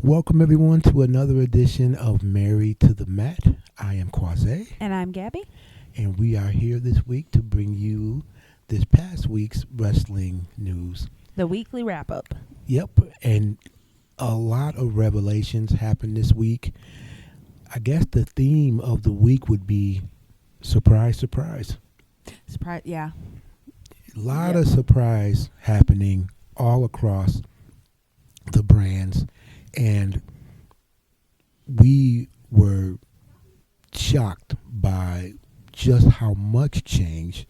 Welcome everyone to another edition of Married to the Mat. I am Quase, And I'm Gabby. and we are here this week to bring you this past week's wrestling news. The weekly wrap up. Yep, and a lot of revelations happened this week. I guess the theme of the week would be surprise, surprise. Surprise, yeah. A lot of surprise happening all across the brands, and we were shocked by just how much change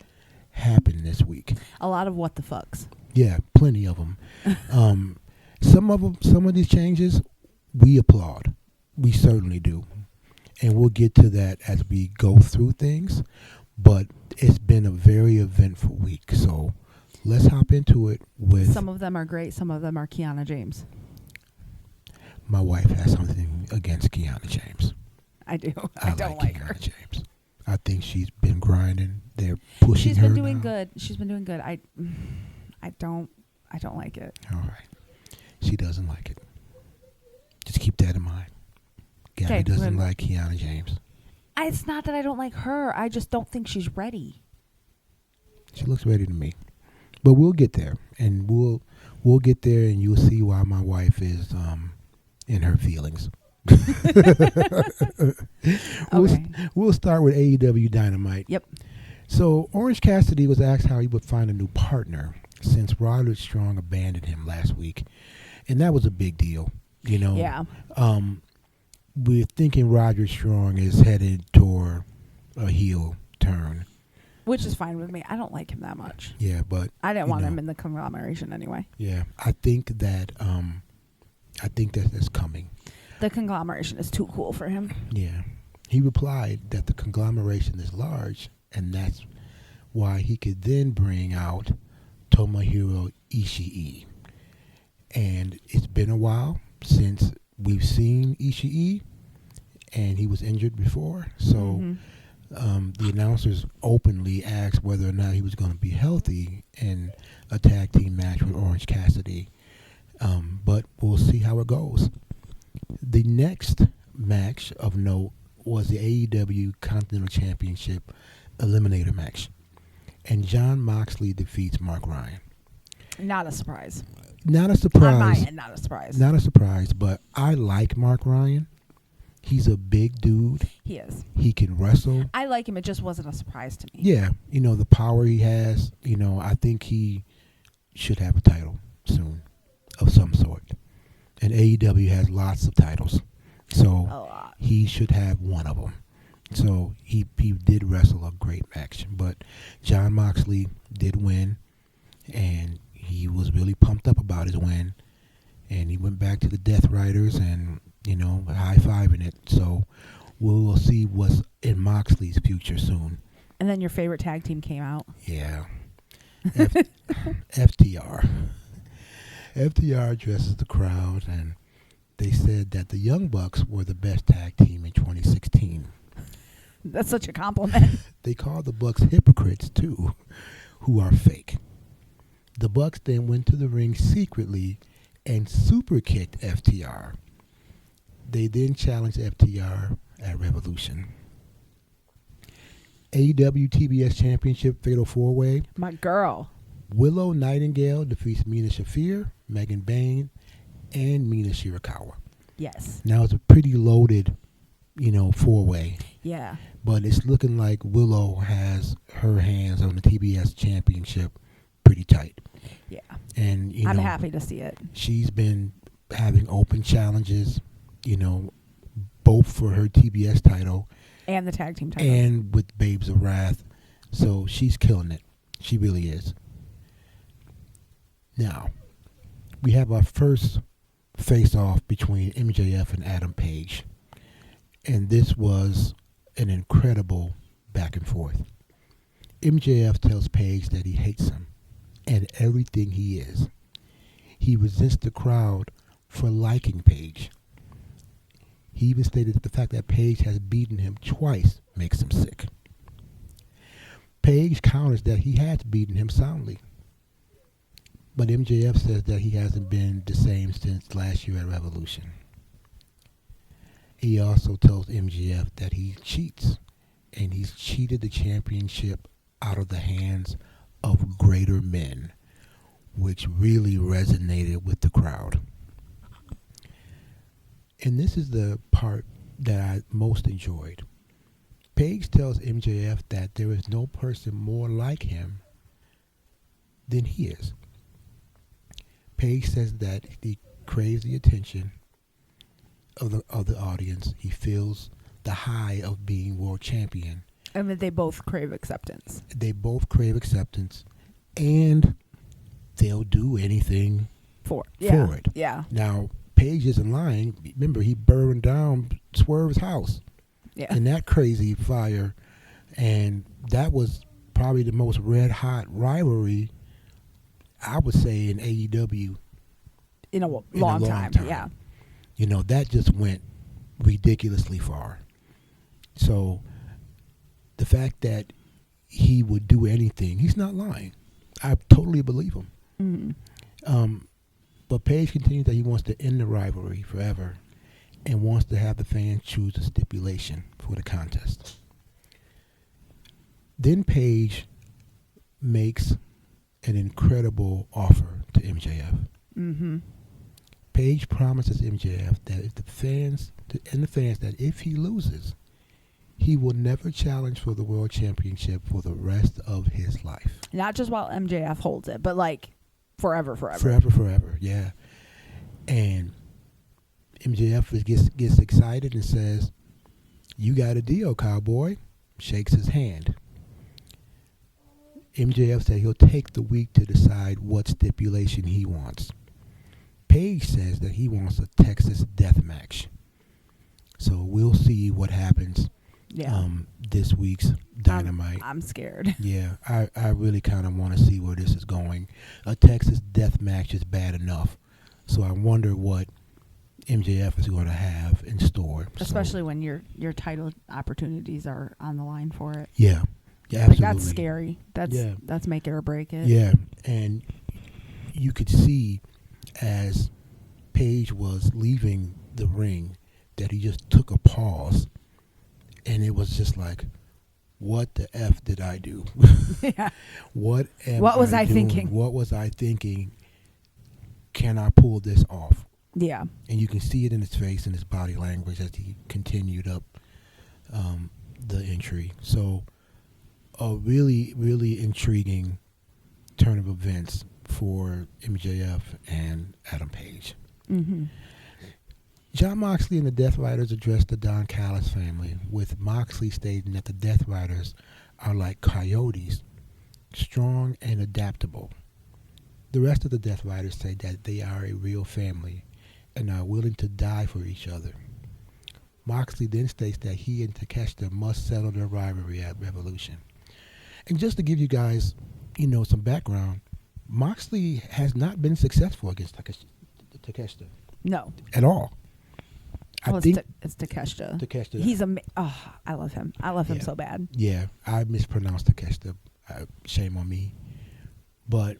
happened this week. A lot of what the fucks. Yeah, plenty of them. Some of these changes, we applaud. We certainly do, and we'll get to that as we go through things. But it's been a very eventful week, so let's hop into it with. Some of them are great. Some of them are Kiana James. My wife has something against Kiana James. I do. I don't like her. Kiana James. I think she's been grinding. They're pushing She's her been doing now. good. She's been doing good. I don't like it. All right. She doesn't like it. Just keep that in mind. Gabby 'Kay, doesn't good. like Kiana James. It's not that I don't like her. I just don't think she's ready. She looks ready to me. But we'll get there. And we'll get there, and you'll see why my wife is in her feelings. Okay. We'll start with AEW Dynamite. Yep. So Orange Cassidy was asked how he would find a new partner since Roderick Strong abandoned him last week, and that was a big deal. You know, Yeah. We're thinking Roderick Strong is headed toward a heel turn. Which is fine with me. I don't like him that much. Yeah, but I didn't you want know, him in the conglomeration anyway. Yeah, I think that that's coming. The conglomeration is too cool for him. Yeah, he replied that the conglomeration is large, and that's why he could then bring out Tomohiro Ishii. And it's been a while since we've seen Ishii, and he was injured before. So the announcers openly asked whether or not he was going to be healthy in a tag team match with Orange Cassidy. But we'll see how it goes. The next match of note was the AEW Continental Championship Eliminator match. And Jon Moxley defeats Mark Ryan. Not a surprise. Not a On surprise. my end, not a surprise. Not a surprise, but I like Mark Ryan. He's a big dude. He is. He can wrestle. I like him. It just wasn't a surprise to me. Yeah, the power he has, I think he should have a title soon of some sort. And AEW has lots of titles. So A lot. he should have one of them. So he did wrestle a great match. But Jon Moxley did win, and he was really pumped up about his win. And he went back to the Death Riders and, high-fiving it. So we'll see what's in Moxley's future soon. And then your favorite tag team came out. Yeah. FTR. FTR addresses the crowd, and they said that the Young Bucks were the best tag team in 2016. That's such a compliment. They called the Bucks hypocrites, too, who are fake. The Bucks then went to the ring secretly and super kicked FTR. They then challenged FTR at Revolution. AEW TBS Championship Fatal 4-Way. My girl. Willow Nightingale defeats Mina Shafir, Megan Bayne, and Mina Shirakawa. Yes. Now it's a pretty loaded, 4-way. Yeah. But it's looking like Willow has her hands on the TBS Championship pretty tight. Yeah. And, I'm happy to see it. she's been having open challenges, both for her TBS title And the tag team title. and with Babes of Wrath. So she's killing it. She really is. Now, we have our first face-off between MJF and Adam Page. And this was an incredible back and forth. MJF tells Page that he hates him and everything he is. He resents the crowd for liking Page. He even stated that the fact that Page has beaten him twice makes him sick. Page counters that he has beaten him soundly. But MJF says that he hasn't been the same since last year at Revolution. he also tells MJF that he cheats, and he's cheated the championship out of the hands of greater men, which really resonated with the crowd. And this is the part that I most enjoyed. Paige tells MJF that there is no person more like him than he is. Paige says that he craves the attention of the audience. He feels the high of being world champion. And that they both crave acceptance. They both crave acceptance, and they'll do anything for it. Yeah. Now, Paige isn't lying. Remember, he burned down Swerve's house Yeah. in that crazy fire, and that was probably the most red hot rivalry, I would say, in AEW In a long time. Yeah. You know, that just went ridiculously far. So the fact that he would do anything, he's not lying. I totally believe him. Mm-hmm. But Paige continues that he wants to end the rivalry forever and wants to have the fans choose a stipulation for the contest. Then Paige makes an incredible offer to MJF. Mm-hmm. Paige promises MJF that if the fans that if he loses, he will never challenge for the world championship for the rest of his life. Not just while MJF holds it, but like forever. Forever, yeah. And MJF gets excited and says, "You got a deal, cowboy." Shakes his hand. MJF said he'll take the week to decide what stipulation he wants. Paige says that he wants a Texas death match. So we'll see what happens this week's Dynamite. I'm scared. Yeah, I really kind of want to see where this is going. A Texas death match is bad enough. So I wonder what MJF is going to have in store. Especially when your title opportunities are on the line for it. Yeah, absolutely. Like, that's scary. That's make it or break it. Yeah, and you could see as Paige was leaving the ring that he just took a pause, and it was just like, what the F did I do? Yeah. What was I doing? thinking? What was I thinking? Can I pull this off? Yeah. And you can see it in his face and his body language as he continued up the entry. So a really, really intriguing turn of events for MJF and Adam Page. Mm-hmm. Jon Moxley and the Death Riders addressed the Don Callis family, with Moxley stating that the Death Riders are like coyotes, strong and adaptable. The rest of the Death Riders say that they are a real family and are willing to die for each other. Moxley then states that he and Takeshita must settle their rivalry at Revolution. And just to give you guys, some background, Moxley has not been successful against Takeshita. No. At all. I think it's Takeshita. Takeshita. He's I love him. I love him so bad. Yeah, I mispronounced Takeshita. Shame on me. But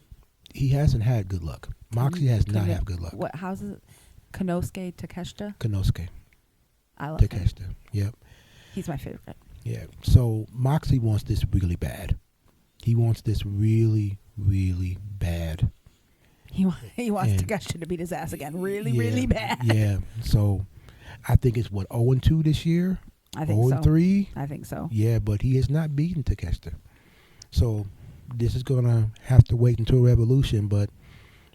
he hasn't had good luck. Moxley has not had good luck. What? How's it? Konosuke Takeshita. Konosuke I love him. Takeshita. Yep. He's my favorite. Yeah. So Moxley wants this really bad. He wants this really, really bad. He wants Takeshita to beat his ass again, really bad. Yeah. So I think it's 0-2 this year. I think 0-3. I think so. Yeah, but he has not beaten Takeshita. So this is gonna have to wait until Revolution. But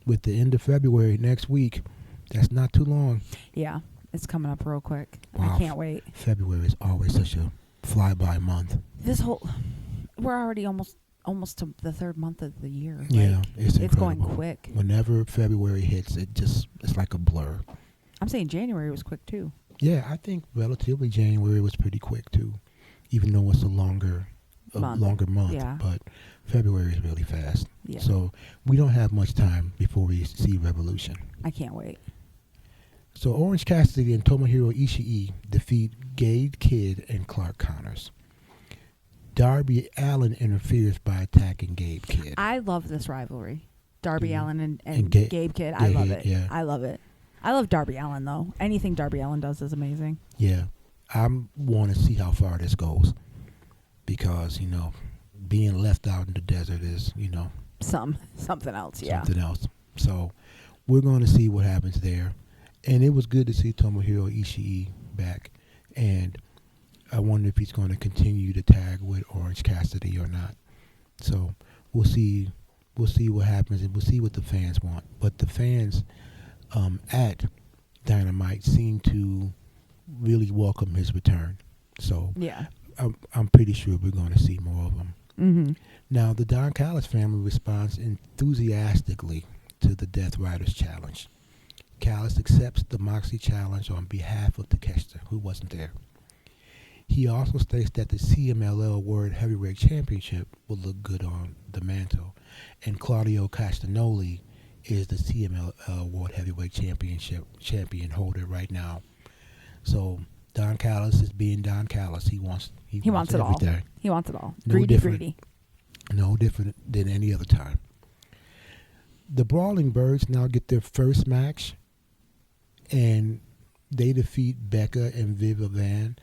with the end of February next week, that's not too long. Yeah, it's coming up real quick. Wow. I can't wait. February is always such a fly-by month. We're already almost to the third month of the year. Yeah, like, it's incredible. going quick. Whenever February hits, it's like a blur. I'm saying January was quick too. Yeah, I think relatively January was pretty quick too, even though it's a longer month. Yeah. But February is really fast. Yeah. So we don't have much time before we see Revolution. I can't wait. So Orange Cassidy and Tomohiro Ishii defeat Gabe Kidd and Clark Connors. Darby Allin interferes by attacking Gabe Kidd. I love this rivalry. Darby Allin and and Gabe Kidd. I love it. Yeah. I love it. I love Darby Allin though. Anything Darby Allin does is amazing. Yeah, I want to see how far this goes because being left out in the desert is Something else. Yeah. something else. So we're going to see what happens there, and it was good to see Tomohiro Ishii back, and I wonder if he's going to continue to tag with Orange Cassidy or not. So we'll see. We'll see what happens, and we'll see what the fans want. But the fans at Dynamite seem to really welcome his return. So Yeah. I'm pretty sure we're going to see more of him. Mm-hmm. Now, the Don Callis family responds enthusiastically to the Death Riders challenge. Callis accepts the Moxie challenge on behalf of Takeshita, who wasn't there. He also states that the CMLL World Heavyweight Championship will look good on the mantle, and Claudio Castagnoli is the CMLL World Heavyweight champion holder right now. So Don Callis is being Don Callis. He wants He wants it all. everything. He wants it all. No Greedy, different. greedy. No different than any other time. The Brawling Birds now get their first match, and they defeat Becca and Viva Van.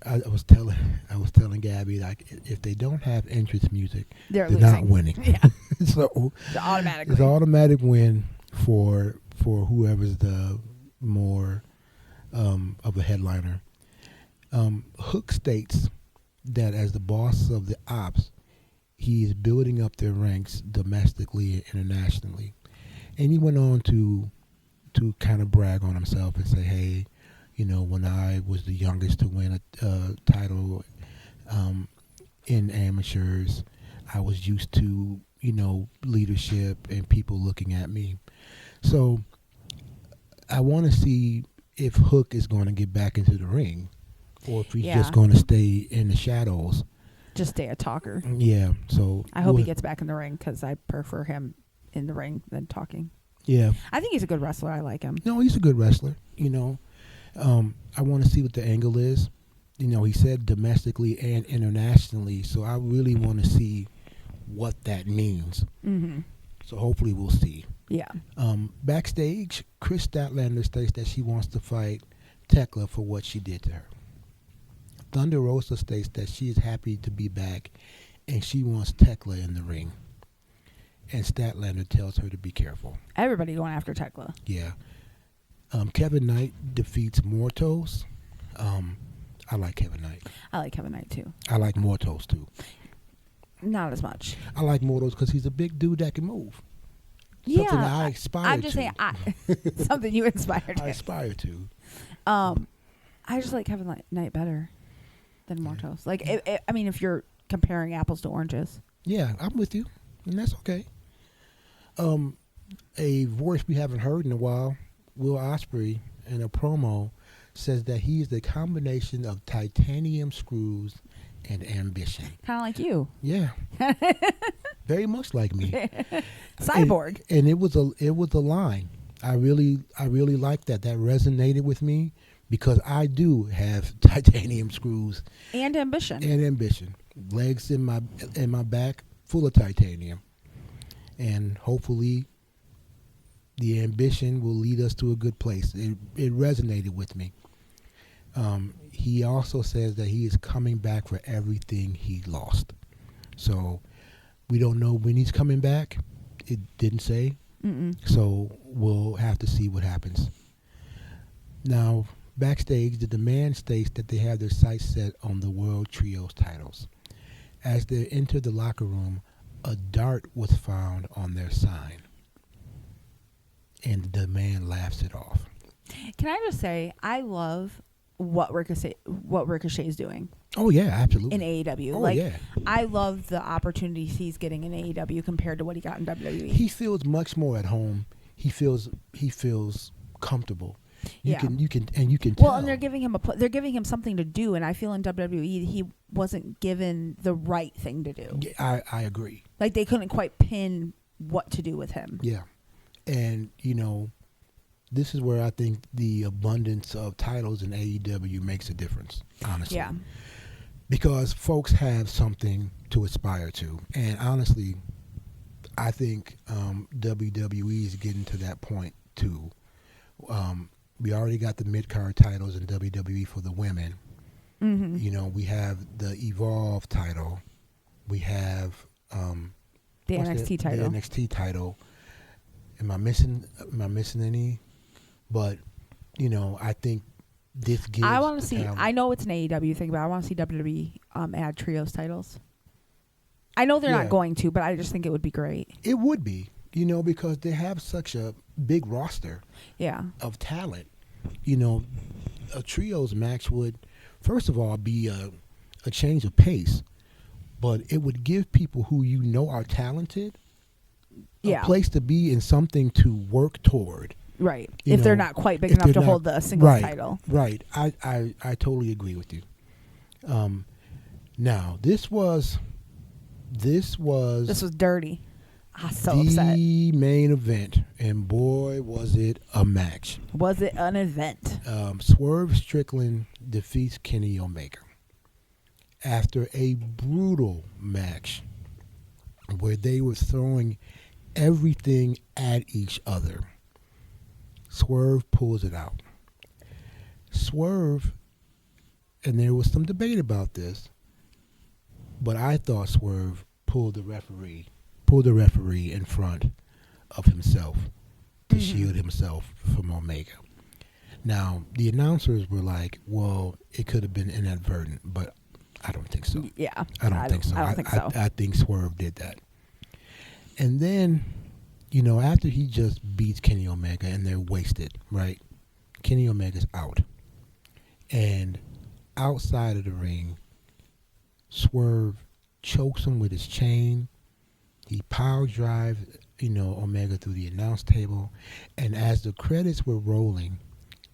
I was telling Gabby, like, if they don't have entrance music, They're not losing. winning. Yeah. So It's automatically. it's an automatic win for whoever's the more of a headliner. Hook states that as the boss of the Ops, he is building up their ranks domestically and internationally. And he went on to kind of brag on himself and say, hey, when I was the youngest to win a title in amateurs, I was used to, leadership and people looking at me. So I want to see if Hook is going to get back into the ring or if he's Yeah. just going to stay in the shadows. Just stay a talker. Yeah, so I hope he gets back in the ring because I prefer him in the ring than talking. Yeah, I think he's a good wrestler. I like him. no, he's a good wrestler. I want to see what the angle is. He said domestically and internationally, so I really want to see what that means. Mm-hmm. So hopefully we'll see. Yeah. Backstage, Chris Statlander states that she wants to fight Tekla for what she did to her. Thunder Rosa states that she is happy to be back and she wants Tekla in the ring. And Statlander tells her to be careful. Everybody going after Tekla. Yeah. Kevin Knight defeats Mortos. I like Kevin Knight. I like Kevin Knight too. I like Mortos too. Not as much. I like Mortos because he's a big dude that can move. Yeah. Something that I aspire I'm just to. saying something you inspired I me. aspire to. I just like Kevin Knight better than Mortos. Like, I mean, if you're comparing apples to oranges. Yeah, I'm with you, and that's okay. A voice we haven't heard in a while, Will Ospreay, in a promo, says that he is the combination of titanium screws and ambition. Kind of like you. Yeah, very much like me. Cyborg. And it was a line. I really liked that. That resonated with me because I do have titanium screws And ambition. and ambition. Legs in my back full of titanium. And hopefully the ambition will lead us to a good place. It resonated with me. He also says that he is coming back for everything he lost. So we don't know when he's coming back. It didn't say. Mm-mm. So we'll have to see what happens. Now, backstage, the Demand states that they have their sights set on the World Trios titles. As they enter the locker room, a dart was found on their sign. And the Demand laughs it off. Can I just say, I love what Ricochet is doing Oh, yeah, absolutely. in AEW. Oh, like, yeah. I love the opportunities he's getting in AEW compared to what he got in WWE. He feels much more at home. He feels comfortable. You can tell. Well, and they're giving him something to do, and I feel in WWE he wasn't given the right thing to do. Yeah, I agree. Like, they couldn't quite pin what to do with him. Yeah. And, this is where I think the abundance of titles in AEW makes a difference, honestly. Yeah. Because folks have something to aspire to. And honestly, I think WWE is getting to that point too. We already got the mid card titles in WWE for the women. Mm-hmm. You know, we have the Evolve title. We have The what's NXT title. The NXT title. Am I missing any? But you know, I think this gives. I want to the see. talent- I know it's an AEW thing, but I want to see WWE add trios titles. I know they're Yeah. not going to, but I just think it would be great. It would be, you know, because they have such a big roster Yeah. of talent. You know, a trios match would, first of all, be a change of pace, but it would give people who you know are talented Yeah. a place to be and something to work toward. Right. You If they're know, not quite big if enough to they're not- hold the singles right, title. Right. I totally agree with you. Now, this was This was dirty. I was so the upset. main event, and boy, was it a match. Was it an event? Swerve Strickland defeats Kenny Omega after a brutal match where they were throwing everything at each other. Swerve pulls it out. Swerve, and there was some debate about this, but I thought Swerve pulled the referee in front of himself to shield himself from Omega. Now, the announcers were like, well, it could have been inadvertent, but I don't think so. Yeah. I don't think so. I don't think so. I think Swerve did that. And then, you know, after he just beats Kenny Omega and they're wasted, right? Kenny Omega's out. And outside of the ring, Swerve chokes him with his chain. He power drives, you know, Omega through the announce table. And as the credits were rolling,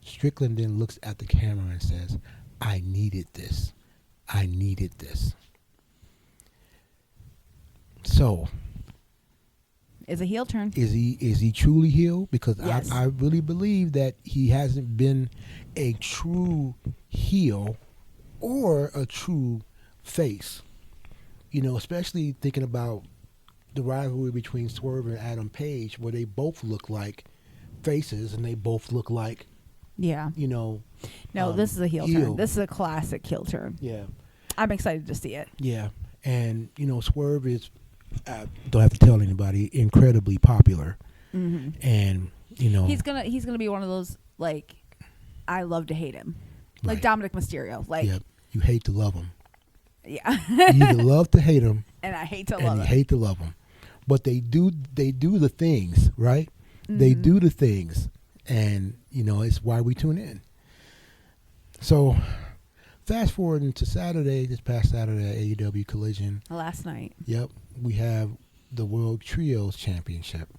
Strickland then looks at the camera and says, I needed this. I needed this. So, It's a heel turn. is he truly healed? Because Yes. I really believe that he hasn't been a true heel or a true face. You know, especially thinking about the rivalry between Swerve and Adam Page, where they both look like faces and they both look like, Yeah. you know. No, this is a heel heel. turn. This is a classic heel turn. Yeah. I'm excited to see it. Yeah. And, you know, Swerve is, don't have to tell anybody, incredibly popular. Mm-hmm. And, you know. He's gonna be one of those, like, I love to hate him, like Right. Dominic Mysterio. Like, Yeah. You hate to love him. yeah. You either love to hate him And I hate to and love you him. hate to love them. But they do the things, right? They Mhm. do the things, and you know it's why we tune in. So, fast forward into Saturday, this past Saturday at AEW Collision. Last night. Yep, we have the World Trios Championship,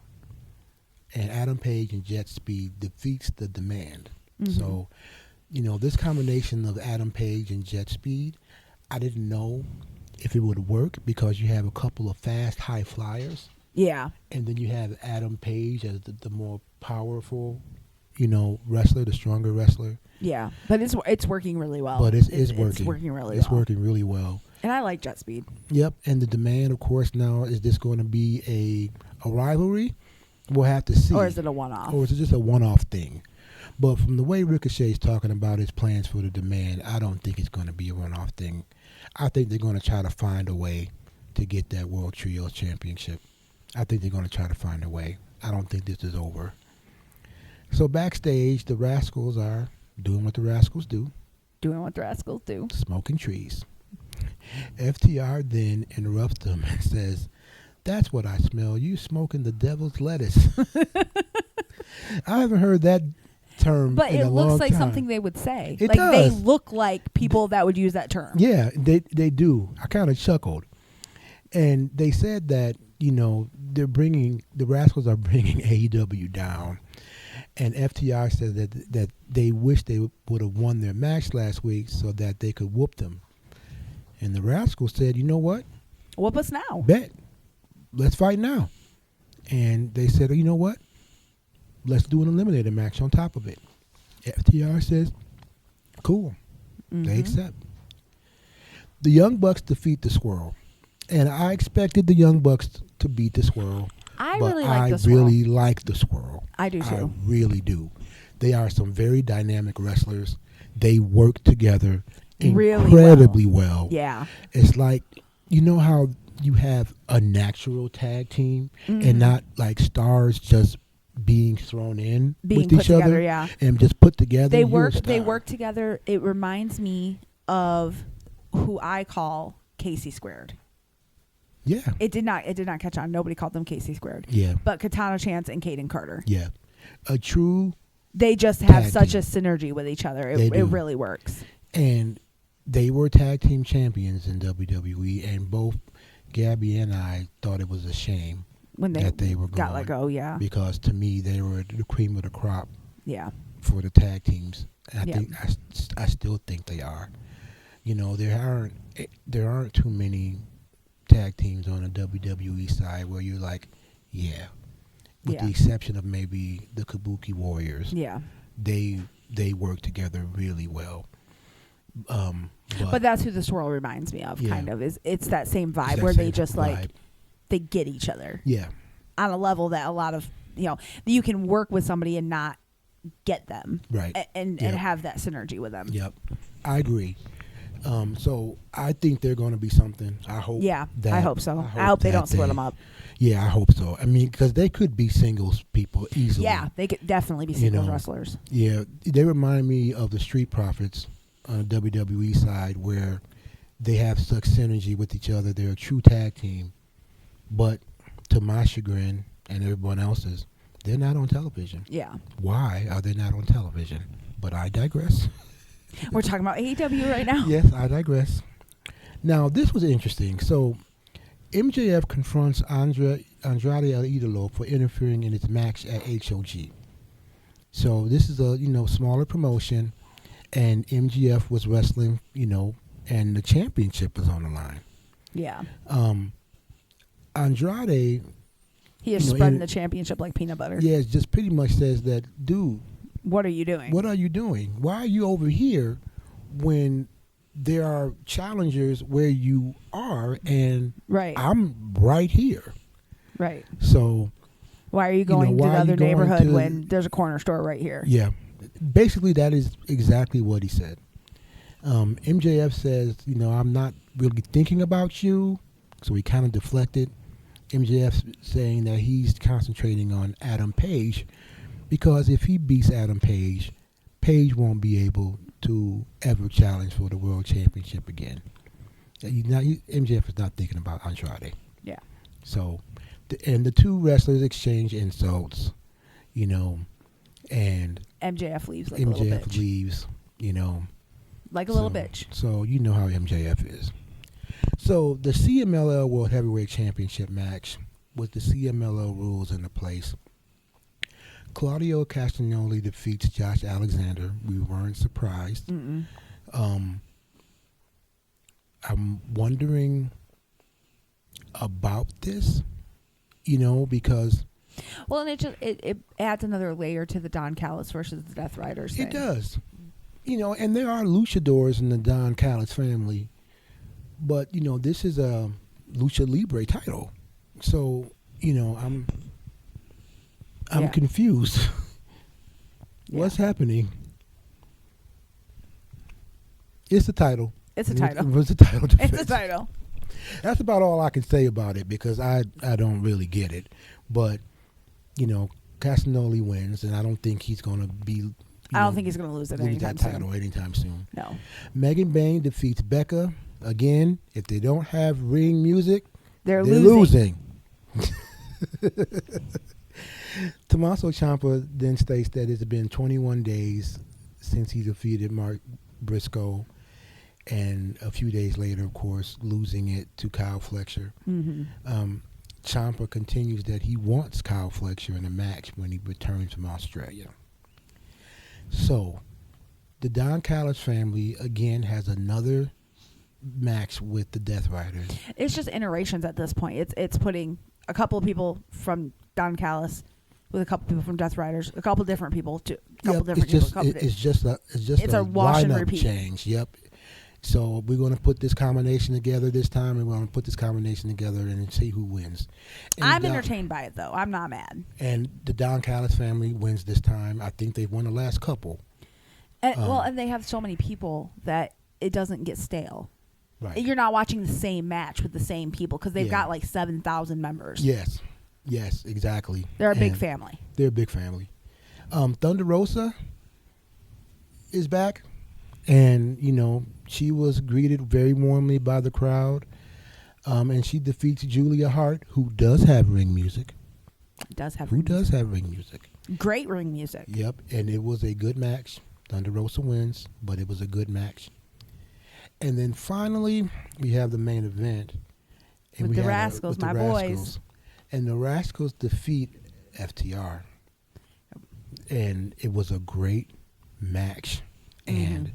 and Adam Page and Jet Speed defeats the Demand. Mhm. So, you know, this combination of Adam Page and Jet Speed, I didn't know if it would work because you have a couple of fast high flyers, Yeah. and then you have Adam Page as the more powerful, you know, wrestler, the stronger wrestler. Yeah. But it's working really well. But it's working. It's working really It's well. working really well. And I like Jet Speed. Yep, and the Demand, of course, now is this going to be a rivalry? We'll have to see. Or is it a one-off? Or is it just a one-off thing? But from the way Ricochet's talking about his plans for the Demand, I don't think it's going to be a one-off thing. I think they're going to try to find a way to get that World Trios Championship. I think they're going to try to find a way. I don't think this is over. So backstage, the Rascals are doing what the Rascals do, Doing what the Rascals do. smoking trees. FTR then interrupts them and says, "That's what I smell. You smoking the devil's lettuce." I haven't heard that term But in it a looks long like time. something they would say. It like they does. look like people that would use that term. Yeah, they do. I kind of chuckled, and they said that, you know, the Rascals are bringing AEW down, and FTR said that they wish they would have won their match last week so that they could whoop them, and the Rascals said, you know what, Whoop us now. bet, let's fight now, and they said, you know what, let's do an eliminator match on top of it. FTR says, cool. They Mhm. accept. The Young Bucks defeat the Squirrel. And I expected the Young Bucks to beat the Squirrel. I but really like I the Squirrel. really like the Squirrel. I do I too. really do. They are some very dynamic wrestlers. They work together Really incredibly well. Yeah. It's like, you know how you have a natural tag team Mhm. and not like stars just being thrown in Being with put each together, other yeah. and just put together. They you're a work. They star. work together. It reminds me of who I call Casey Squared. Yeah. It did not. It did not catch on. Nobody called them Casey Squared. Yeah. But Katana Chance and Caden Carter. Yeah. A true, They just have Tag such team. a synergy with each other. They It do. really works. and they were tag team champions in WWE, and both Gabby and I thought it was a shame When that they were got gone, let go, yeah, because to me they were the cream of the crop yeah, for the tag teams. And Yeah. I still think they are. You know, there aren't too many tag teams on the WWE side where you're like, yeah, with Yeah. the exception of maybe the Kabuki Warriors. yeah. They work together really well. But that's who the Swirl reminds me of. Yeah. Kind of it's that same vibe it's that where they same just like vibe. they get each other Yeah. on a level that a lot of you can work with somebody and not get them Right. and Yep. have that synergy with them. Yep, I agree. So I think they're going to be something. I hope. Yeah, that, I hope so. I hope they that don't split them up. Yeah, I hope so. I mean, because they could be singles people easily. Yeah, they could definitely be You singles know. wrestlers. Yeah, they remind me of the Street Profits on the WWE side, where they have such synergy with each other. They're a true tag team, but to my chagrin and everyone else's, they're not on television. Yeah, Why are they not on television? But I digress. we're talking about AEW right now. Yes, I digress. Now, this was interesting. So, MJF confronts Andrade El Idolo for interfering in his match at HOG. So, this is a smaller promotion, and MJF was wrestling, and the championship was on the line. Yeah, Andrade, he is You know, spreading and- the championship like peanut butter. yes, just pretty much says that, dude, What are you doing? what are you doing? Why are you over here when there are challengers where you are, and Right, I'm right here? right. So, Why are you going to why the are you other going neighborhood to- when there's a corner store right here? yeah, basically that is exactly what he said. MJF says, I'm not really thinking about you, so he kind of deflected. MJF saying that he's concentrating on Adam Page, because if he beats Adam Page, Page won't be able to ever challenge for the world championship again. MJF is not thinking about Andrade. Yeah. So, and the two wrestlers exchange insults, and MJF leaves like a little MJF bitch. leaves, Like a little so- bitch. So you know how MJF is. So the CMLL World Heavyweight Championship match with the CMLL rules in place. Claudio Castagnoli defeats Josh Alexander. We weren't surprised. Mm-mm. I'm wondering about this, because Well, and it adds another layer to the Don Callis versus the Death Riders thing. it does. And there are luchadors in the Don Callis family, but this is a lucha libre title, so I'm Yeah. confused. Yeah. What's happening? It's a title. It's a title. It was a title It's defense. a title. That's about all I can say about it, because I don't really get it. But Castagnoli wins, and I don't think he's going to be. I don't think he's going to lose it lose anytime that title soon. anytime soon. No. Megan Bain defeats Becca. Again, if they don't have ring music, They're they're losing. Tommaso Ciampa then states that it's been 21 days since he defeated Mark Briscoe, and a few days later, of course, losing it to Kyle Fletcher. Mm-hmm. Ciampa continues that he wants Kyle Fletcher in a match when he returns from Australia. So, the Don Callis family again has another match with the Death Riders. It's just iterations at this point. It's putting a couple of people from Don Callis with a couple people from Death Riders, a couple different people, to a couple Yep, different it's just people. it's just a It's a wash and lineup repeat. change. Yep, So we're going to put this combination together this time, and we're going to put this combination together and see who wins. And I'm entertained by it, though. I'm not mad. And the Don Callis family wins this time. I think they've won the last couple. And they have so many people that it doesn't get stale. Right. You're not watching the same match with the same people because they've Yeah. got like 7,000 members. Yes, exactly. They're a big And family. They're a big family. Thunder Rosa is back, and she was greeted very warmly by the crowd, and she defeats Julia Hart, who does have ring music. Does have ring music. great ring music. Yep, and it was a good match. Thunder Rosa wins, but it was a good match. And then finally, we have the main event. And With we the had Rascals, with the my boys. And the Rascals defeat FTR. And it was a great match. And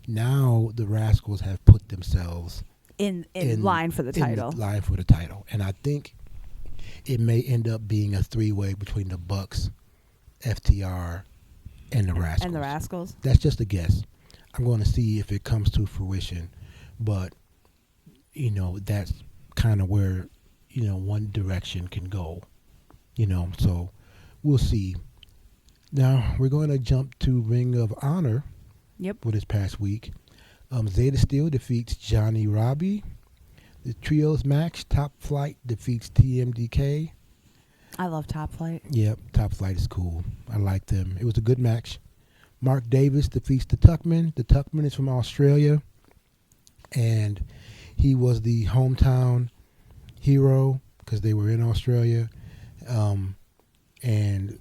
now the Rascals have put themselves In line for the title. line for the title. And I think it may end up being a three-way between the Bucks, FTR, and the Rascals. That's just a guess. I'm going to see if it comes to fruition. But, that's kind of where, one direction can go. So we'll see. Now, we're going to jump to Ring of Honor. Yep. For this past week. Zeta Steel defeats Johnny Robbie. The Trios match, Top Flight defeats TMDK. I love Top Flight. Yep, Top Flight is cool. I like them. It was a good match. Mark Davis defeats the Tuckman. The Tuckman is from Australia, and he was the hometown hero because they were in Australia. And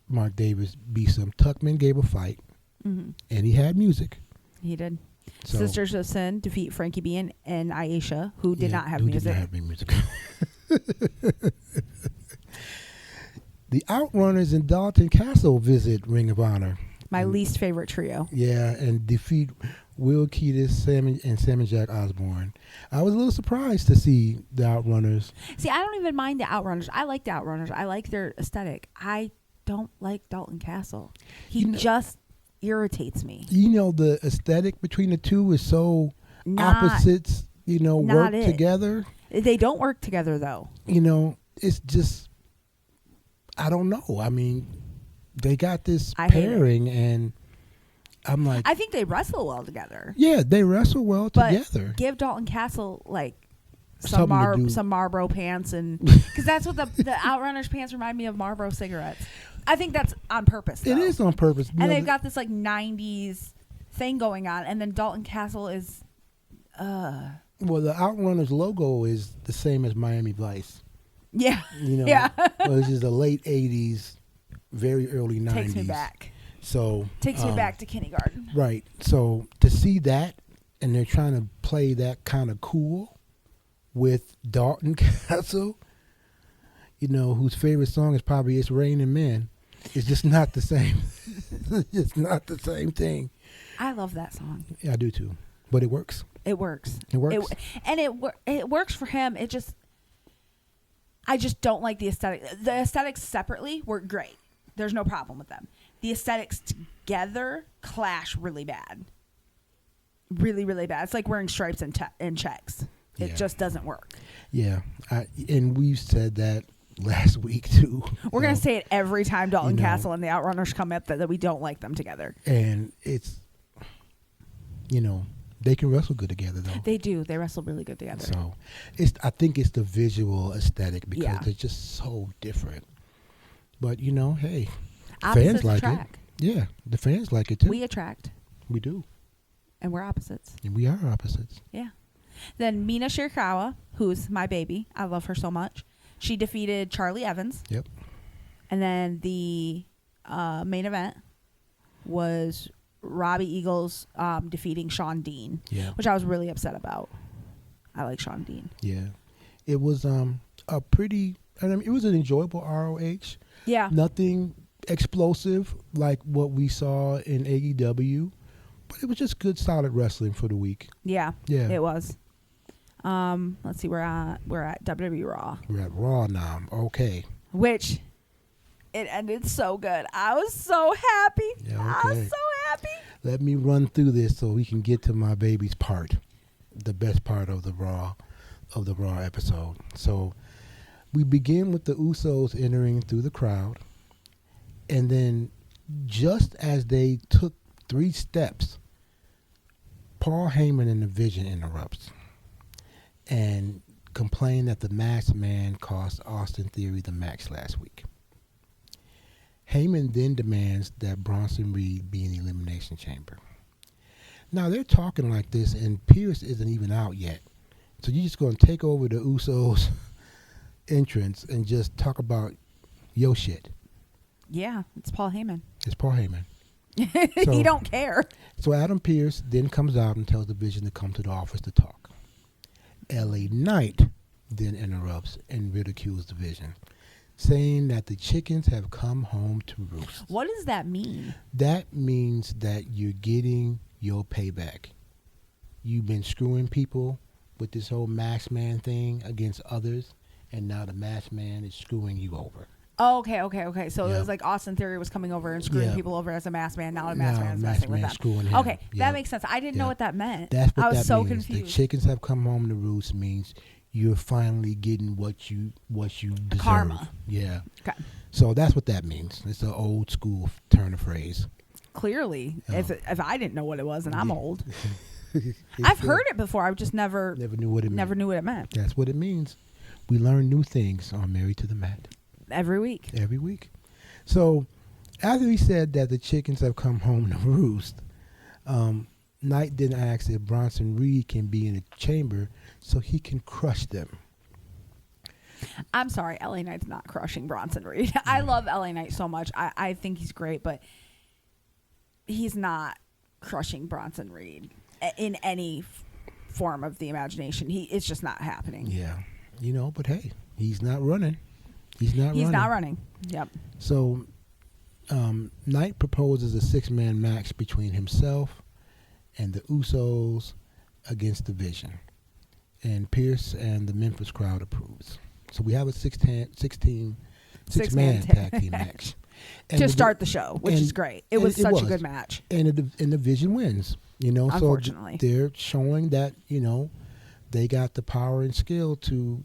Mark Davis beat him. Tuckman gave a fight, and he had music. He did. So, Sisters of Sin defeat Frankie B and Aisha, who did not have who music. Did not have any music. The Outrunners and Dalton Castle visit Ring of Honor. My least favorite trio. Yeah, and defeat Will Ketis and Sam and Jack Osborne. I was a little surprised to see the Outrunners. See, I don't even mind the Outrunners. I like the Outrunners. I like their aesthetic. I don't like Dalton Castle. He just irritates me. The aesthetic between the two is so opposites, work together. They don't work together, though. It's just, I don't know. I mean, they got this I hate pairing, and I'm like, I think they wrestle well together. yeah, they wrestle well But together. give Dalton Castle Something to do. some Marlboro pants, and because that's what the Outrunners pants remind me of, Marlboro cigarettes. I think that's on purpose. Though. It is on purpose. And they've got this 90s thing going on, and then Dalton Castle is. Well, the Outrunners logo is the same as Miami Vice. Yeah. Yeah. Which is the late 80s, very early 90s. Takes me back. So Takes me back to kindergarten. Right. So to see that, and they're trying to play that kind of cool with Dalton Castle, whose favorite song is probably "It's Raining Men." It's just not the same. It's not the same thing. I love that song. Yeah, I do too. But it works. It works. It works. It works for him. I just don't like the aesthetic. The aesthetics separately work great. There's no problem with them. The aesthetics together clash really bad. Really, really bad. It's like wearing stripes and checks. It just doesn't work. Yeah. And we said that last week too. We're going to say it every time Dalton Castle and the Outrunners come up that we don't like them together. And it's, they can wrestle good together though. They do. They wrestle really good together. So I think it's the visual aesthetic because they're just so different. But hey, Opposites fans like attract. it. Yeah, the fans like it too. We attract. We do. And we're opposites. And we are opposites. Yeah. Then Mina Shirakawa, who's my baby. I love her so much. She defeated Charlie Evans. Yep. And then the main event was Robbie Eagles defeating Sean Dean, which I was really upset about. I like Sean Dean. Yeah. It was a pretty, it was an enjoyable ROH. Yeah. Nothing explosive like what we saw in AEW, but it was just good, solid wrestling for the week. Yeah. Yeah. It was. Let's see, we're at WWE Raw. We're at Raw now. Okay. Which it ended so good. I was so happy. Yeah, I okay. was so happy. let me run through this so we can get to my baby's part, the best part of the Raw episode. So we begin with the Usos entering through the crowd, and then just as they took 3 steps, Paul Heyman in the Vision interrupts and complained that the Masked Man cost Austin Theory the match last week. Heyman then demands that Bronson Reed be in the Elimination Chamber. Now they're talking like this, and Pierce isn't even out yet. So you're just going to take over the Usos entrance and just talk about yo shit. Yeah, it's Paul Heyman. It's Paul Heyman. He don't care. So Adam Pearce then comes out and tells the Vision to come to the office to talk. LA Knight then interrupts and ridicules the Vision, saying that the chickens have come home to roost. What does that mean? That means that you're getting your payback. You've been screwing people with this whole Masked Man thing against others, and now the Masked Man is screwing you over. Oh, okay. So it Yep. was like Austin Theory was coming over and screwing Yeah. people over as a masked man. Now the masked man is Masked messing with Man them. screwing him. Okay, that Yep. makes sense. I didn't know Yep. what that meant. That's what I was that so means. confused. The chickens have come home to roost means you're finally getting what you deserve. Karma. Yeah. Okay. So that's what that means. It's an old school turn of phrase. Clearly, Oh. if I didn't know what it was, and I'm Yeah. old, It's I've heard it before. I just never Never knew what it meant. knew what it meant. That's what it means. We learn new things on Married to the Mat Every week. every week. So after he said that the chickens have come home to roost, Knight then asks if Bronson Reed can be in the chamber so he can crush them. I'm sorry, LA Knight's not crushing Bronson Reed. I love LA Knight so much. I think he's great, but he's not crushing Bronson Reed in any form of the imagination. It's just not happening. Yeah. But hey, he's not running. He's not running. Yep. So Knight proposes a 6-man match between himself and the Usos against the Vision. And Pierce and the Memphis crowd approves. So we have a 6-man tag team match. And To start the show, which is great. It was such a good match. And the Vision wins. So Unfortunately. they're showing that, they got the power and skill to,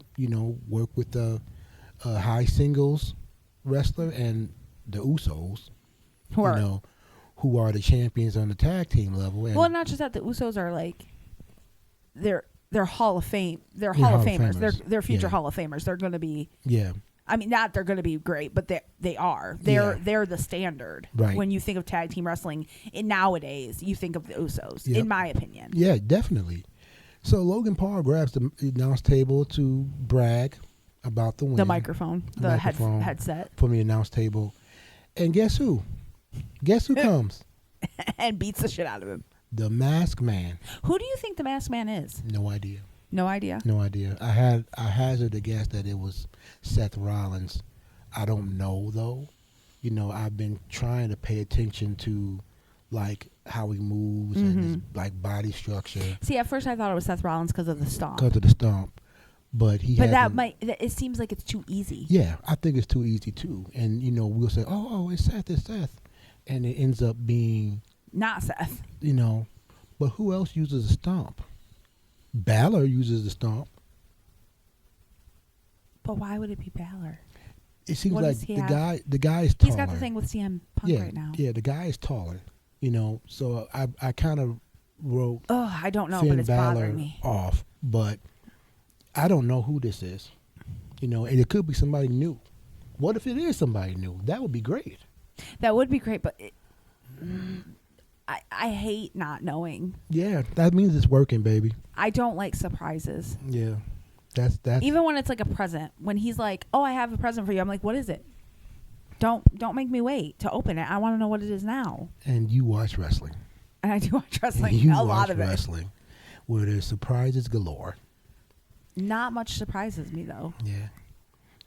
work with the high singles wrestler and the Usos, who are the champions on the tag team level. And Well, not just that. The Usos are like, they're Hall of Fame. They're Hall of Famers. They're future Yeah. Hall of Famers. They're going to be. yeah, I mean, not they're going to be great, but they are. They're the standard. Right. When you think of tag team wrestling nowadays, you think of the Usos, Yep. in my opinion. yeah, definitely. So Logan Paul grabs the announce table to brag about the win. The microphone, the microphone. headset, From the announce table. And guess who? Guess who comes? and beats the shit out of him. The Masked Man. Who do you think the Masked Man is? No idea. No idea. No idea. I hazard a guess that it was Seth Rollins. I don't know though. I've been trying to pay attention to like how he moves and his like body structure See, at first I thought it was Seth Rollins because of the stomp. because of the stomp. But It seems like it's too easy. Yeah, I think it's too easy too. And we'll say, oh, it's Seth, and it ends up being Not Seth. But who else uses a stomp? Balor uses the stomp. But why would it be Balor? It seems What like does he the have? guy is taller. He's got the thing with CM Punk right now. Yeah, the guy is taller. So I kind of wrote Oh, I don't know, Finn but it's Balor bothering me. off, but I don't know who this is. And it could be somebody new. What if it is somebody new? That would be great. That would be great, but I hate not knowing. Yeah, that means it's working, baby. I don't like surprises. Yeah, that's Even when it's like a present. When he's like, "Oh, I have a present for you," I'm like, "What is it?" Don't make me wait to open it. I want to know what it is now. And you watch wrestling. And I do watch wrestling. You A watch lot of wrestling, where there's surprises galore. it. Not much surprises me though. Yeah.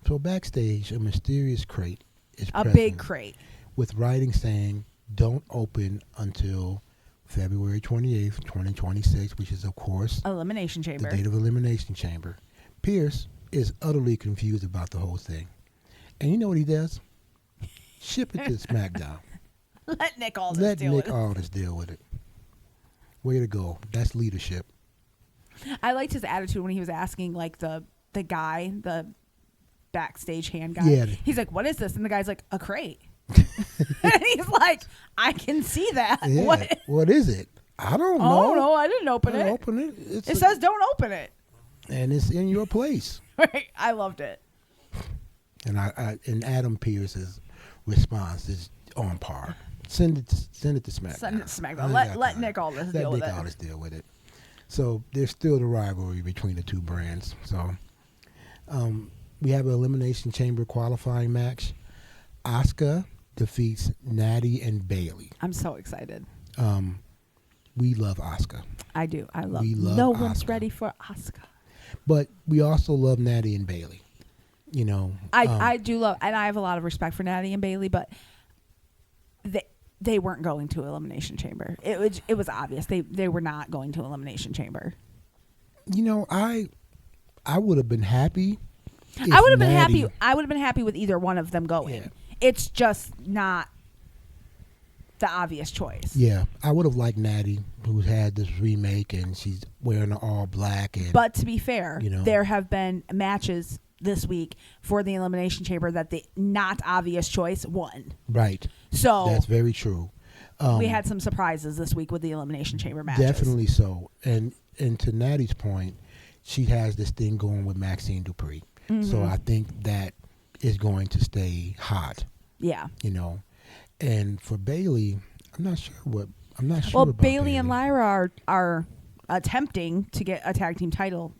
So backstage, a mysterious crate is A present big crate. with writing saying, "Don't open until February 28th, 2026," which is, of course, Elimination the Chamber. date of Elimination Chamber. Pierce is utterly confused about the whole thing. And you know what he does? Ship it to SmackDown. Let Nick Aldis Let deal Nick with it. Aldis deal with it. Way to go. That's leadership. I liked his attitude when he was asking like the guy, the backstage hand guy. Yeah. He's like, "What is this?" And the guy's like, "A crate." And he's like, "I can see that. Yeah. What is it? I don't know. Oh no, I didn't open I it. open it. It says don't open it." and it's in your place. Right. I loved it. And and Adam Pearce's response is on par. Send it to SmackDown. Send it to SmackDown. I ain't Let got let time. Nick Aldis Let deal with Nick it. Aldis deal with it. So there's still the rivalry between the two brands. So we have an Elimination Chamber qualifying match. Asuka defeats Natty and Bailey. I'm so excited. We love Asuka. I do. I love. We love No one's Asuka. ready for Asuka. But we also love Natty and Bailey. You know. I do love, and I have a lot of respect for Natty and Bailey, but they weren't going to Elimination Chamber. It was obvious they were not going to Elimination Chamber. You know, I would have been happy. I would have been Natty- happy. I would have been happy with either one of them going. Yeah. It's just not the obvious choice. Yeah, I would have liked Natty, who had this remake and she's wearing all black. And But to be fair, You know. there have been matches this week for the Elimination Chamber that the not obvious choice won. right, So that's very true. we had some surprises this week with the Elimination Chamber matches. Definitely so. And to Natty's point, she has this thing going with Maxine Dupree. Mm-hmm. So I think that is going to stay hot, Yeah. you know. And for Bailey, I'm not sure Well, about Bailey and Lyra are attempting to get a tag team title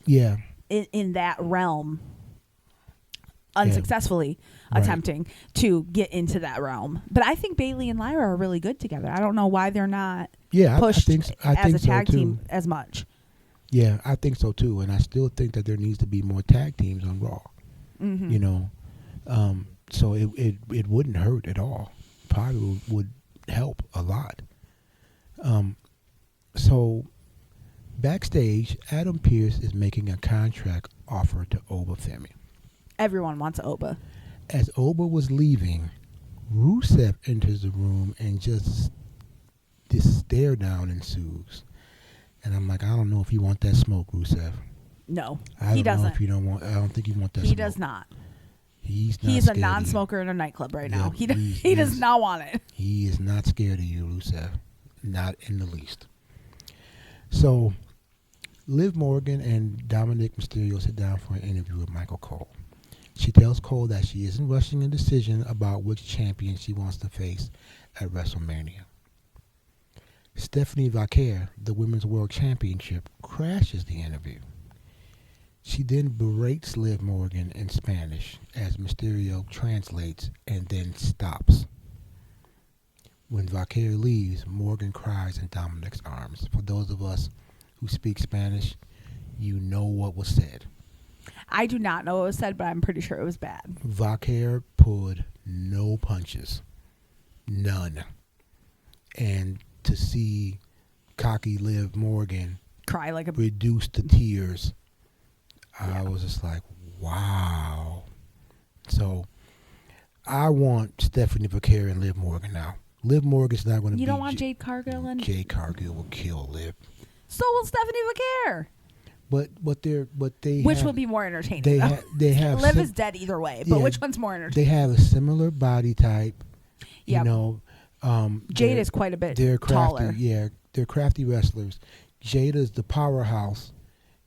Yeah, in that realm, unsuccessfully Right. attempting to get into that realm. But I think Bailey and Lyra are really good together. I don't know why they're not yeah, pushed I as think a so tag too. team as much. Yeah, I think so too, and I still think that there needs to be more tag teams on Raw. Mm-hmm. You know, so it wouldn't hurt at all. Probably would help a lot. So backstage, Adam Pearce is making a contract offer to Oba Femi. Everyone wants Oba. As Oba was leaving, Rusev enters the room and just this stare down ensues. And I'm like, I don't know if you want that smoke, Rusev. No, I he don't know doesn't. if you don't want. I don't think you want that. He smoke. does not. He's not. He's a scared of you. non-smoker in a nightclub right now. Yeah, He does not want it. He is not scared of you, Rusev. Not in the least. So, Liv Morgan and Dominic Mysterio sit down for an interview with Michael Cole. She tells Cole that she isn't rushing a decision about which champion she wants to face at WrestleMania. Stephanie Vaquer, the Women's World Championship, crashes the interview. She then berates Liv Morgan in Spanish as Mysterio translates and then stops. When Vaquer leaves, Morgan cries in Dominic's arms. For those of us who speak Spanish, you know what was said. I do not know what was said, but I'm pretty sure it was bad. Vaquer pulled no punches. None. And to see cocky Liv Morgan Cry like a reduced to tears, I was just like, wow. So I want Stephanie Vaquer and Liv Morgan now. Liv Morgan's not going to be. You don't want Jade Cargill in? Jade Cargill will kill Liv. So will Stephanie Vaquer. But they Which have, will be more entertaining? they though? they have Liv sim- is dead either way, but Yeah, which one's more they entertaining? have a similar body type. Yep. You know, Jade they're- is quite a bit they're crafty. taller. Yeah, they're crafty wrestlers. Jada's the powerhouse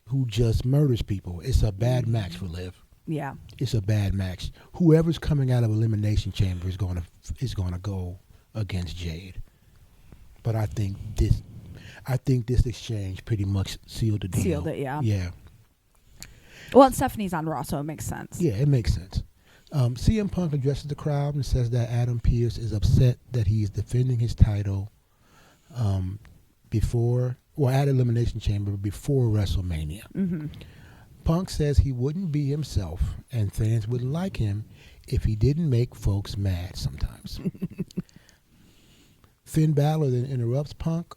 who just murders people. It's a bad match for Liv. Yeah. It's a bad match. Whoever's coming out of Elimination Chamber is gonna go against Jade. But I think this exchange pretty much sealed the deal. Sealed it, yeah. Yeah. Well, and Stephanie's on Raw, so it makes sense. Yeah, it makes sense. CM Punk addresses the crowd and says that Adam Pearce is upset that he is defending his title at Elimination Chamber before WrestleMania. Mm-hmm. Punk says he wouldn't be himself and fans would like him if he didn't make folks mad sometimes. Finn Balor then interrupts Punk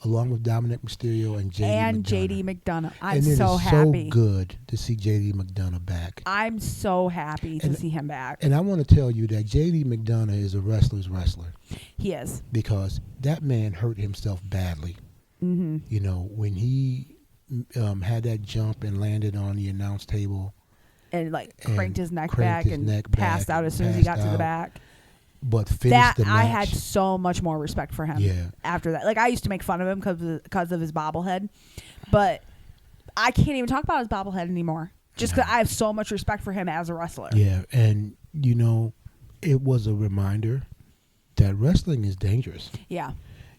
along with Dominic Mysterio and JD McDonough. I'm and it so is happy. so good to see JD McDonough back. I'm so happy to And- see him back. And I want to tell you that JD McDonough is a wrestler's wrestler He is. because that man hurt himself badly Mm-hmm. You know, when he had that jump and landed on the announce table, And like and cranked his neck cranked back his and neck passed back out and as soon as he got passed to the out, back. but finished That the I match. had so much more respect for him. Yeah. After that, like I used to make fun of him because of his bobblehead, but I can't even talk about his bobblehead anymore. Just because I have so much respect for him as a wrestler. Yeah, and you know, it was a reminder that wrestling is dangerous. Yeah.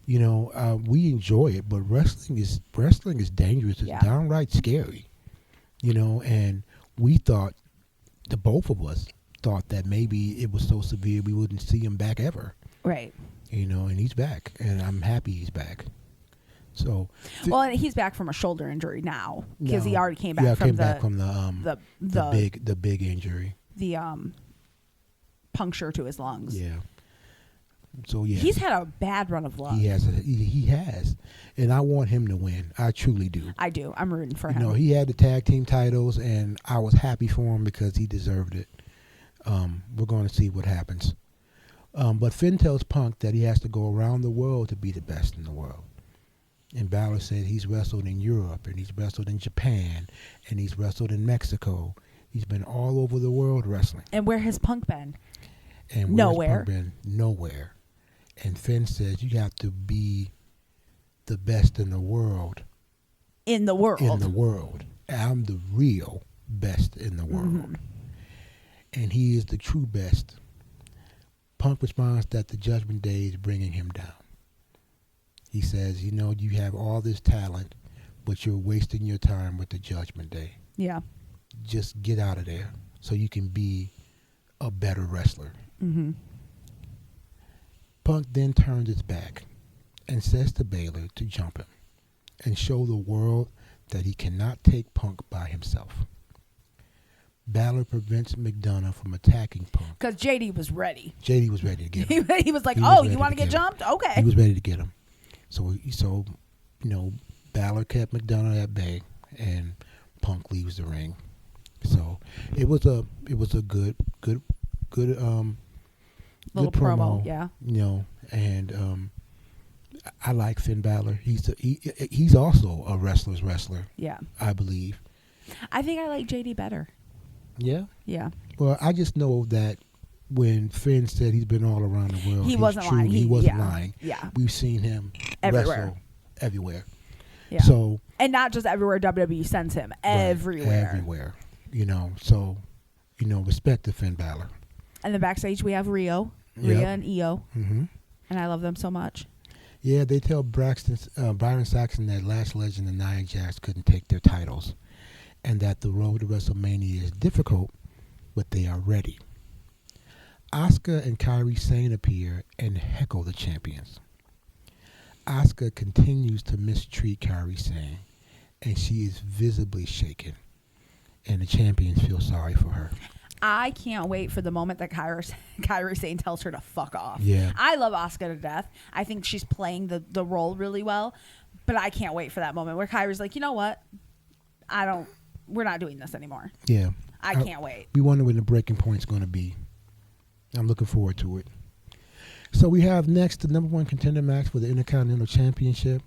You know, we enjoy it, but wrestling is dangerous. It's Yeah. downright scary. You know, and we thought, the both of us thought that maybe it was so severe we wouldn't see him back ever. Right. You know, and he's back, and I'm happy he's back. So, Well, and he's back from a shoulder injury now because he no. already came back Yeah, from came back from the big injury. the puncture to his lungs. Yeah. So yeah, He's had a bad run of luck. he has, and I want him to win. I truly do. I do. I'm rooting for You him. know, he had the tag team titles, and I was happy for him because he deserved it. We're going to see what happens. But Finn tells Punk that he has to go around the world to be the best in the world. And Balor said he's wrestled in Europe, and he's wrestled in Japan, and he's wrestled in Mexico. He's been all over the world wrestling. And where has Punk been? And where's Nowhere. Punk been? Nowhere. And Finn says you have to be the best in the world. In the world. In the world. I'm the real best in the world. Mm-hmm. And he is the true best. Punk responds that the Judgment Day is bringing him down. He says, you know, you have all this talent, but you're wasting your time with the Judgment Day. Yeah. Just get out of there so you can be a better wrestler. Mm-hmm. Punk then turns his back and says to Balor to jump him and show the world that he cannot take Punk by himself. Balor prevents McDonough from attacking Punk. Because JD was ready. JD was ready to get him. He was like, He was oh, ready you want to to get get him. jumped? Okay. He was ready to get him. So you know, Balor kept McDonough at bay, and Punk leaves the ring. So it was a good Little good promo, yeah. You know, and I like Finn Balor. He's also a wrestler's wrestler. Yeah. I believe. I think I like JD better. Yeah. Yeah. Well, I just know that when Finn said he's been all around the world, He wasn't lying. He wasn't yeah. lying. Yeah. We've seen him Everywhere. wrestle everywhere. Yeah. So And not just everywhere WWE sends him. Everywhere. Right, everywhere. You know, so, you know, respect to Finn Balor. And then backstage we have Rhea and Io. Mm-hmm. And I love them so much. Yeah, they tell Byron Saxton that Lash Legend and Nia Jax couldn't take their titles, and that the road to WrestleMania is difficult, but they are ready. Asuka and Kairi Sane appear and heckle the champions. Asuka continues to mistreat Kairi Sane, and she is visibly shaken, and the champions feel sorry for her. I can't wait for the moment that Kairi Sane tells her to fuck off. Yeah. I love Asuka to death. I think she's playing the role really well, but I can't wait for that moment where Kairi's like, you know what? We're not doing this anymore. Yeah. I can't wait. We wonder when the breaking point's going to be. I'm looking forward to it. So we have next the number one contender match for the Intercontinental Championship.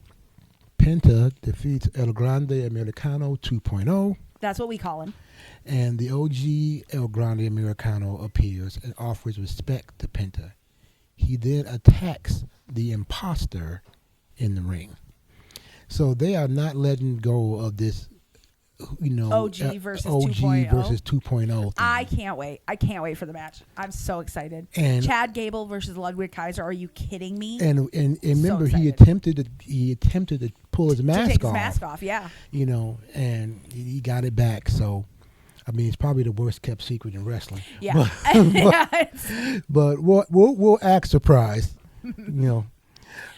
Penta defeats El Grande Americano 2.0. That's what we call him. And the OG El Grande Americano appears and offers respect to Penta. He then attacks the imposter in the ring. So they are not letting go of this, you know, OG versus OG 2.0. versus 2.0 thing. I can't wait. I can't wait for the match. I'm so excited. And- Chad Gable versus Ludwig Kaiser. Are you kidding me? And remember, he excited. attempted to pull his to mask take his off. mask off, yeah. You know, and he got it back. So, I mean, it's probably the worst kept secret in wrestling. Yeah. But we'll act surprised. You know.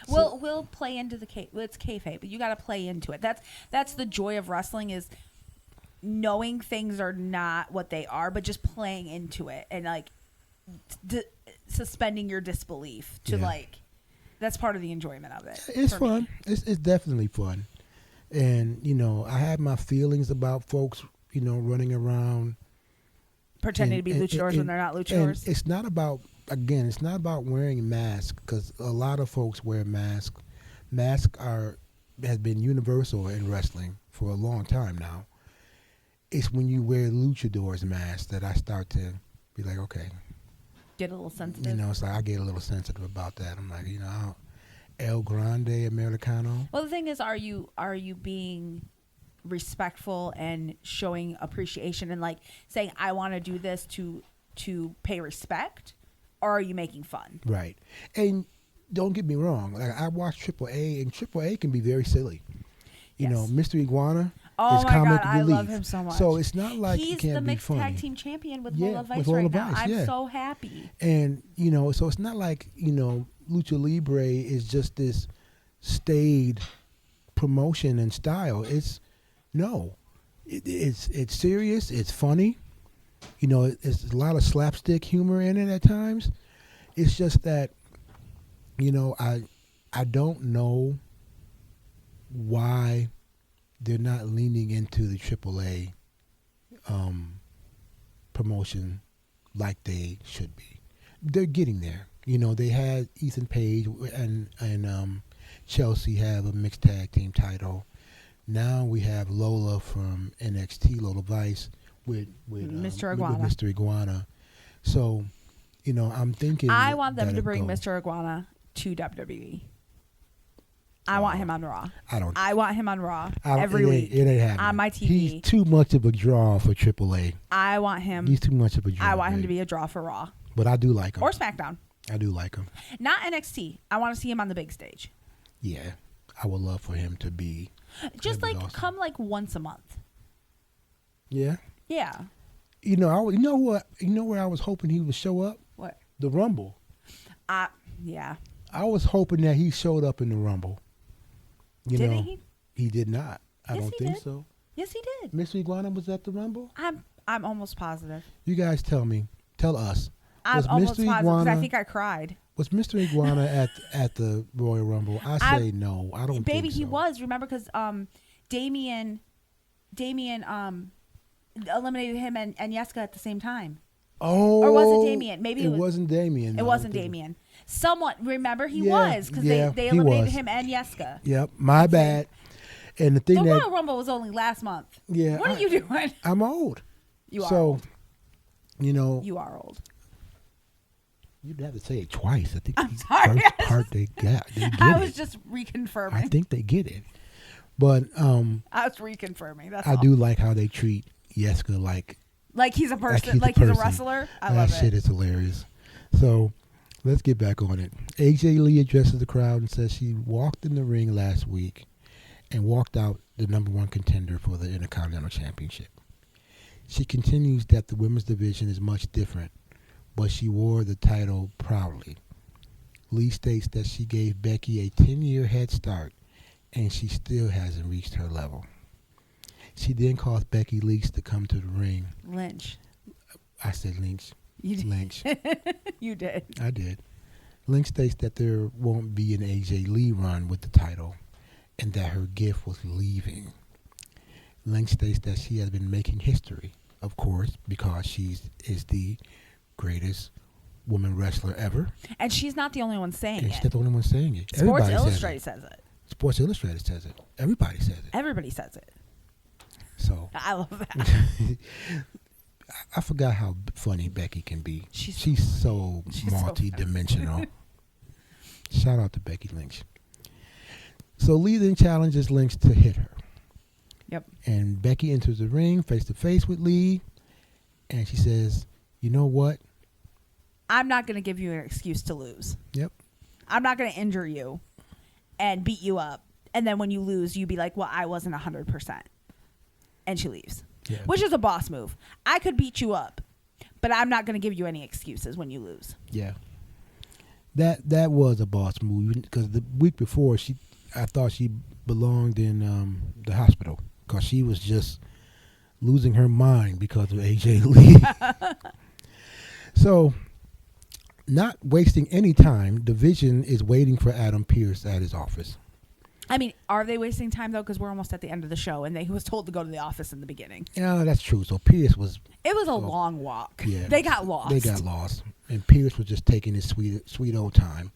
We'll play into it's kayfabe, but you got to play into it. That's the joy of wrestling, is knowing things are not what they are, but just playing into it and like suspending your disbelief to that's part of the enjoyment of it. It's for fun. me. It's definitely fun. And, you know, I have my feelings about folks, you know, running around Pretending to be luchadors when they're not luchadors. And it's not about wearing masks, because a lot of folks wear masks. Masks are has been universal in wrestling for a long time now. It's when you wear luchador's mask that I start to be like, okay, Get a little sensitive. you know, it's like I get a little sensitive about that. I'm like, you know, El Grande Americano. Well, the thing is, are you being respectful and showing appreciation and like saying I want to do this to pay respect, or are you making fun? Right. And don't get me wrong. Like I watch Triple A, and Triple A can be very silly. You know, Yes. Mr. Iguana Oh is my comic God, I relief. love him so much. So it's not like He's it can't the be mixed funny. tag team champion with Yeah, Lola Vice with Lola right now. Vice, I'm yeah. so happy. And you know, so it's not like, you know, Lucha Libre is just this staid promotion and style. It's it's serious. It's funny. You know, it's a lot of slapstick humor in it at times. It's just that, you know, I don't know why they're not leaning into the AAA promotion like they should be. They're getting there. You know, they had Ethan Page and Chelsea have a mixed tag team title. Now we have Lola from NXT, Lola Vice, with Mr. Iguana. With Mr. Iguana. So, you know, I'm thinking I want them that to it bring go- Mr. Iguana to WWE. I want him on Raw. I want him on Raw don't- every it week ain't, it ain't happening. on my TV. He's too much of a draw for AAA. I want him. He's too much of a draw. I want him to baby. be a draw for Raw But I do like him. or SmackDown. I do like him. Not NXT. I want to see him on the big stage. Yeah, I would love for him to be. Just That'd be like awesome. come like once a month. Yeah. Yeah. You know, you know what? You know where I was hoping he would show up? What? The Rumble. Yeah. I was hoping that he showed up in the Rumble. You Didn't know, he? He did not. I Yes, don't he think did. so. Yes, he did. Mr. Iguana was at the Rumble? I'm almost positive. You guys tell me. Tell us. I'm Was almost Mr. positive because I Iguana- think I cried. Was Mr. Iguana at the Royal Rumble? I say no. I don't Baby, think so. he was. Remember, because Damien eliminated him and Yeska at the same time. Oh. Or was it Damien? Maybe it wasn't Damien. It no. wasn't Damien. Someone, remember, he Yeah, was because yeah, they he eliminated was. him and Yeska. Yep, my bad. And the thing The that Royal Rumble was only last month. yeah, What are you doing? I'm old. You are so, old. you know, You are old. you'd have to say it twice. I think I'm the sorry. first part they get I was it. just I reconfirming. think they get it. But I was reconfirming. That's I all. do like how they treat Yeska like Like he's a person. he's a Like he's a person. wrestler. I that love shit it. is hilarious. So let's get back on it. AJ Lee addresses the crowd and says she walked in the ring last week and walked out the number one contender for the Intercontinental Championship. She continues that the women's division is much different, but she wore the title proudly. Lee states that she gave Becky a 10-year head start and she still hasn't reached her level. She then calls Becky Lynch to come to the ring. Lynch. I said Lynch. You did. Lynch. You did. I did. Lynch states that there won't be an AJ Lee run with the title and that her gift was leaving. Lynch states that she has been making history, of course, because she is the greatest woman wrestler ever. And she's not the only one saying And she's it. not the only one saying it. Sports Everybody Illustrated says says it. it. Sports Illustrated says it. Everybody says it. Everybody says it. So I love that. I forgot how funny Becky can be. She's so She's so funny. multi-dimensional. Shout out to Becky Lynch. So Lee then challenges Lynch to hit her. Yep. And Becky enters the ring face to face with Lee. And she says, you know what? I'm not going to give you an excuse to lose. Yep. I'm not going to injure you and beat you up. And then when you lose, you be like, well, I wasn't 100%. And she leaves. Yeah. Which is a boss move. I could beat you up, but I'm not going to give you any excuses when you lose. Yeah. That was a boss move because the week before I thought she belonged in the hospital because she was just losing her mind because of AJ Lee. So, not wasting any time, Division is waiting for Adam Pearce at his office. I mean, are they wasting time, though? Because we're almost at the end of the show, and he was told to go to the office in the beginning. Yeah, that's true. So Pearce was It was a long walk. yeah, They got lost. They got lost, and Pearce was just taking his sweet old time.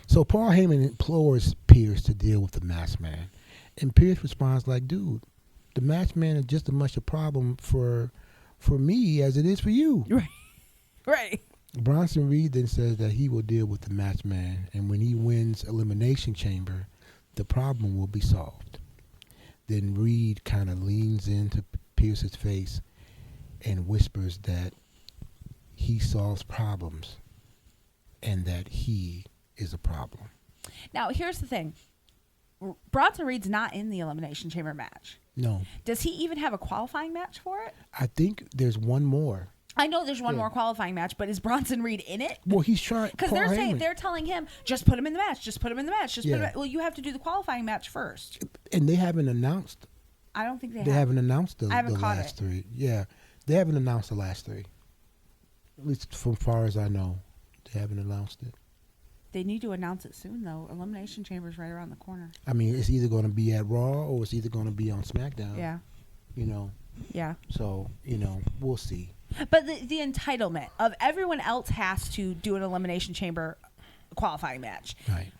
So Paul Heyman implores Pearce to deal with the Masked Man, And Pierce responds like, dude, the match man is just as much a problem for me as it is for you. Right. Right. Bronson Reed then says that he will deal with the match man, and when he wins Elimination Chamber, the problem will be solved. Then Reed kind of leans into Pierce's face and whispers that he solves problems and that he is a problem. Now, here's the thing. Bronson Reed's not in the Elimination Chamber match. No. Does he even have a qualifying match for it? I think there's one more. I know there's one Yeah. more qualifying match, but is Bronson Reed in it? Well, he's trying. Because they're telling him, just put him in the match, just put him in the match, just put him Yeah. in. Well, you have to do the qualifying match first. And they haven't announced. I don't think They have. haven't announced the I haven't caught last it. three. Yeah, they haven't announced the last three. At least from far as I know, they haven't announced it. They need to announce it soon, though. Elimination Chamber's right around the corner. I mean, it's either going to be at Raw or it's either going to be on SmackDown. Yeah. You know, Yeah. so we'll see. But the entitlement of everyone else has to do an Elimination Chamber qualifying match. Right.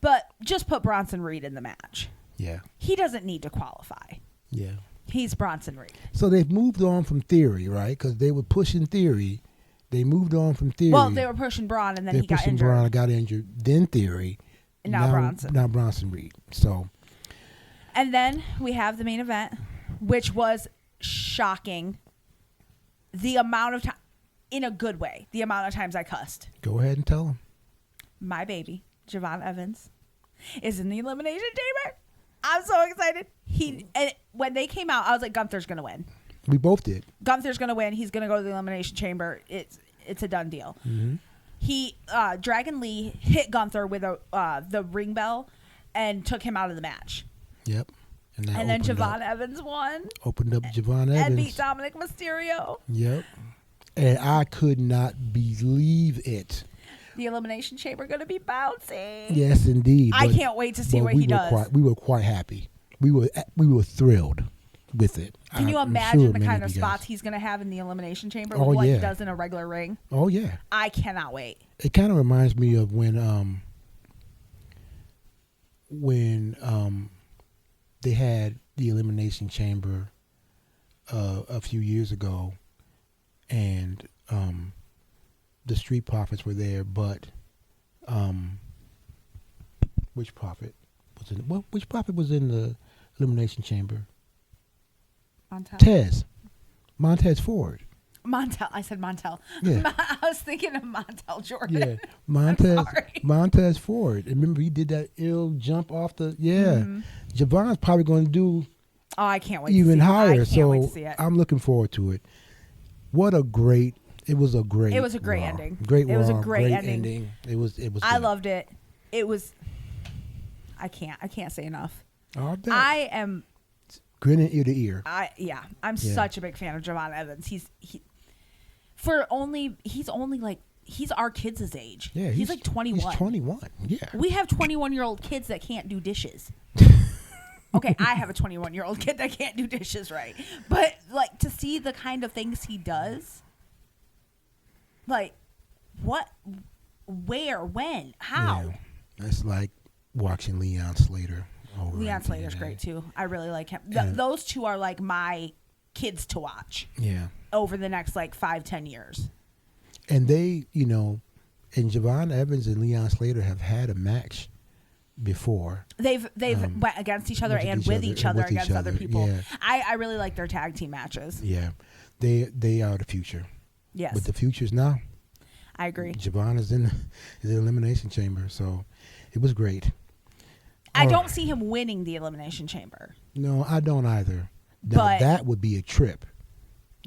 But just put Bronson Reed in the match. Yeah. He doesn't need to qualify. Yeah. He's Bronson Reed. So they've moved on from Theory, right? Because they were pushing Theory. They moved on from Theory. Well, they were pushing Braun, and then They're he got pushing injured. Braun, got injured. Then Theory. And now Bronson. Now Bronson Reed. So And then we have the main event, which was shocking. The amount of time, in a good way, the amount of times I cussed. go ahead and tell them. My baby, Javon Evans, is in the Elimination Chamber. I'm so excited. And when they came out, I was like, Gunther's going to win. We both did. Gunther's going to win. He's going to go to the Elimination Chamber. It's a done deal. Mm-hmm. He Dragon Lee hit Gunther with the ring bell and took him out of the match. Yep. that And then opened Javon up, Evans won opened up Javon and beat Evans. Dominic Mysterio. Yep. And I could not believe it. The Elimination Chamber going to be bouncy. Yes, indeed. I But- can't wait to see but what we he were does. we were quite happy. We were thrilled with it. Can you I'm imagine sure the many kind of you guys- spots he's going to have in the Elimination Chamber Oh, with what yeah. he does in a regular ring? Oh yeah. I cannot wait. It kind of reminds me of when they had the Elimination Chamber a few years ago, and the Street Profits were there, but which Prophet was in? Which Prophet was in the Elimination Chamber? Montez Ford. Montel. I said Montel. Yeah. I was thinking of Montel Jordan. Yeah, Montez sorry. Montez Ford. Remember he did that ill jump off the Javon's probably going to do Oh, I can't wait even to see higher. it. I can't wait to So see it. I'm looking forward to it. It was a great Raw. ending. Great It was a Raw, great ending. It was I good. loved it. It was. I can't say enough. I bet. I am. Grinning ear to ear. I'm Yeah. such a big fan of Javon Evans. He's our kids' age. Yeah, he's like 21. He's 21. Yeah. We have 21-year-old kids that can't do dishes. Okay, I have a 21-year-old kid that can't do dishes right. But like to see the kind of things he does, like what, where, when, how. Yeah. It's like watching Leon Slater. Leon Slater's great too. I really like him. And- Those two are like my kids to watch Yeah. over the next like 5-10 years. And they, and Javon Evans and Leon Slater have had a match before. They've went against each other and with each other against other people. Yeah. I really like their tag team matches. Yeah. They are the future. Yes, But the future's now. I agree. Javon is in the Elimination Chamber, so it was great. I All don't right. see him winning the Elimination Chamber. No, I don't either. Now, But- that would be a trip,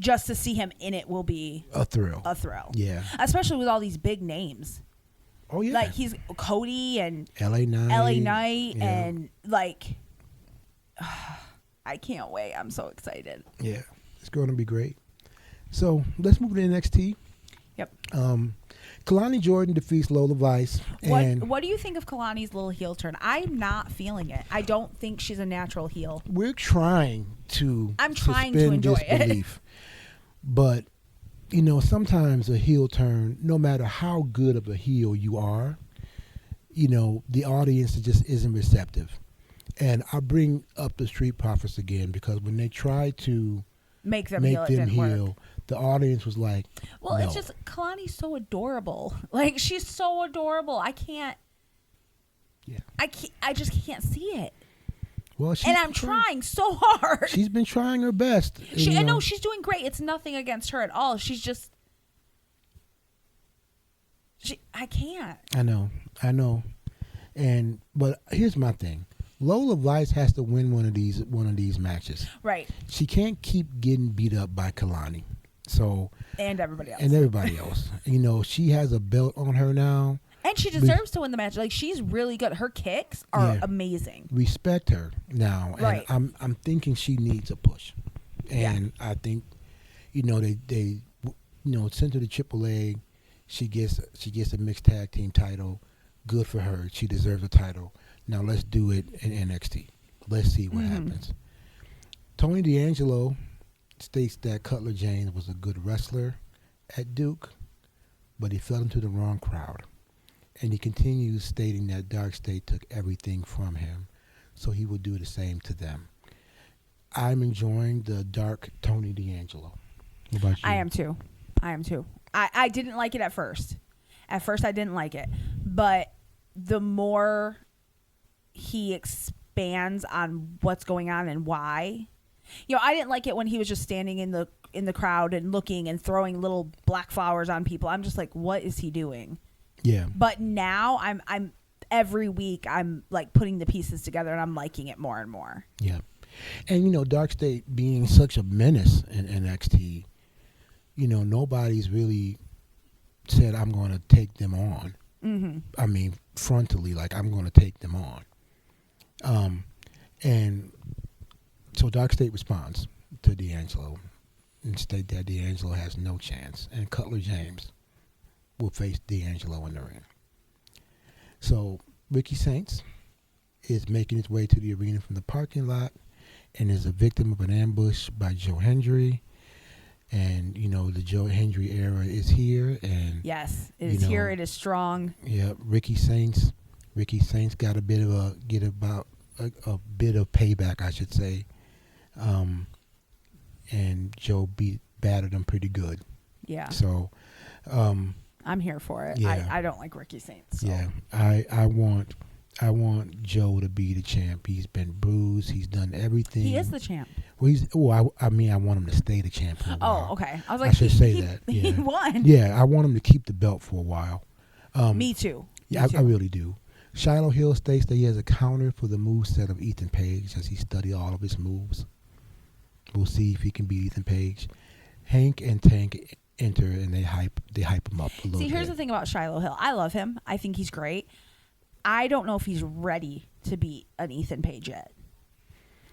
Just to see him in it will be a thrill. a thrill. Yeah. Especially with all these big names. Oh yeah. Like he's Cody and LA Knight. LA Knight yeah. and like I can't wait. I'm so excited. Yeah, it's going to be great. So let's move to NXT. Yep. Kalani Jordan defeats Lola Vice. And What do you think of Kalani's little heel turn? I'm not feeling it. I don't think she's a natural heel. we're trying to I'm trying to suspend enjoy it. disbelief. But, sometimes a heel turn, no matter how good of a heel you are, the audience just isn't receptive. And I bring up the Street Profits again because when they tried to Make them make heal. It them didn't work. heal, the audience was like, Well, no. it's just Kalani's so adorable. Like she's so adorable. I can't. Yeah. I just can't see it. Well, And I'm trying so hard. She's been trying her best. I know she's doing great. It's nothing against her at all. She's just. I can't. I know. But here's my thing. Lola Vice has to win one of these matches. Right. She can't keep getting beat up by Kalani. So And everybody else. She has a belt on her now. And she deserves to win the match. Like she's really good. Her kicks are amazing. Respect her now. Right. And I'm thinking she needs a push. And I think, they sent her to AAA. She gets a mixed tag team title. Good for her. She deserves a title. Now let's do it in NXT. Let's see what happens. Tony D'Angelo states that Cutler James was a good wrestler at Duke, but he fell into the wrong crowd. And he continues stating that Dark State took everything from him, so he would do the same to them. I'm enjoying the dark Tony D'Angelo. What about you? I am too. I didn't like it at first. At first, I didn't like it. But the more he expands on what's going on and why. I didn't like it when he was just standing in the crowd and looking and throwing little black flowers on people. I'm just like, what is he doing? Yeah. But now I'm every week I'm like putting the pieces together and I'm liking it more and more. Yeah. And Dark State being such a menace in NXT, nobody's really said I'm going to take them on. Mm-hmm. I mean, frontally, like I'm going to take them on. And so Dark State responds to D'Angelo and state that D'Angelo has no chance, and Cutler James will face D'Angelo in the ring. So Ricky Saints is making his way to the arena from the parking lot and is a victim of an ambush by Joe Hendry. And, the Joe Hendry era is here. And yes, it is here. It is strong. Yeah, Ricky Saints got a bit of a bit of payback, I should say. And Joe battered him pretty good. Yeah. So, I'm here for it. Yeah. I don't like Ricky Saints. So. Yeah, I want Joe to be the champ. He's been bruised. He's done everything. He is the champ. Well, I want him to stay the champ for a while. Oh, okay. I was like, I should say that. He Yeah. won. Yeah, I want him to keep the belt for a while. Me too. Yeah, I really do. Shiloh Hill states that he has a counter for the moveset of Ethan Page as he studied all of his moves. We'll see if he can beat Ethan Page. Hank and Tank enter and they hype him up a little bit. See, here's the thing about Shiloh Hill. I love him. I think he's great. I don't know if he's ready to beat an Ethan Page yet.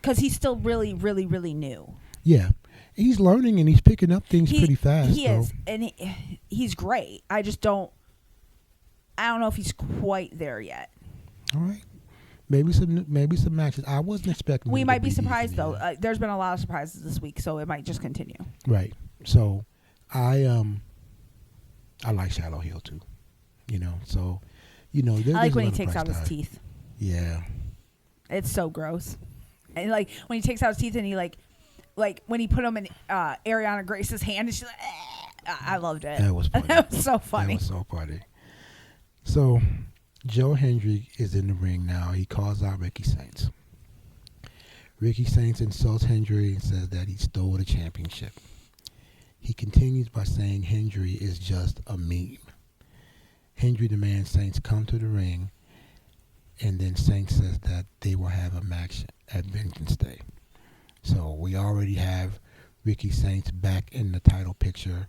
Because he's still really, really, really new. Yeah. He's learning and he's picking up things pretty fast. He is. And he's great. I don't know if he's quite there yet. All right. Maybe some matches. I wasn't expecting. We him might to be beat surprised, Ethan though. yet. There's been a lot of surprises this week, so it might just continue. Right. So, I like Shiloh Hill too. So, I like when he takes out his teeth. Yeah. It's so gross. And like when he takes out his teeth and he like when he put them in Ariana Grace's hand and she's like, I loved it. That was funny. That was so funny. That was so funny. So, Joe Hendry is in the ring now. He calls out Ricky Saints. Ricky Saints insults Hendry and says that he stole the championship. He continues by saying Hendry is just a meme. Hendry demands Saints come to the ring, and then Saints says that they will have a match at Vengeance Day. So we already have Ricky Saints back in the title picture,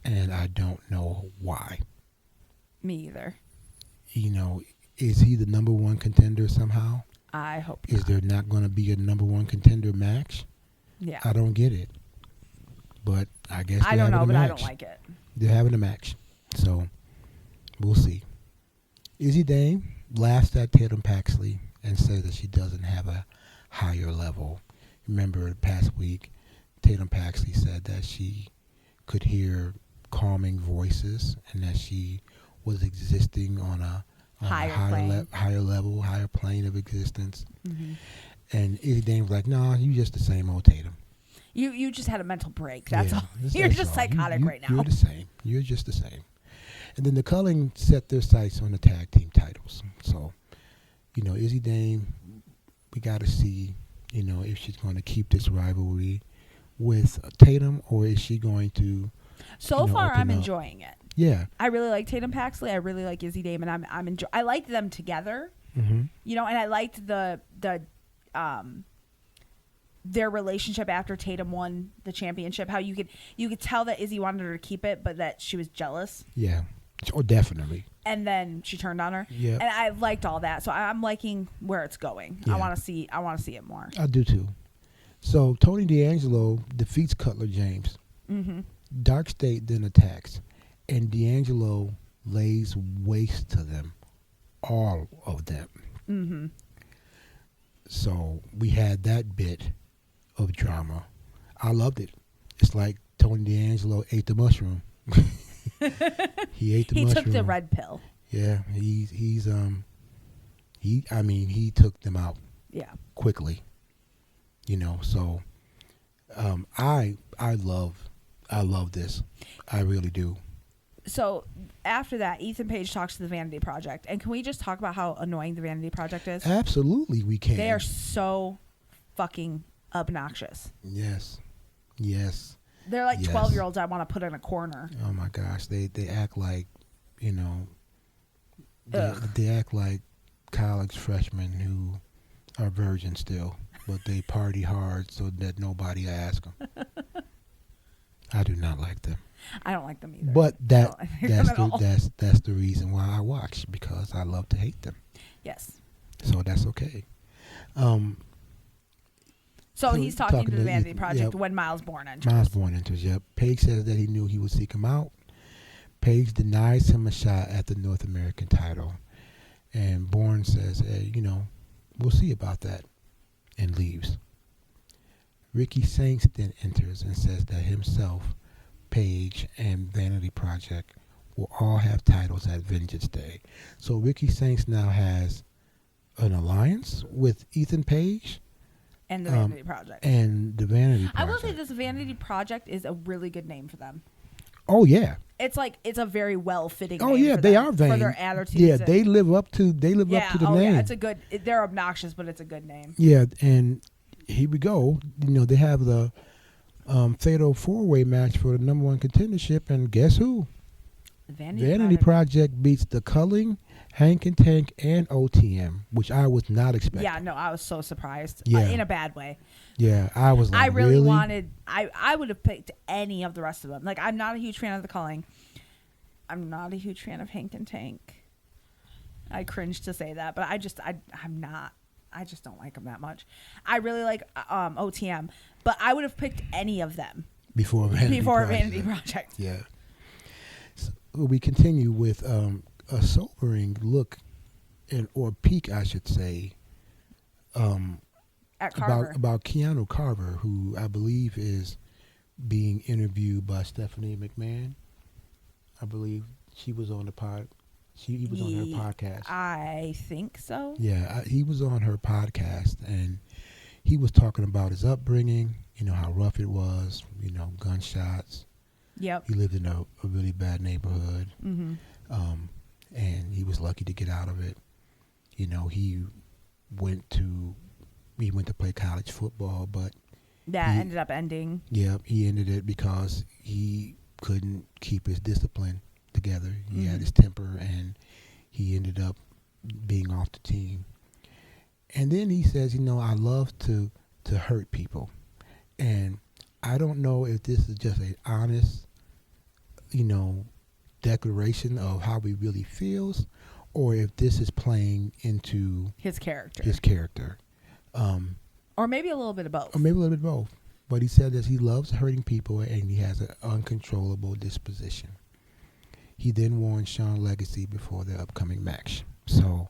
and I don't know why. Me either. Is he the number one contender somehow? I hope Is not. there not going to be a number one contender match? Yeah. I don't get it. But I guess I don't know, but match. I don't like it. They're having a match. So we'll see. Izzy Dame laughs at Tatum Paxley and says that she doesn't have a higher level. Remember past week, Tatum Paxley said that she could hear calming voices and that she was existing on a Higher higher level, higher plane of existence. Mm-hmm. And Izzy Dame was like, "Nah, you just the same old Tatum. You just had a mental break. That's Yeah, all. that's You're just all. psychotic right now. You're the same. You're just the same." And then the Culling set their sights on the tag team titles. So, Izzy Dame, we got to see, if she's going to keep this rivalry with Tatum, or is she going to? So far, open I'm up. enjoying it. Yeah. I really like Tatum Paxley. I really like Izzy Dame, and I liked them together. Mm-hmm. And I liked the their relationship after Tatum won the championship. How you could tell that Izzy wanted her to keep it, but that she was jealous. Yeah. Oh, definitely. And then she turned on her. Yeah. And I liked all that. So I'm liking where it's going. Yeah. I want to see it more. I do too. So Tony D'Angelo defeats Cutler James. Mm-hmm. Dark State then attacks, and D'Angelo lays waste to them, all of them. Mm-hmm. So we had that bit of drama. I loved it. It's like Tony D'Angelo ate the mushroom. He ate the He mushroom. took the red pill. Yeah, he took them out Yeah. quickly. So I love this. I really do. So after that, Ethan Page talks to the Vanity Project. And can we just talk about how annoying the Vanity Project is? Absolutely, we can. They are so fucking obnoxious. Yes. They're like Yes. 12-year-olds I want to put in a corner. Oh my gosh, they act like, Ugh. they act like college freshmen who are virgins still, but they party hard so that nobody asks them. I do not like them. I don't like them either. But I don't like them at all. that's the reason why I watch, because I love to hate them. Yes. So that's okay. So So he's talking to the Vanity Ethan, Project yep. when Miles Bourne enters. Miles Bourne enters, yep. Paige says that he knew he would seek him out. Paige denies him a shot at the North American title. And Bourne says, hey, we'll see about that, and leaves. Ricky Saints then enters and says that himself, Paige, and Vanity Project will all have titles at Vengeance Day. So Ricky Saints now has an alliance with Ethan Page And the Vanity Project. and the Vanity Project. I will say this Vanity Project is a really good name for them. Oh yeah. It's a very well fitting Oh name yeah, for they them, are vain. for their attitudes. Yeah, and- they live up to the oh name. yeah, it's a good they're obnoxious, but it's a good name. Yeah, and here we go. They have the fatal 4-way match for the number 1 contendership, and guess who? The Vanity Project beats the Culling, Hank and Tank, and OTM, which I was not expecting. Yeah, no, I was so surprised. Yeah. In a bad way. Yeah, I was like, I really wanted I would have picked any of the rest of them. Like, I'm not a huge fan of the Culling. I'm not a huge fan of Hank and Tank. I cringe to say that, but I'm not. I just don't like them that much. I really like OTM, but I would have picked any of them before Vanity Project. Yeah. So we continue with a sobering look, or peek, I should say, At Carver. about Keanu Carver, who I believe is being interviewed by Stephanie McMahon. I believe she was on the pod. He was on her podcast. I think so. Yeah, he was on her podcast, and he was talking about his upbringing, how rough it was, gunshots. Yep. He lived in a really bad neighborhood, Mm-hmm. and he was lucky to get out of it. He went to play college football, but That he ended up ending. yeah, he ended it because he couldn't keep his discipline together. He had his temper, and he ended up being off the team. And then he says, I love to hurt people. And I don't know if this is just an honest, declaration of how he really feels, or if this is playing into His character. Or maybe a little bit of both. Or maybe a little bit of both. But he said that he loves hurting people, and he has an uncontrollable disposition. He then warned Sean Legacy before the upcoming match. So,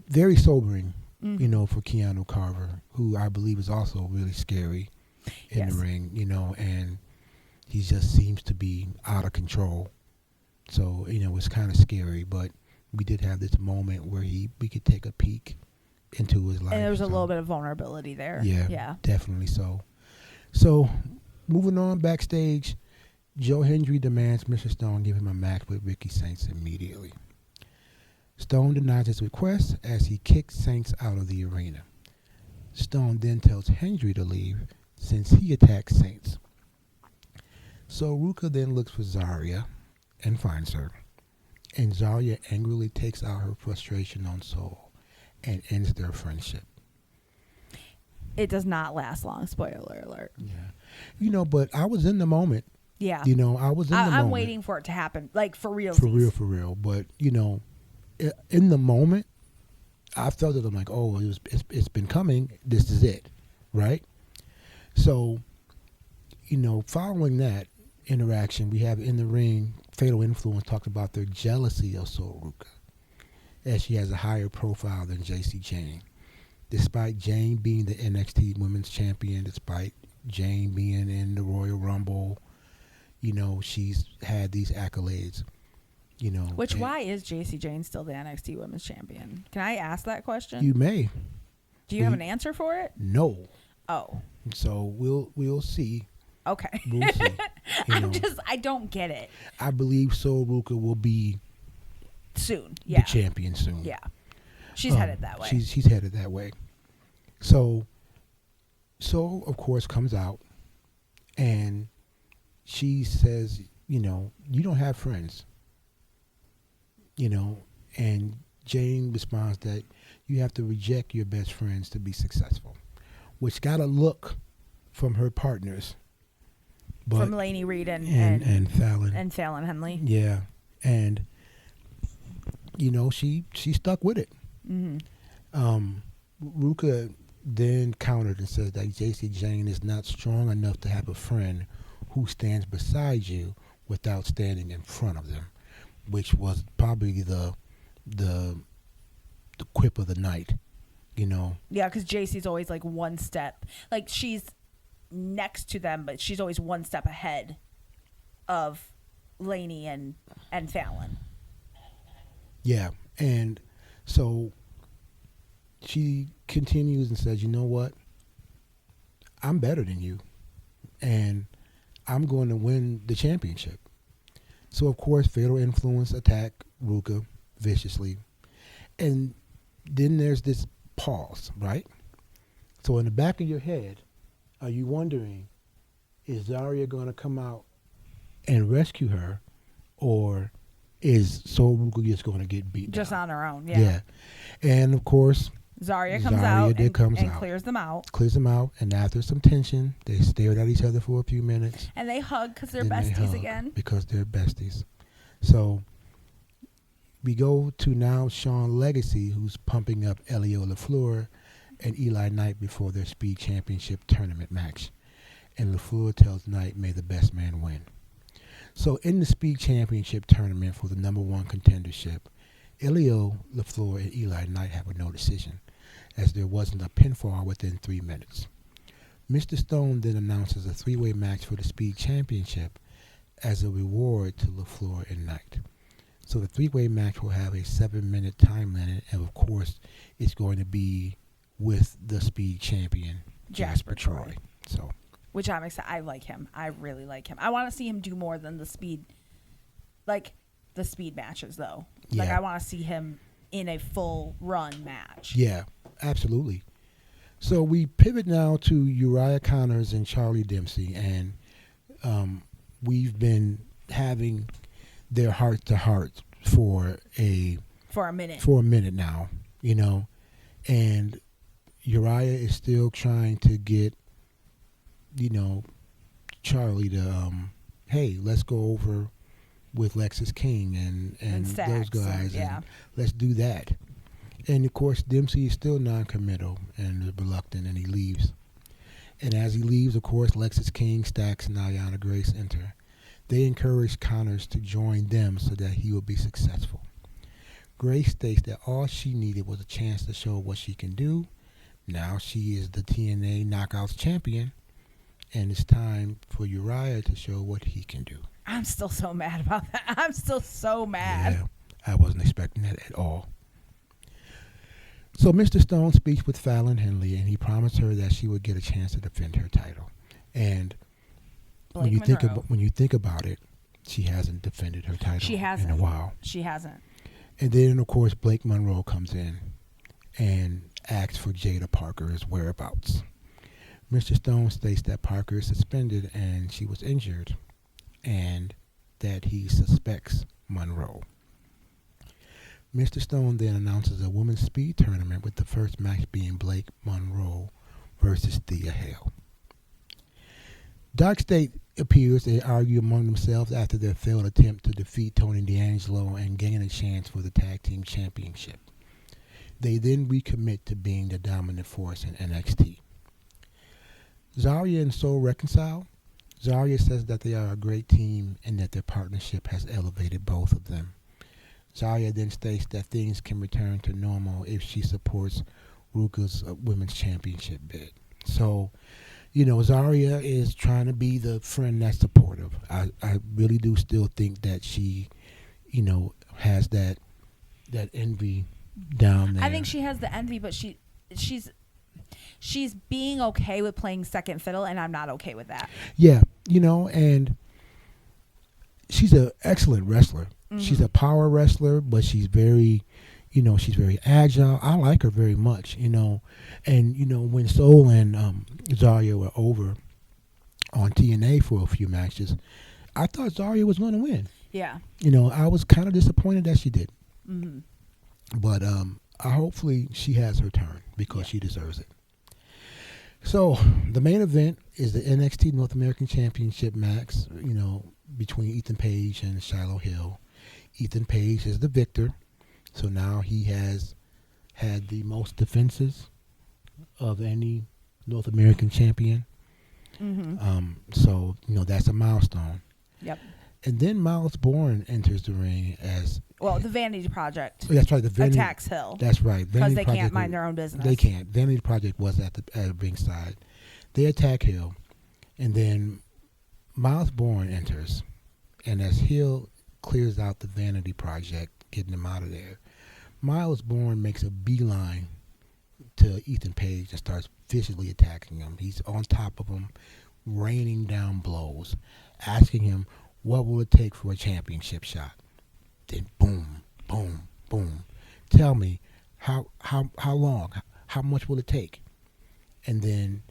very sobering, for Keanu Carver, who I believe is also really scary in the ring, and he just seems to be out of control. So, it's kind of scary, but we did have this moment where we could take a peek into his life. And there was a So, little bit of vulnerability there. Yeah, Yeah. definitely so. So, moving on backstage, Joe Hendry demands Mr. Stone give him a match with Ricky Saints immediately. Stone denies his request as he kicks Saints out of the arena. Stone then tells Hendry to leave since he attacked Saints. So Ruka then looks for Zarya and finds her. And Zarya angrily takes out her frustration on Soul and ends their friendship. It does not last long. Spoiler alert. Yeah. But I was in the moment. Yeah. I was in the moment. I'm waiting for it to happen. Like, for real. For real. But, in the moment, I felt it. I'm like, oh, it's been coming. This is it. Right? So, following that interaction, we have in the ring, Fatal Influence talked about their jealousy of Sol Ruka, as she has a higher profile than JC Jane. Despite Jane being the NXT Women's Champion, despite Jane being in the Royal Rumble, she's had these accolades. Why is JC Jane still the NXT Women's Champion? Can I ask that question? You may. Do you have an answer for it? No. Oh. So we'll see. Okay. We'll see. I don't get it. I believe Sol Ruka will be soon. Yeah. the champion soon. Yeah. She's headed that way. She's headed that way. So of course comes out and she says, you don't have friends. And Jane responds that you have to reject your best friends to be successful, which got a look from her partners. But, from Lainey Reed and Fallon. And Fallon Henley. Yeah. And, she stuck with it. Mm-hmm. Ruka then countered and says that JC Jane is not strong enough to have a friend who stands beside you without standing in front of them, which was probably the quip of the night, Yeah, because JC's always like one step. Like, she's next to them, but she's always one step ahead of Lainey and Fallon. Yeah. And so she continues and says, you know what? I'm better than you. And I'm going to win the championship. So, of course, Fatal Influence attack Ruka viciously. And then there's this pause, right? So in the back of your head, are you wondering, is Zarya going to come out and rescue her, or is Sol Ruka just going to get beat Just down? on her own, yeah. And, of course, Zarya comes out and out. clears them out. Clears them out, and after some tension, they stared at each other for a few minutes. And they hug because they're Then they besties hug again. Because they're besties. So we go to now Sean Legacy, who's pumping up Elio LaFleur and Eli Knight before their Speed Championship tournament match. And LaFleur tells Knight, may the best man win. So in the Speed Championship tournament for the number one contendership, Elio LaFleur and Eli Knight have a no decision, as there wasn't a pinfall within 3 minutes. Mr. Stone then announces a three-way match for the Speed Championship as a reward to LaFleur and Knight. So the three-way match will have a 7-minute time limit, and of course, it's going to be with the Speed Champion, Jasper Troy. So, which I'm excited. I like him. I really like him. I want to see him do more than the speed matches, though. Like, Yeah. I want to see him in a full run match. yeah, absolutely. So we pivot now to Uriah Connors and Charlie Dempsey, and we've been having their heart-to-heart for a minute now, and Uriah is still trying to get, Charlie to, hey, let's go over with Lexis King and those guys, and let's do that. And, of course, Dempsey is still non-committal and is reluctant, and he leaves. And as he leaves, of course, Lexis King, Stax, and Ayanna Grace enter. They encourage Connors to join them so that he will be successful. Grace states that all she needed was a chance to show what she can do. Now she is the TNA Knockouts champion, and it's time for Uriah to show what he can do. I'm still so mad about that. I'm still so mad. Yeah, I wasn't expecting that at all. So Mr. Stone speaks with Fallon Henley, and he promised her that she would get a chance to defend her title. And Blake Monroe. when you think about it, she hasn't defended her title She hasn't. in a while. She hasn't. And then, of course, Blake Monroe comes in and asks for Jada Parker's whereabouts. Mr. Stone states that Parker is suspended and she was injured, and that he suspects Monroe. Mr. Stone then announces a women's speed tournament, with the first match being Blake Monroe versus Thea Hale. Dark State appears. They argue among themselves after their failed attempt to defeat Tony D'Angelo and gain a chance for the tag team championship. They then recommit to being the dominant force in NXT. Zarya and Soul reconcile. Zarya says that they are a great team and that their partnership has elevated both of them. Zarya then states that things can return to normal if she supports Ruka's women's championship bid. So, Zarya is trying to be the friend that's supportive. I really do still think that she, has that envy down there. I think she has the envy, but she's being okay with playing second fiddle, and I'm not okay with that. Yeah, and she's an excellent wrestler. Mm-hmm. She's a power wrestler, but she's very, she's very agile. I like her very much, and when Soul and Zarya were over on TNA for a few matches, I thought Zarya was going to win. Yeah. I was kind of disappointed that she did. Mm-hmm. But hopefully she has her turn, because she deserves it. So the main event is the NXT North American Championship match, between Ethan Page and Shiloh Hill. Ethan Page is the victor, so now he has had the most defenses of any North American champion. Mm-hmm. So that's a milestone. Yep. And then Miles Bourne enters the ring as the Vanity Project. That's right. The Vanity attacks Hill. That's right. Because they can't mind their own business. They can't. Vanity Project was at ringside. They attack Hill, and then Miles Bourne enters, and as Hill clears out the Vanity Project, getting them out of there, Miles Bourne makes a beeline to Ethan Page and starts viciously attacking him. He's on top of him, raining down blows, asking him, what will it take for a championship shot? Then boom, boom, boom. Tell me, how long? How much will it take? And then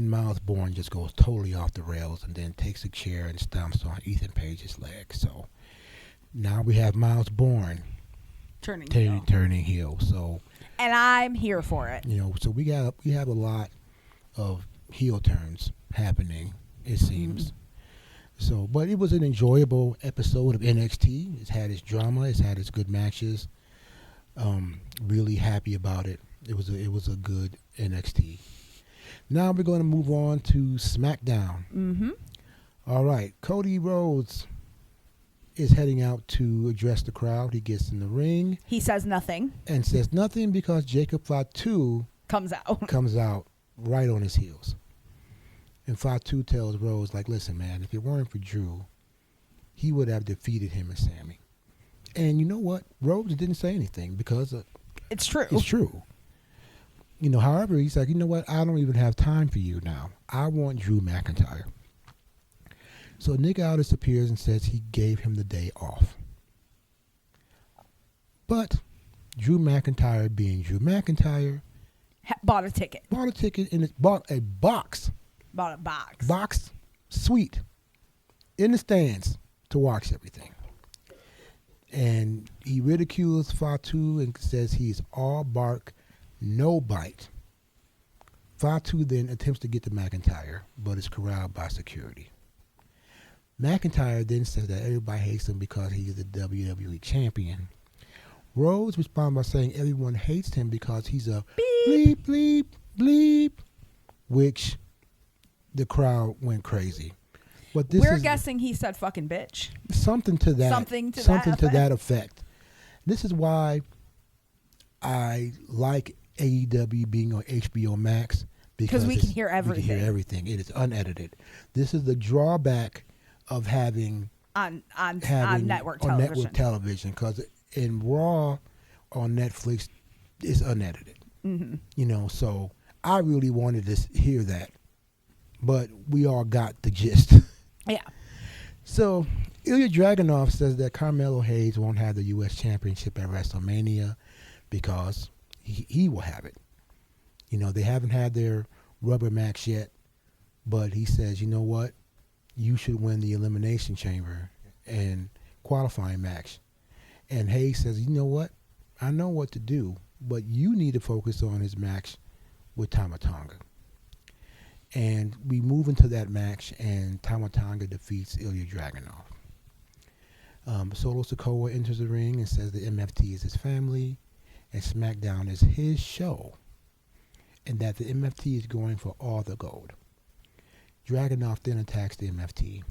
Miles Bourne just goes totally off the rails and then takes a chair and stomps on Ethan Page's leg. So now we have Miles Bourne turning heel. So, and I'm here for it. So we have a lot of heel turns happening, it seems. Mm-hmm. So, but it was an enjoyable episode of NXT. It's had its drama. It's had its good matches. Really happy about it. It was a good NXT. Now we're going to move on to SmackDown. Mm-hmm. All right. Cody Rhodes is heading out to address the crowd. He gets in the ring. He says nothing. And says nothing because Jacob Fatu comes out right on his heels. And Fatu tells Rhodes, listen, man, if it weren't for Drew, he would have defeated him and Sammy. And you know what? Rhodes didn't say anything because it's true. It's true. However, he's like, you know what? I don't even have time for you now. I want Drew McIntyre. So Nick Aldis appears and says he gave him the day off. But Drew McIntyre, being Drew McIntyre, bought a ticket. And bought a box. Bought a box. Box suite in the stands to watch everything. And he ridicules Fatu and says he's all bark, no bite. Fatu then attempts to get to McIntyre, but is corralled by security. McIntyre then says that everybody hates him because he's the WWE champion. Rhodes responds by saying everyone hates him because he's a bleep, bleep, bleep, which the crowd went crazy. But we're guessing he said fucking bitch. Something to that. Something to that effect. This is why I like AEW being on HBO Max, because we can hear everything. It is unedited. This is the drawback of having on having network on television. network television, because in Raw on Netflix it's unedited. Mm-hmm. You know, so I really wanted to hear that, but we all got the gist. Yeah. So Ilya Dragunov says that Carmelo Hayes won't have the U.S. Championship at WrestleMania because he will have it. You know, they haven't had their rubber match yet, but he says, you know what? You should win the Elimination Chamber and qualifying match. And Hayes says, you know what? I know what to do, but you need to focus on his match with Tama Tonga. And we move into that match, and Tama Tonga defeats Ilya Dragunov. Solo Sikoa enters the ring and says the MFT is his family and SmackDown is his show, and that the MFT is going for all the gold. Dragunov then attacks the MFT,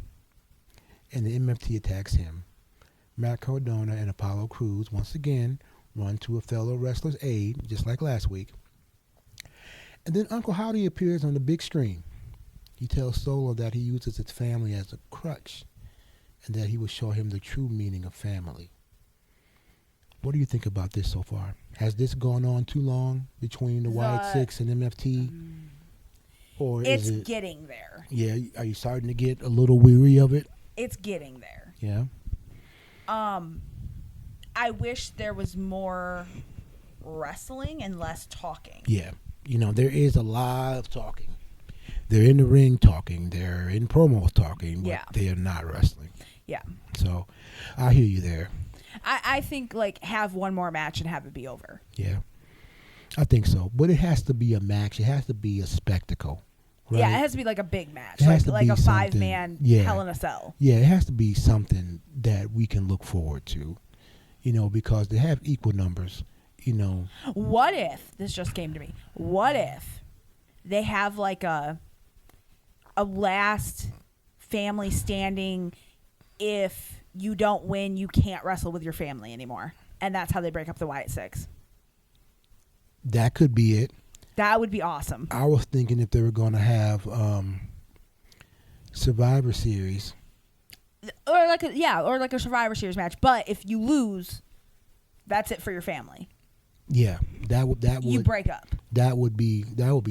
and the MFT attacks him. Matt Cardona and Apollo Crews once again run to a fellow wrestler's aid, just like last week. And then Uncle Howdy appears on the big screen. He tells Solo that he uses his family as a crutch and that he will show him the true meaning of family. What do you think about this so far? Has this gone on too long between the Wyatt Six and MFT? Or It's is it getting there. Yeah, are you starting to get a little weary of it? It's getting there. Yeah. I wish there was more wrestling and less talking. Yeah. You know, there is a lot of talking. They're in the ring talking. They're in promos talking. But Yeah. they are not wrestling. Yeah. So, I hear you there. I think, like, have one more match and have it be over. Yeah. I think so. But it has to be a match. It has to be a spectacle. Right? Yeah, it has to be like a big match. It has to Like be a something- 5-man yeah. Hell in a Cell. Yeah, it has to be something that we can look forward to. You know, because they have equal numbers. You know. What if, this just came to me, what if they have like a last family standing, if you don't win, you can't wrestle with your family anymore. And that's how they break up the Wyatt Six. That could be it. That would be awesome. I was thinking if they were going to have Survivor Series. Or like a Survivor Series match. But if you lose, that's it for your family. Yeah, that would You break up. that would be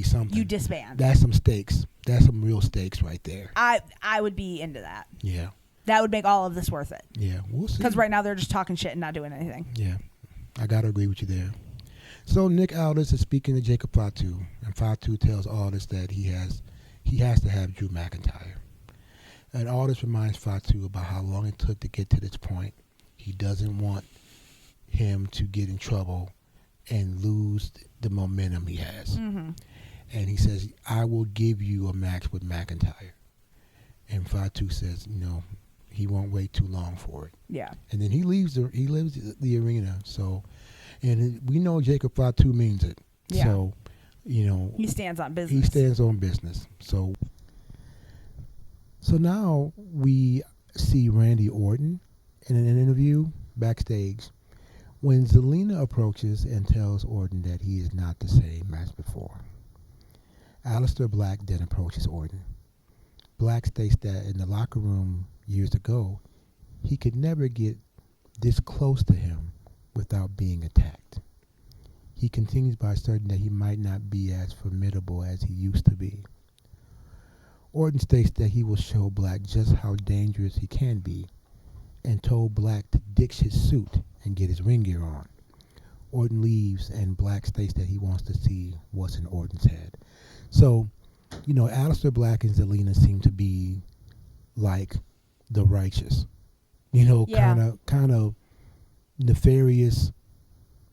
something. You disband. That's some stakes. That's some real stakes right there. I would be into that. Yeah, That would make all of this worth it. yeah, we'll see. Because right now they're just talking shit and not doing anything. Yeah, I gotta agree with you there. So Nick Aldis is speaking to Jacob Fatu, and Fatu tells Aldis that he has to have Drew McIntyre. And Aldis reminds Fatu about how long it took to get to this point. He doesn't want him to get in trouble and lose the momentum he has. Mm-hmm. And he says, I will give you a match with McIntyre. And Fatu says, no, he won't wait too long for it. Yeah. And then he leaves the arena. So, and we know Jacob Fatu means it. Yeah. So, you know, He stands on business. he stands on business. So now we see Randy Orton in an interview backstage when Zelina approaches and tells Orton that he is not the same as before. Aleister Black then approaches Orton. Black states that in the locker room years ago, he could never get this close to him without being attacked. He continues by asserting that he might not be as formidable as he used to be. Orton states that he will show Black just how dangerous he can be and told Black to ditch his suit and get his ring gear on. Orton leaves and Black states that he wants to see what's in Orton's head. So, you know, Aleister Black and Zelina seem to be like the righteous. You know, Yeah. kind of nefarious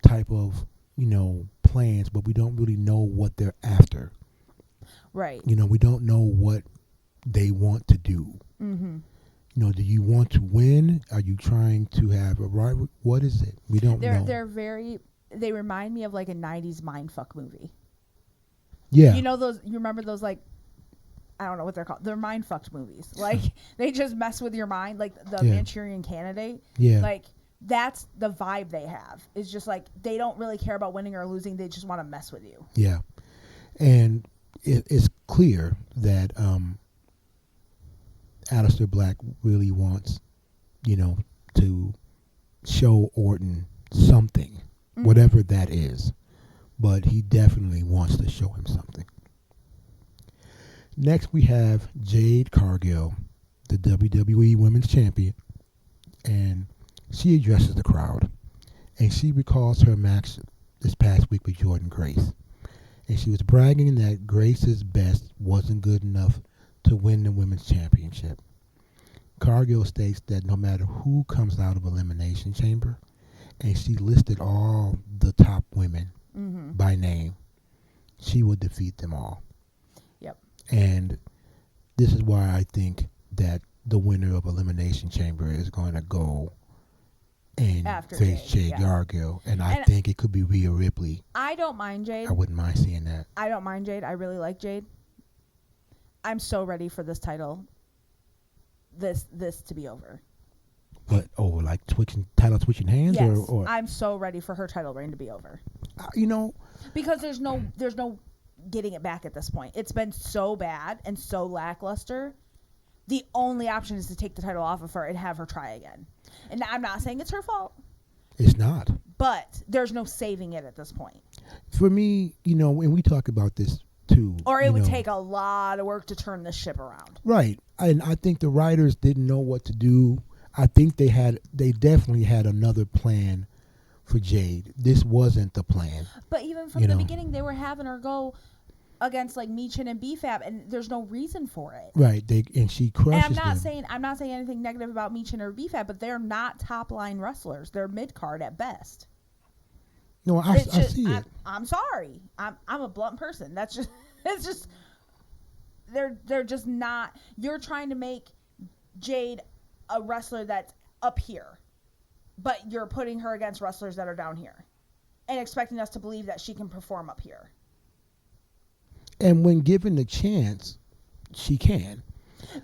type of, you know, plans, but we don't really know what they're after. Right. You know, we don't know what they want to do. Mm-hmm. You know, do you want to win? Are you trying to have a right? What is it? We don't know. They remind me of like a 90s mindfuck movie. Yeah. You know those, you remember those, like, I don't know what they're called. They're mindfucked movies. Like, they just mess with your mind, like the Yeah. Manchurian Candidate. Yeah. Like, that's the vibe they have. It's just like they don't really care about winning or losing. They just want to mess with you. Yeah. And it's clear that Aleister Black really wants to show Orton something, whatever that is. But he definitely wants to show him something. Next, we have Jade Cargill, the WWE Women's Champion, and she addresses the crowd, and she recalls her match this past week with Jordynne Grace, and she was bragging that Grace's best wasn't good enough to win the Women's Championship. Cargill states that no matter who comes out of Elimination Chamber, and she listed all the top women by name, she would defeat them all. Yep. And this is why I think that the winner of Elimination Chamber is going to go and After face Jade, Jade yeah. Cargill. And I think it could be Rhea Ripley. I don't mind Jade. I wouldn't mind seeing that. I don't mind Jade. I really like Jade. I'm so ready for this title. This to be over. But like title switching hands, Yes, or I'm so ready for her title reign to be over. Because there's no getting it back at this point. It's been so bad and so lackluster. The only option is to take the title off of her and have her try again. And I'm not saying it's her fault. It's not. But there's no saving it at this point. For me, and we talk about this too. Or it would take a lot of work to turn this ship around. Right. And I think the writers didn't know what to do. I think they definitely had another plan for Jade. This wasn't the plan. But even from the beginning, they were having her go against like Michin and BFAB, and there's no reason for it. Right. And she crushes and them. I'm not saying anything negative about Michin or BFAB, but they're not top line wrestlers. They're mid card at best. No, I see it. I'm sorry. I'm a blunt person. That's just it's just they're just not. You're trying to make Jade a wrestler that's up here, but you're putting her against wrestlers that are down here and expecting us to believe that she can perform up here. And when given the chance, she can.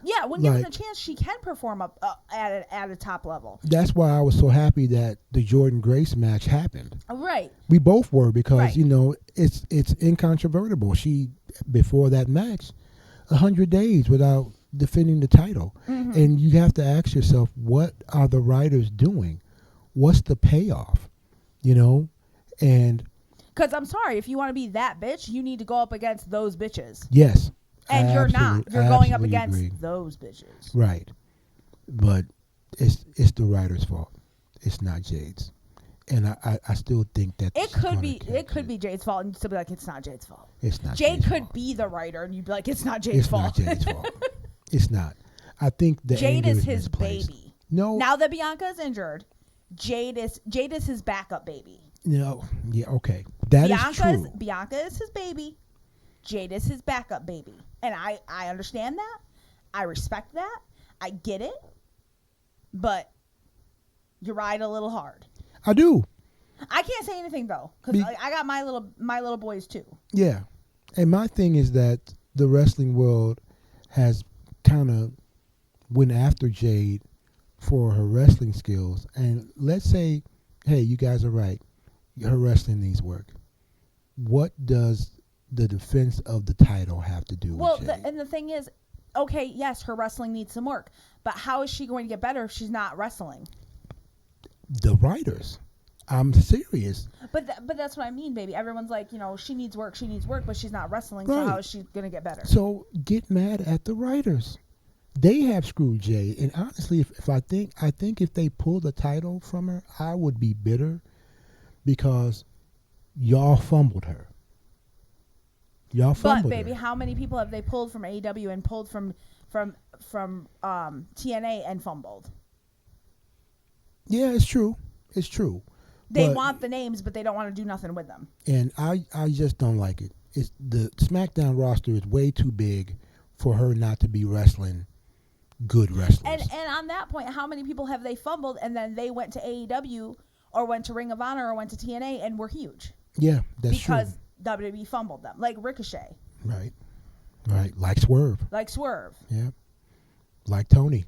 Yeah, when given the chance, she can perform up at a top level. That's why I was so happy that the Jordynne Grace match happened. Right. We both were because, right. It's incontrovertible. She, before that match, 100 days without defending the title. Mm-hmm. And you have to ask yourself, what are the writers doing? What's the payoff? And because I'm sorry, if you want to be that bitch, you need to go up against those bitches. Yes. And you're not. You're going up against those bitches. Right. But it's the writer's fault. It's not Jade's. And I still think that it could be Jade's fault, and you'd still be like, it's not Jade's fault. It's not. Jade Jade's could fault. be the writer, and you'd be like, it's not Jade's fault. It's not Jade's fault. It's not. I think the Jade anger is his misplaced. baby. No. Now that Bianca is injured, Jade is his backup baby. No. Yeah. Okay. That is true. Bianca is his baby. Jade is his backup baby, and I understand that. I respect that. I get it. But you ride a little hard. I do. I can't say anything though, because I got my little boys too. Yeah, and my thing is that the wrestling world has kind of went after Jade for her wrestling skills, and let's say, hey, you guys are right, her wrestling needs work. What does the defense of the title have to do with Jade? And the thing is, okay, yes, her wrestling needs some work, but how is she going to get better if she's not wrestling? The writers. I'm serious. But that's what I mean, baby. Everyone's like, she needs work, but she's not wrestling, so how is she going to get better? So get mad at the writers. They have screwed Jade. And honestly, if I think if they pull the title from her, I would be bitter because y'all fumbled her. But baby, how many people have they pulled from AEW and pulled from TNA and fumbled? Yeah, it's true. It's true. They want the names, but they don't want to do nothing with them. And I just don't like it. It's the SmackDown roster is way too big for her not to be wrestling good wrestlers. And on that point, how many people have they fumbled and then they went to AEW or went to Ring of Honor or went to TNA and were huge? Yeah, that's true. Because WWE fumbled them, like Ricochet. Right. Like Swerve. Yeah. Like Tony.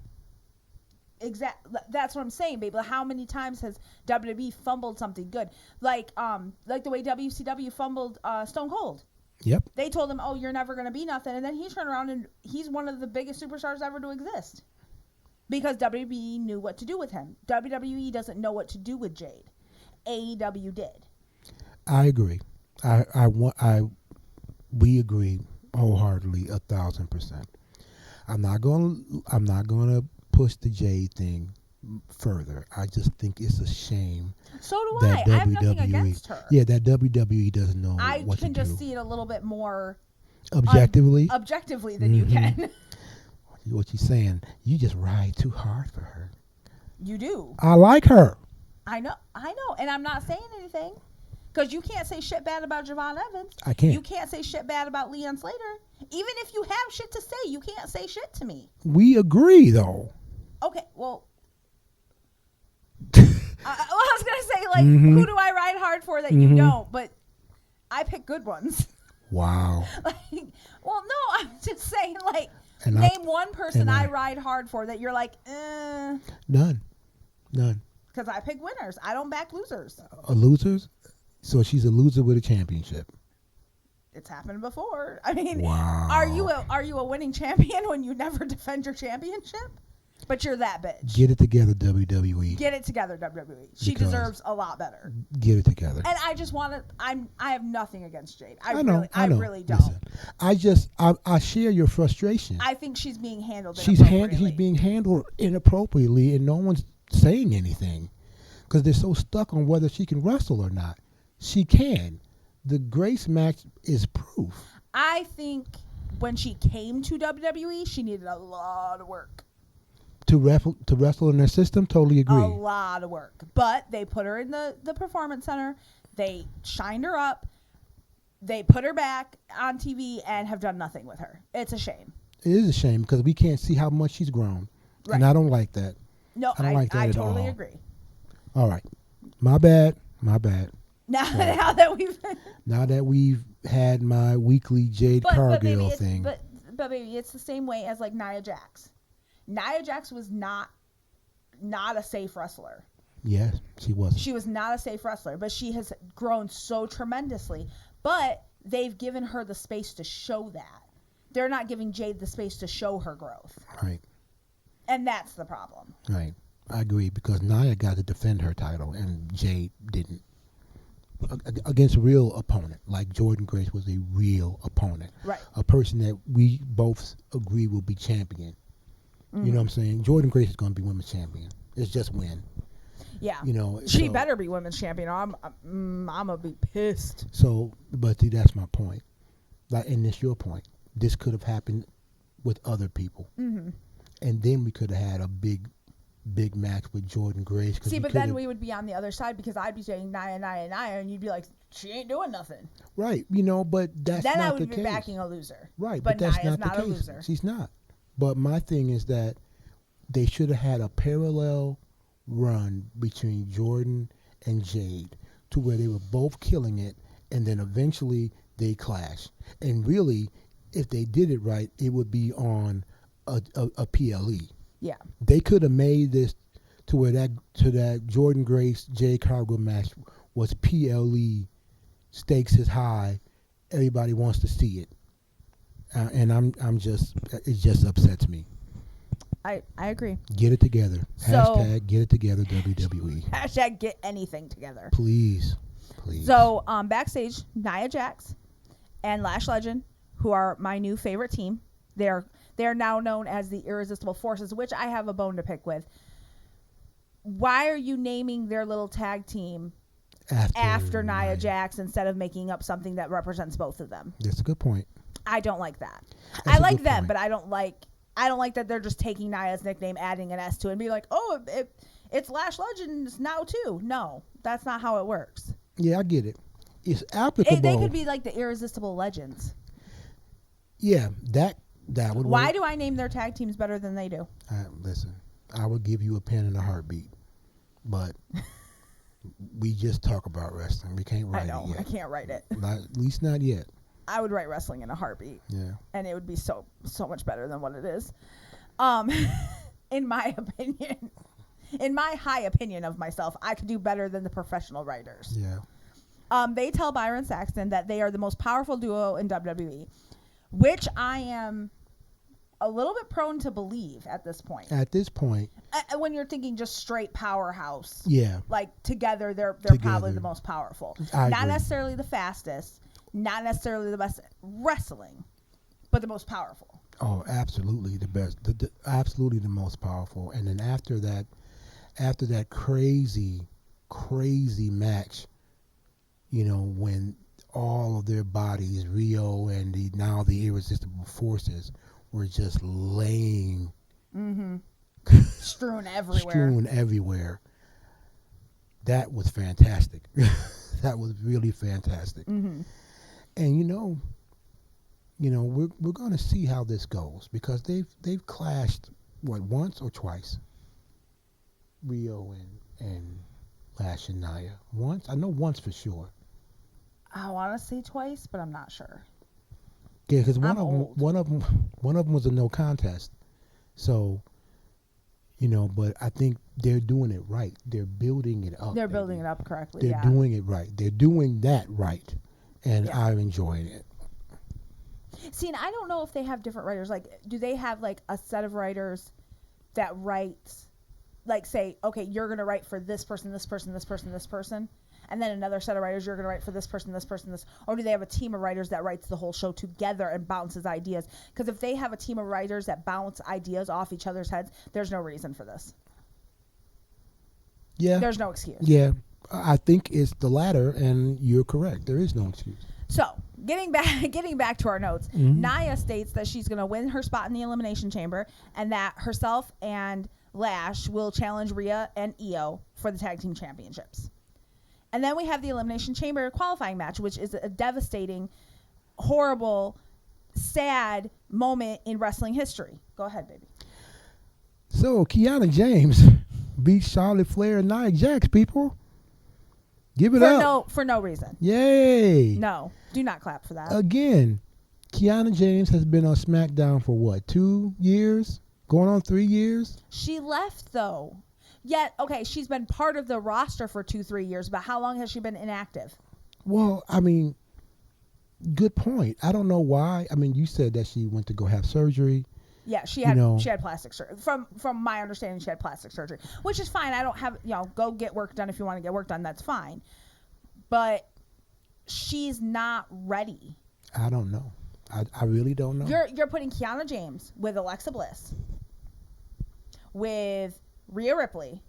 Exactly. That's what I'm saying, baby. How many times has WWE fumbled something good? Like the way WCW fumbled Stone Cold. Yep. They told him, "Oh, you're never going to be nothing," and then he turned around and he's one of the biggest superstars ever to exist. because WWE knew what to do with him. WWE doesn't know what to do with Jade. AEW did. I agree. We agree wholeheartedly, 1,000%. I'm not gonna push the Jade thing further. I just think it's a shame So do that I. I have WWE, nothing against her. yeah, that WWE doesn't know I what can to just do see it a little bit more objectively. objectively than you can. What you saying? You just ride too hard for her. You do. I like her. I know, and I'm not saying anything because you can't say shit bad about Javon Evans. I can't. You can't say shit bad about Leon Slater. Even if you have shit to say, you can't say shit to me. We agree, though. Okay, well, I was gonna say like, who do I ride hard for that you don't? But I pick good ones. Wow. Like, well, no, I'm just saying like, And name one person I I ride hard for that you're like, None. because I pick winners. I don't back losers. Losers? So she's a loser with a championship. It's happened before. I mean, Wow. are you a winning champion when you never defend your championship? But you're that bitch. Get it together, WWE. Get it together, WWE. She Because- deserves a lot better. Get it together. And I just want to. I have nothing against Jade. I know. really don't. Listen, I share your frustration. I think she's being handled. She's being handled inappropriately, and no one's saying anything because they're so stuck on whether she can wrestle or not. She can. The Grace match is proof. I think when she came to WWE, she needed a lot of work. To wrestle in their system, totally agree. A lot of work. But they put her in the performance center. They shined her up. They put her back on TV and have done nothing with her. It's a shame. It is a shame because we can't see how much she's grown. Right. And I don't like that. No, I don't like that I at totally all. agree. All right. My bad. Now that we've Now that we've had my weekly Jade Cargill thing. But baby, it's the same way as like Nia Jax. Nia Jax was not a safe wrestler. Yes, she wasn't. She was not a safe wrestler, but she has grown so tremendously. But they've given her the space to show that. They're not giving Jade the space to show her growth. Right. And that's the problem. Right. I agree because Nia got to defend her title and Jade didn't. Against a real opponent, like Jordan Grace was a real opponent. Right. A person that we both agree will be champion. You know what I'm saying? Jordan Grace is going to be women's champion. It's just win. Yeah. You know. She so, better be women's champion. I'm gonna be pissed. So, but see, that's my point. Like, and it's your point. This could have happened with other people, and then we could have had a big match with Jordan Grace. See, but then we would be on the other side because I'd be saying Nia, and you'd be like, she ain't doing nothing. Right. You know, but that's then not I the would be case. backing a loser. Right, But that's Nia's not the not a case. loser. She's not. But my thing is that they should have had a parallel run between Jordan and Jade to where they were both killing it, and then eventually they clash. And really, if they did it right, it would be on a PLE. Yeah. They could have made this to where that Jordan Grace Jade Cargill match was PLE, stakes is high, everybody wants to see it. And I'm just, it just upsets me. I agree. Get it together. So- Hashtag get it together WWE. Hashtag get anything together. Please. So backstage, Nia Jax and Lash Legend, who are my new favorite team. They're now known as the Irresistible Forces, which I have a bone to pick with. Why are you naming their little tag team after Nia Jax instead of making up something that represents both of them? That's a good point. I don't like that. That's I a like good them, point. but I don't like that they're just taking Nia's nickname, adding an S to it, and be like, oh, it's Lash Legends now too. No, that's not how it works. Yeah, I get it. It's applicable. They could be like the Irresistible Legends. Yeah, that would Why work. do I name their tag teams better than they do? Listen, I would give you a pen and a heartbeat, but we just talk about wrestling. We can't write I know. it yet. I can't write it. At least not yet. I would write wrestling in a heartbeat. Yeah. And it would be so much better than what it is. In my opinion. In my high opinion of myself, I could do better than the professional writers. Yeah. They tell Byron Saxton that they are the most powerful duo in WWE, which I am a little bit prone to believe at this point. At this point, When you're thinking just straight powerhouse, yeah, like together they're Together. probably the most powerful. I Not agree. necessarily the fastest, not necessarily the best wrestling, but the most powerful. oh, absolutely the best, absolutely the most powerful. And then after that crazy match, you know, when all of their bodies, Rio and the irresistible forces, were just laying Strewn everywhere. strewn everywhere. That was fantastic. That was really fantastic. And we're going to see how this goes, because they've clashed once or twice. Rio and Lash and Nia. Once, I know once for sure. I want to say twice, but I'm not sure. Yeah, because I'm one of them was a no contest. So, but I think they're doing it right. They're building it up. They're building it up correctly. They're Yeah. doing it right. They're doing that right, and Yeah. I'm enjoying it. See, and I don't know if they have different writers. Like, do they have like a set of writers that writes, like, say, okay, you're gonna write for this person, this person, this person, this person, and then another set of writers you're gonna write for this person, this person, this, or do they have a team of writers that writes the whole show together and bounces ideas? Because if they have a team of writers that bounce ideas off each other's heads, there's no reason for this. Yeah. There's no excuse. Yeah. I think it's the latter, and you're correct. There is no excuse. So, getting back to our notes, Nia states that she's going to win her spot in the Elimination Chamber, and that herself and Lash will challenge Rhea and Io for the Tag Team Championships. And then we have the Elimination Chamber qualifying match, which is a devastating, horrible, sad moment in wrestling history. Go ahead, baby. So, Kiana James beat Charlotte Flair and Nia Jax, people. Give it up. For no reason. Yay. No, do not clap for that. Again, Kiana James has been on SmackDown for what, 2 years? Going on 3 years? She left, though. Yet, okay, she's been part of the roster for 2-3 years, but how long has she been inactive? Well, I mean, good point. I don't know why. I mean, you said that she went to go have surgery. Yeah, she had know. she had plastic surgery. From my understanding, she had plastic surgery, which is fine. I don't have, go get work done if you want to get work done. That's fine. But she's not ready. I don't know. I really don't know. You're putting Kiana James with Alexa Bliss, with Rhea Ripley,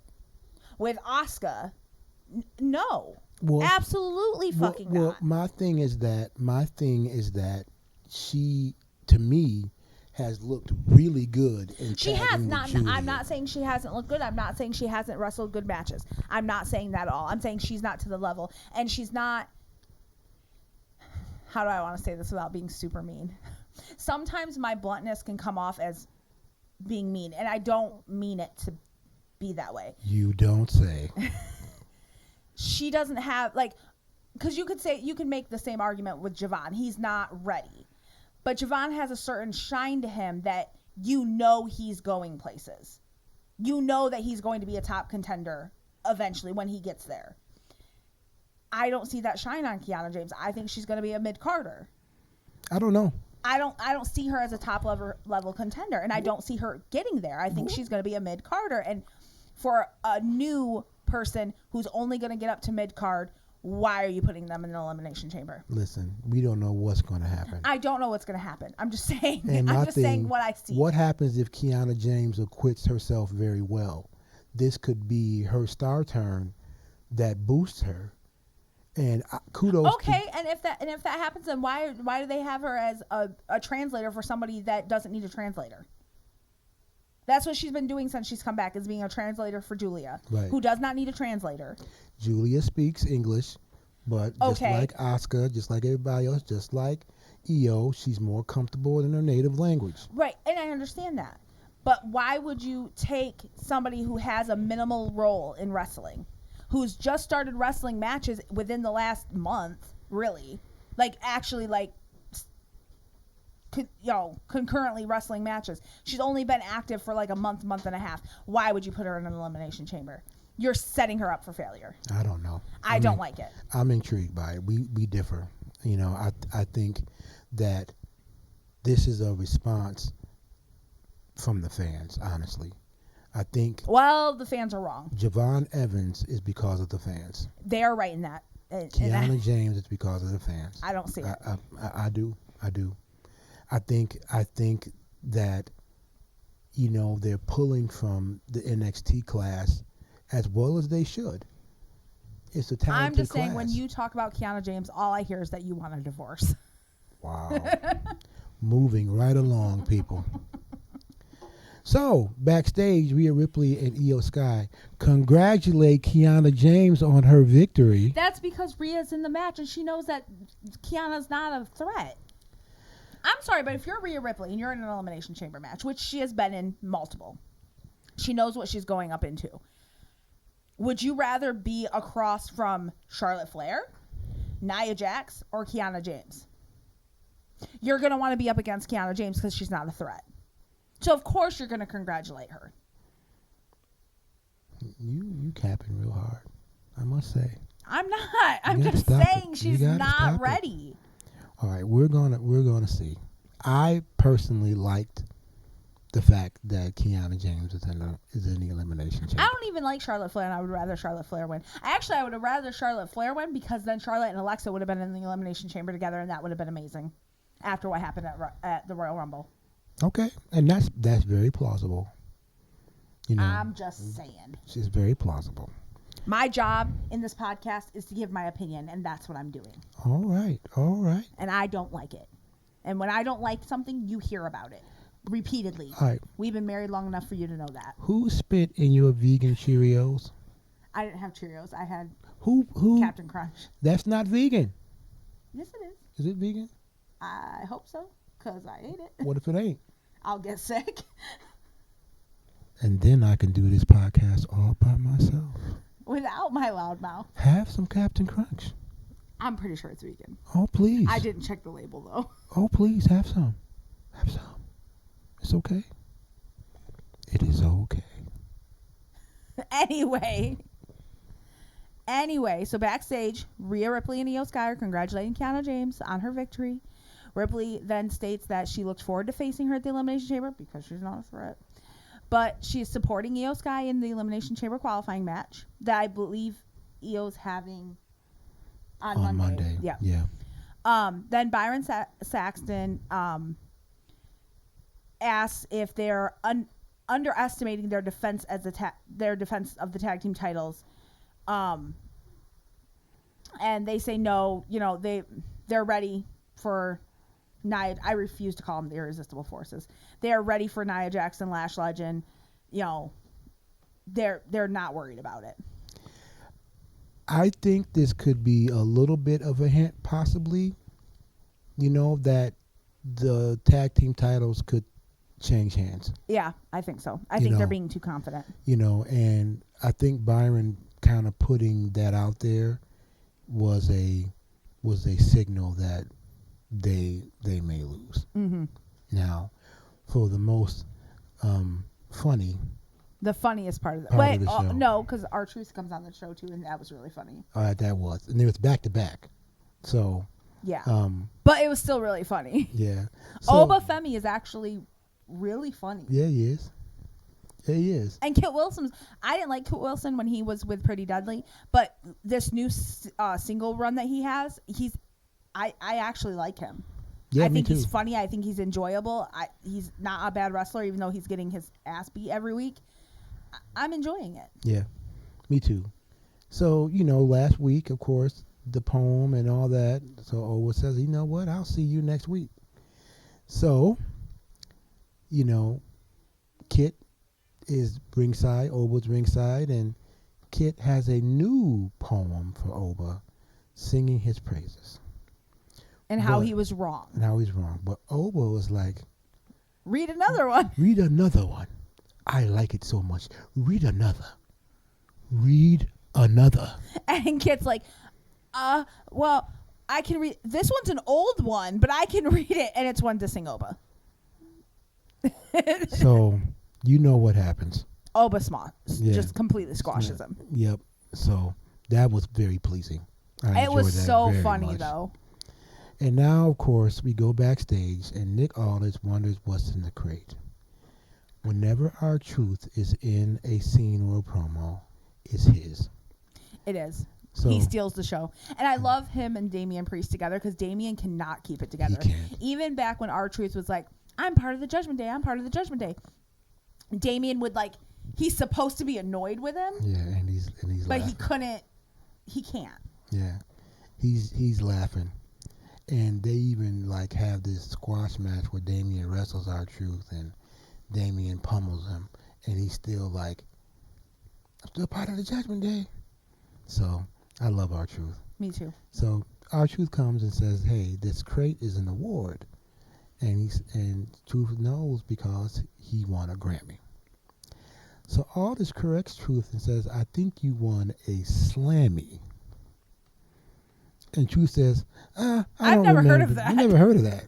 with Asuka. No, Well, absolutely fucking well, not. my thing is that she, to me, has looked really good in She has tagging with not. Julia. I'm not saying she hasn't looked good. I'm not saying she hasn't wrestled good matches. I'm not saying that at all. I'm saying she's not to the level, and she's not. How do I want to say this without being super mean? Sometimes my bluntness can come off as being mean, and I don't mean it to be that way. You don't say. She doesn't have, like, because you could make the same argument with Javon. He's not ready. But Javon has a certain shine to him that he's going places. You know that he's going to be a top contender eventually when he gets there. I don't see that shine on Kiana James. I think she's going to be a mid-carder. I don't know. I don't see her as a top level contender, and I don't see her getting there. I think she's going to be a mid-carder, and for a new person who's only going to get up to mid-card, why are you putting them in an elimination chamber? Listen, we don't know what's going to happen. I don't know what's going to happen. I'm just saying. And I'm my just thing, saying what I see. What happens if Kiana James acquits herself very well? This could be her star turn that boosts her. And kudos. Okay, and if that happens, then why do they have her as a translator for somebody that doesn't need a translator? That's what she's been doing since she's come back, is being a translator for Julia, Right. who does not need a translator. Julia speaks English, but just Okay. like Asuka, just like everybody else, just like Io, she's more comfortable in her native language. Right, and I understand that. But why would you take somebody who has a minimal role in wrestling, who's just started wrestling matches within the last month, really, like actually like concurrently wrestling matches. She's only been active for like a month and a half. Why would you put her in an elimination chamber? You're setting her up for failure. I don't know. I don't like it. I'm intrigued by it. We differ. I think that this is a response from the fans, honestly. I think Well, the fans are wrong. Javon Evans is because of the fans. They are right in that. And Kiana James is because of the fans. I don't see it. I do. I think that, you know, they're pulling from the NXT class as well as they should. It's a talented I'm just saying, class. when you talk about Kiana James, all I hear is that you want a divorce. Wow. Moving right along, people. So, backstage, Rhea Ripley and Io Sky congratulate Kiana James on her victory. That's because Rhea's in the match and she knows that Kiana's not a threat. I'm sorry, but if you're Rhea Ripley and you're in an Elimination Chamber match, which she has been in multiple, she knows what she's going up into. Would you rather be across from Charlotte Flair, Nia Jax, or Kiana James? You're going to want to be up against Kiana James because she's not a threat. So, of course, you're going to congratulate her. You capping real hard, I must say. I'm not. I'm gotta just stop saying it. she's You gotta not stop it. ready. All right, we're gonna see. I personally liked the fact that Kiana James is in the elimination chamber. I don't even like Charlotte Flair, and I would rather Charlotte Flair win. I would have rather Charlotte Flair win because then Charlotte and Alexa would have been in the Elimination Chamber together, and that would have been amazing after what happened at the Royal Rumble. Okay, and that's very plausible. You know, I'm just saying. it's very plausible. My job in this podcast is to give my opinion, and that's what I'm doing. All right. And I don't like it. And when I don't like something, you hear about it repeatedly. All right. We've been married long enough for you to know that. Who spit in your vegan Cheerios? I didn't have Cheerios. I had Who? Captain Crunch. That's not vegan. Yes, it is. Is it vegan? I hope so, because I ate it. What if it ain't? I'll get sick. And then I can do this podcast all by myself. Without my loud mouth. Have some Captain Crunch. I'm pretty sure it's vegan. Oh, please. I didn't check the label, though. Oh, please, have some. Have some. It's okay. It is okay. Anyway, so backstage, Rhea Ripley and Io Sky are congratulating Kiana James on her victory. Ripley then states that she looks forward to facing her at the Elimination Chamber because she's not a threat. But she's supporting Io Sky in the Elimination Chamber qualifying match that I believe Io's having on Monday. Yeah. Then Byron Saxton asks if they're underestimating their defense as their defense of the tag team titles. And they say no. You know, they're ready for Nia. I refuse to call them the Irresistible Forces. They are ready for Nia Jax and Lash Legend. You know, they're not worried about it. I think this could be a little bit of a hint, possibly, you know, that the tag team titles could change hands. Yeah, I think so. I think they're being too confident. You know, and I think Byron kind of putting that out there was a signal that they may lose. Mm-hmm. Now, for the most funny. The funniest part of the Part of the show. No, because R-Truth comes on the show too, and that was really funny. That was, and it was back to back. So yeah, but it was still really funny. Yeah. So, Oba Femi is actually really funny. Yeah, he is. Yeah, he is. And Kit Wilson, I didn't like Kit Wilson when he was with Pretty Deadly, but this new single run that he has, I actually like him. Yeah, I think me too. he's funny. I think he's enjoyable. He's not a bad wrestler, even though he's getting his ass beat every week. I'm enjoying it. Yeah, me too. So, you know, last week, of course, the poem and all that. So Oba says, you know what? I'll see you next week. So, you know, Kit is ringside, Oba's ringside, and Kit has a new poem for Oba singing his praises. And how he was wrong. And how he's wrong. But Oba was like, read another one. Read another one. I like it so much. Read another. Read another. And Kit's like, well, I can read. This one's an old one, but I can read it. And it's one to sing Oba. So, you know what happens. Oba just completely squashes him. Yep. So, that was very pleasing. It was so funny, though. And now, of course, we go backstage, and Nick Aldis wonders what's in the crate. whenever R-Truth is in a scene or a promo, it's his. It is. So He steals the show. And I love him and Damian Priest together because Damian cannot keep it together. He can't. Even back when R-Truth was like, I'm part of the Judgment Day. I'm part of the Judgment Day. Damian would like, he's supposed to be annoyed with him, yeah, and he's but laughing. he can't. Yeah, he's laughing, and they even like have this squash match where Damian wrestles R-Truth and Damian pummels him, and he's still like, I'm still part of the Judgment Day. So I love R-Truth. Me too. So R-Truth comes and says, "Hey, this crate is an award," and Truth knows because he won a Grammy. So Aldis corrects Truth and says, "I think you won a Slammy." And Truth says, "I I've don't never heard remember. of that." You never heard of that."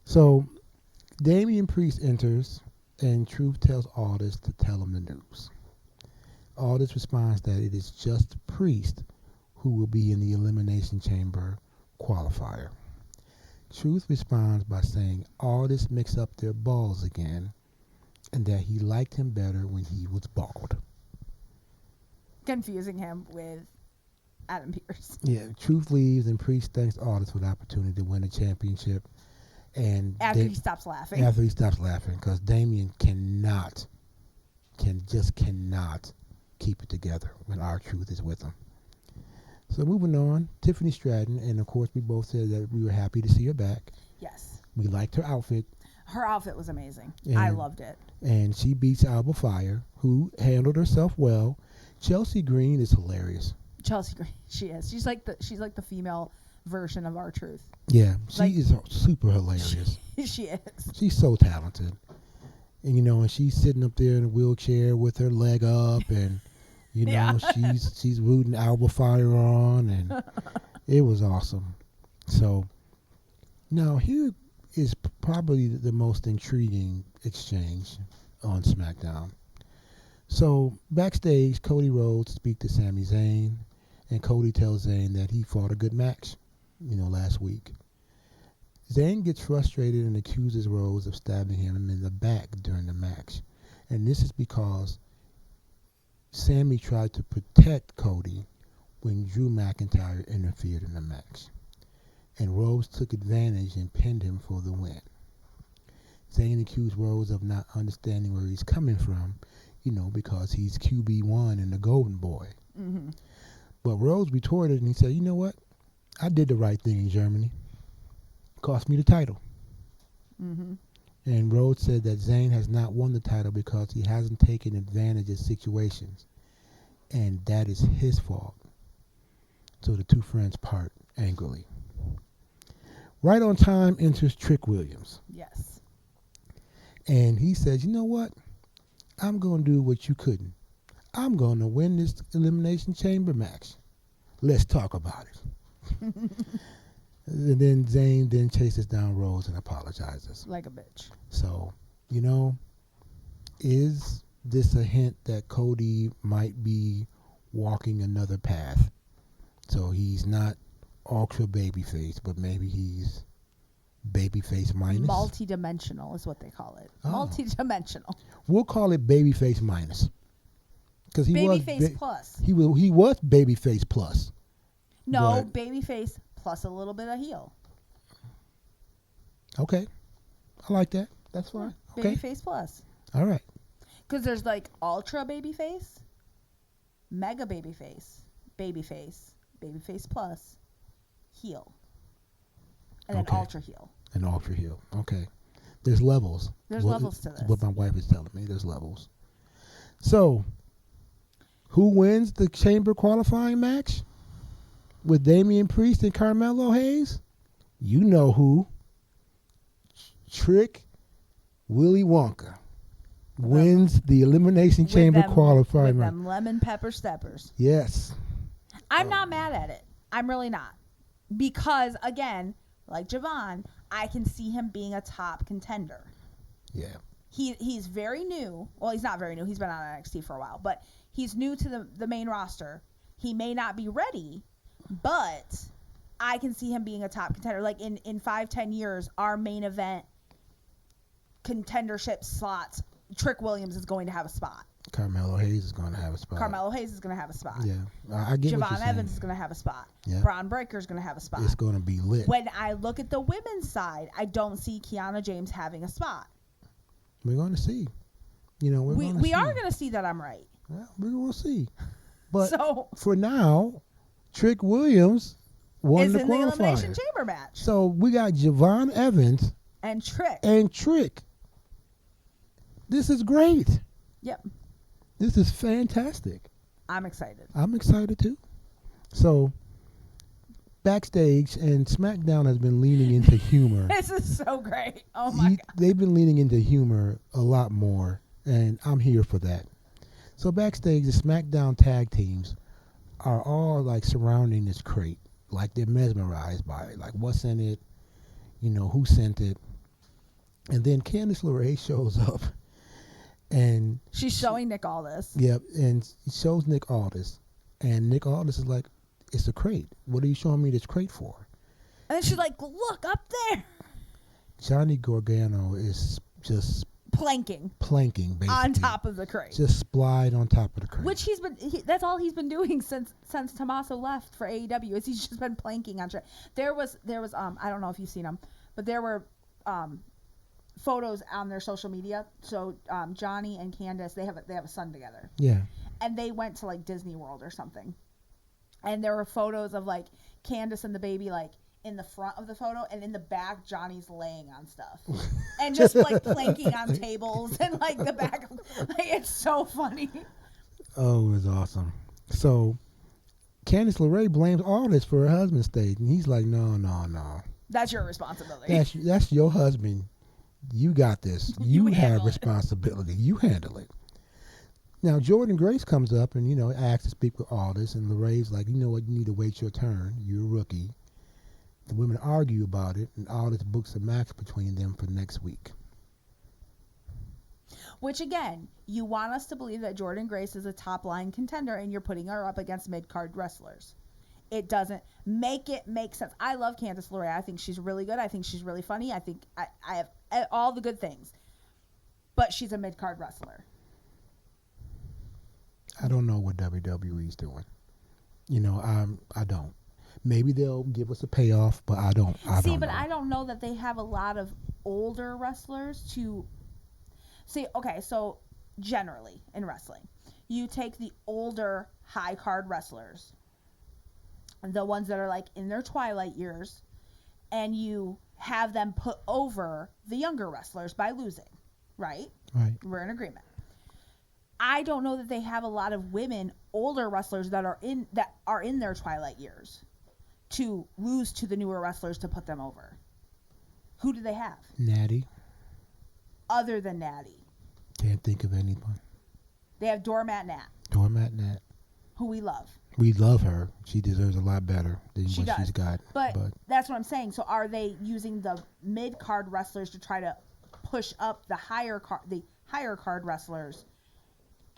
So Damian Priest enters, and Truth tells Aldis to tell him the news. Aldis responds that it is just Priest who will be in the Elimination Chamber qualifier. Truth responds by saying Aldis mixed up their balls again, and that he liked him better when he was bald. Confusing him with Adam Pearce. Yeah, Truth leaves, and Priest thanks Aldis for the opportunity to win a championship. And After he stops laughing. After he stops laughing, because Damian cannot keep it together when R-Truth is with him. So moving on, Tiffany Stratton, and of course we both said that we were happy to see her back. Yes. We liked her outfit. Her outfit was amazing. And I loved it. And she beats Alba Fire, who handled herself well. Chelsea Green is hilarious. Chelsea Green, she is. She's like the female version of R-Truth. Yeah, she Like- is super hilarious. She is. She's so talented. And and she's sitting up there in a wheelchair with her leg up, and Yeah. she's rooting Alba Fire on, and it was awesome. So now here is probably the most intriguing exchange on SmackDown. So backstage, Cody Rhodes speaks to Sami Zayn, and Cody tells Zayn that he fought a good match, last week. Zayn gets frustrated and accuses Rhodes of stabbing him in the back during the match. And this is because Sami tried to protect Cody when Drew McIntyre interfered in the match. And Rhodes took advantage and pinned him for the win. Zayn accused Rhodes of not understanding where he's coming from, because he's QB1 and the Golden Boy. Mm-hmm. But Rhodes retorted and he said, "You know what? I did the right thing in Germany. Cost me the title." Mm-hmm. And Rhodes said that Zayn has not won the title because he hasn't taken advantage of situations. And that is his fault. So the two friends part angrily. Right on time enters Trick Williams. Yes. And he says, "You know what? I'm going to do what you couldn't. I'm going to win this Elimination Chamber match. Let's talk about it." And then Zayn then chases down Rhodes and apologizes. Like a bitch. So, is this a hint that Cody might be walking another path? So he's not ultra babyface, but maybe he's babyface minus? Multi-dimensional is what they call it. Oh. Multi-dimensional. We'll call it babyface minus. Because he Babyface plus. He was babyface plus. No, But- babyface plus a little bit of heel. Okay. I like that. That's fine. Okay. Babyface plus. All right. Because there's like ultra babyface, mega babyface, babyface plus, heel, and Okay. then ultra heel. An ultra heel. Okay. There's levels. There's levels to this. What my wife is telling me. There's levels. So, who wins the Chamber qualifying match? With Damian Priest and Carmelo Hayes? You know who. Trick Willy Wonka wins the Elimination Chamber qualifying with match. them lemon pepper steppers. Yes. I'm not mad at it. I'm really not. Because, again, like Javon, I can see him being a top contender. Yeah. He's very new. Well, he's not very new. He's been on NXT for a while. But he's new to the main roster. He may not be ready, but I can see him being a top contender. Like, in 5-10 years, our main event contendership slots Trick Williams is going to have a spot. Carmelo Hayes is going to have a spot. Carmelo Hayes is going to have a spot. Yeah, I get what you're Javon saying. Evans is going to have a spot. Yeah. Braun Breaker is going to have a spot. It's going to be lit. When I look at the women's side, I don't see Kiana James having a spot. We're going to see. You know, We are going to see that I'm right. Well, we will see. But So for now, Trick Williams won is the in the Elimination qualifier. Chamber match. So we got Javon Evans And Trick. and Trick. This is great. Yep. This is fantastic. I'm excited. I'm excited too. So backstage, and SmackDown has been leaning into humor. This is so great. Oh my God. They've been leaning into humor a lot more, and I'm here for that. So backstage, the SmackDown tag teams are all like surrounding this crate, like they're mesmerized by it, like what's in it, you know, who sent it. And then Candice LeRae shows up, and She's showing Nick all this. yep, and shows Nick Aldis, and Nick Aldis is like, "It's a crate. What are you showing me this crate for?" And then she's like, look up there. Johnny Gargano is just Planking planking, basically, on top of the crate. just splide on top of the crate. Which that's all he's been doing since Tommaso left for AEW is he's just been planking on track. There was I don't know if you've seen them, but there were photos on their social media. So Johnny and Candace, they have a son together, Yeah. and they went to like Disney World or something. And there were photos of like Candace and the baby like in the front of the photo, and in the back Johnny's laying on stuff and just like planking on tables and like the back. Like, it's so funny. Oh, it was awesome. So Candice LeRae blames Aldis for her husband's state, and he's like, "No, no, no. That's your responsibility. That's your husband. You got this. You have handle it." responsibility. You handle it." Now Jordan Grace comes up and asks to speak with Aldis, and LeRae's like, "You know what? You need to wait your turn. You're a rookie." The women argue about it, and Aldis books a match between them for next week. Which again, you want us to believe that Jordan Grace is a top line contender, and you're putting her up against mid card wrestlers. It doesn't make it make sense. I love Candice LeRae. I think she's really good. I think she's really funny. I think I have all the good things, but she's a mid card wrestler. I don't know what WWE's doing. I don't. Maybe they'll give us a payoff, but I don't. I don't know. I don't know that they have a lot of older wrestlers to see. Okay, so generally in wrestling, you take the older high card wrestlers, the ones that are like in their twilight years, and you have them put over the younger wrestlers by losing, right? Right. We're in agreement. I don't know that they have a lot of women, older wrestlers that are in their twilight years to lose to the newer wrestlers to put them over. Who do they have Natty. other than Natty? Can't think of anyone. They have Doormat Nat, Doormat Nat. who we love. We love her. She deserves a lot better than She what does. she's got. But that's what I'm saying. So are they using the mid card wrestlers to try to push up the higher card wrestlers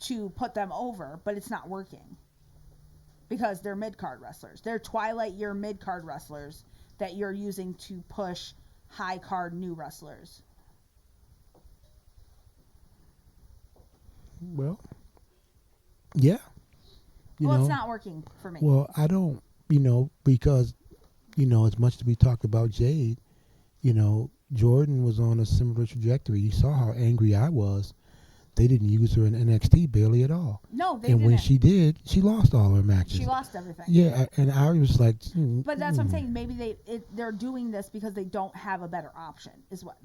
to put them over? But it's not working because they're mid card wrestlers. They're twilight year mid card wrestlers that you're using to push high card new wrestlers. well, yeah. It's not working for me. Well, I don't, because, as much as we talked about Jade, Jordan was on a similar trajectory. You saw how angry I was. They didn't use her in NXT barely at all. No, they and didn't. when she did, she lost all her matches. She lost everything. Yeah, and I was like, But that's what I'm saying. Maybe they're doing this because they don't have a better option. Is what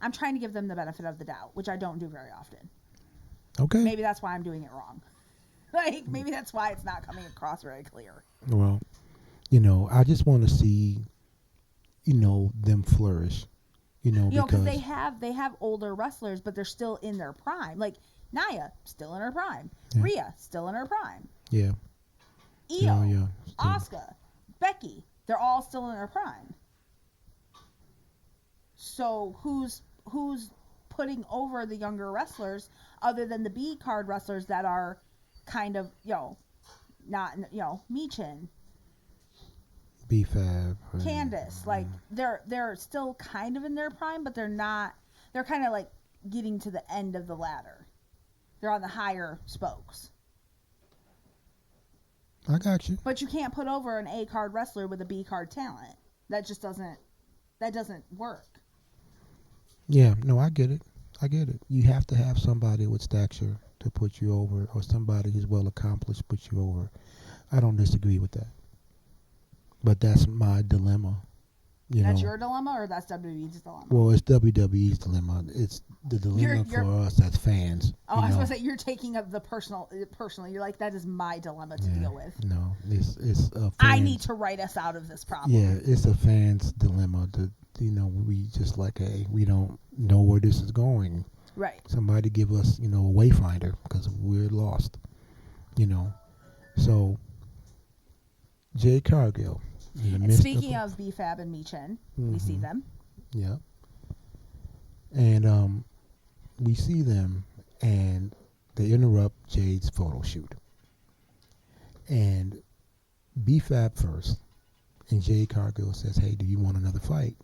I'm trying to give them the benefit of the doubt, which I don't do very often. Okay. Maybe that's why I'm doing it wrong. Maybe that's why it's not coming across very clear. Well, I just want to see, them flourish. Because because they have older wrestlers, but they're still in their prime. Like Nia, still in her prime. Yeah. Rhea, still in her prime. yeah, Io, yeah, still. Asuka, Becky, they're all still in their prime. So who's putting over the younger wrestlers other than the B card wrestlers that are kind of not Michin, B-Fab, Candice, like they're still kind of in their prime, but they're not. They're kind of like getting to the end of the ladder. They're on the higher spokes. I got you. But you can't put over an A card wrestler with a B card talent. That just doesn't work. Yeah, no, I get it. I get it. You have to have somebody with stature to put you over, or somebody who's well accomplished put you over. I don't disagree with that. But that's my dilemma. That's your dilemma, or that's WWE's dilemma? Well, it's WWE's dilemma. It's the dilemma for us as fans. Oh, I was going to say, you're taking up the personally. You're like, that is my dilemma to deal with. No, it's a I need to write us out of this problem. Yeah, it's a fan's dilemma. We just like, hey, we don't know where this is going. Right. Somebody give us, a wayfinder, because we're lost. So Jade Cargill. Speaking of B-Fab and Michin, we see them. Yeah. And we see them, and they interrupt Jade's photo shoot. And B-Fab first, and Jade Cargill says, hey, do you want another fight?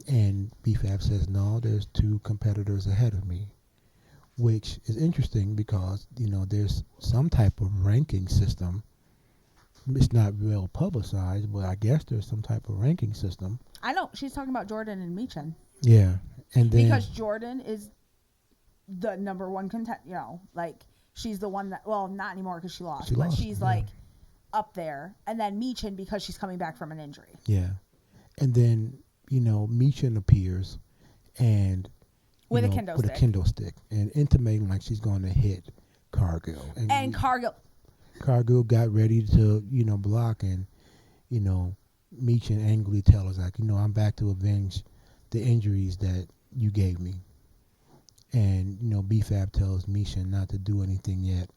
And B-Fab says, no, there's 2 competitors ahead of me, which is interesting because, there's some type of ranking system. It's not real publicized, but I guess there's some type of ranking system. I know. She's talking about Jordan and Michin. Yeah. And then, because Jordan is the number 1 contender, she's the one that, well, not anymore because she lost, but she's up there. And then Michin because she's coming back from an injury. Yeah. And then, Michin appears and with a kendo stick and intimating like she's going to hit Cargill. And Cargill got ready to, block, and, Michin angrily tells us, I'm back to avenge the injuries that you gave me. And, B-Fab tells Michin not to do anything yet,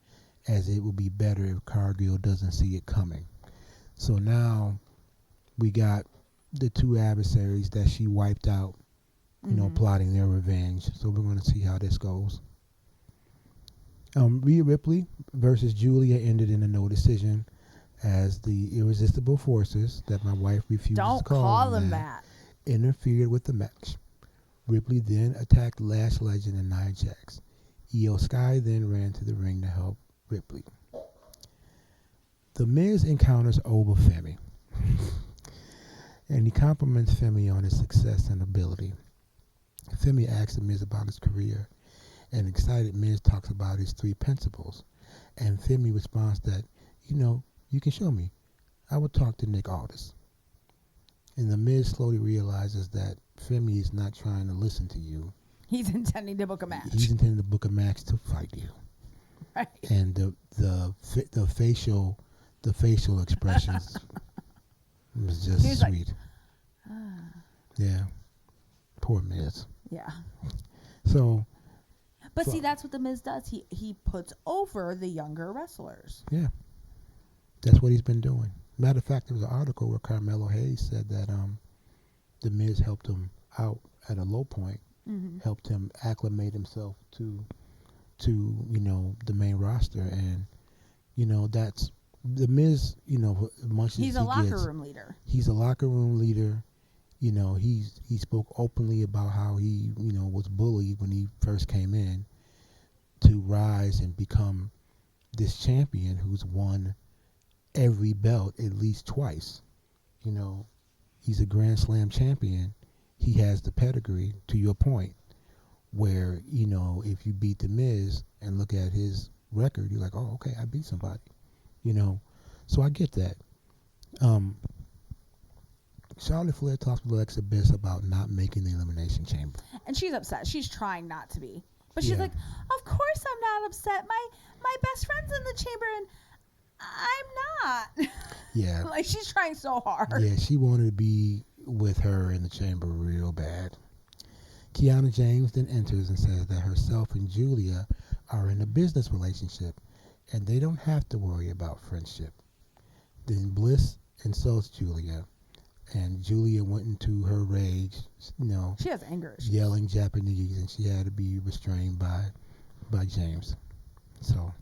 as it will be better if Cargill doesn't see it coming. So now we got the 2 adversaries that she wiped out, plotting their revenge. So we're going to see how this goes. Rhea Ripley versus Julia ended in a no decision, as the irresistible forces that my wife refuses to call them that interfered with the match. Ripley then attacked Lash Legend and Nia Jax. Io Sky then ran to the ring to help Ripley. The Miz encounters Oba Femi, and he compliments Femi on his success and ability. Femi asks the Miz about his career, and excited Miz talks about his 3 principles. And Femi responds that, you can show me. I will talk to Nick Aldis. And the Miz slowly realizes that Femi is not trying to listen to you. He's intending to book a match. He's intending to book a match to fight you. Right. And the facial expressions was just sweet. Yeah. Poor Miz. Yeah. So. But see, that's what the Miz does. He puts over the younger wrestlers. Yeah. That's what he's been doing. Matter of fact, there was an article where Carmelo Hayes said that the Miz helped him out at a low point, helped him acclimate himself to the main roster, and that's the Miz. Much he's as a locker room leader. He's a locker room leader. He spoke openly about how he was bullied when he first came in, to rise and become this champion who's won every belt at least twice. He's a Grand Slam champion. He has the pedigree, to your point, where, if you beat The Miz and look at his record, you're like, oh, okay, I beat somebody. So I get that. Charlotte Flair talks with Alexa Bliss about not making the Elimination Chamber. And she's upset. She's trying not to be. But she's like, of course I'm not upset. My best friend's in the chamber and I'm not. Yeah. Like, she's trying so hard. Yeah, she wanted to be with her in the chamber real bad. Kiana James then enters and says that herself and Julia are in a business relationship and they don't have to worry about friendship. Then Bliss insults Julia, and Julia went into her rage, she has anger issues. Yelling Japanese, and she had to be restrained by James. So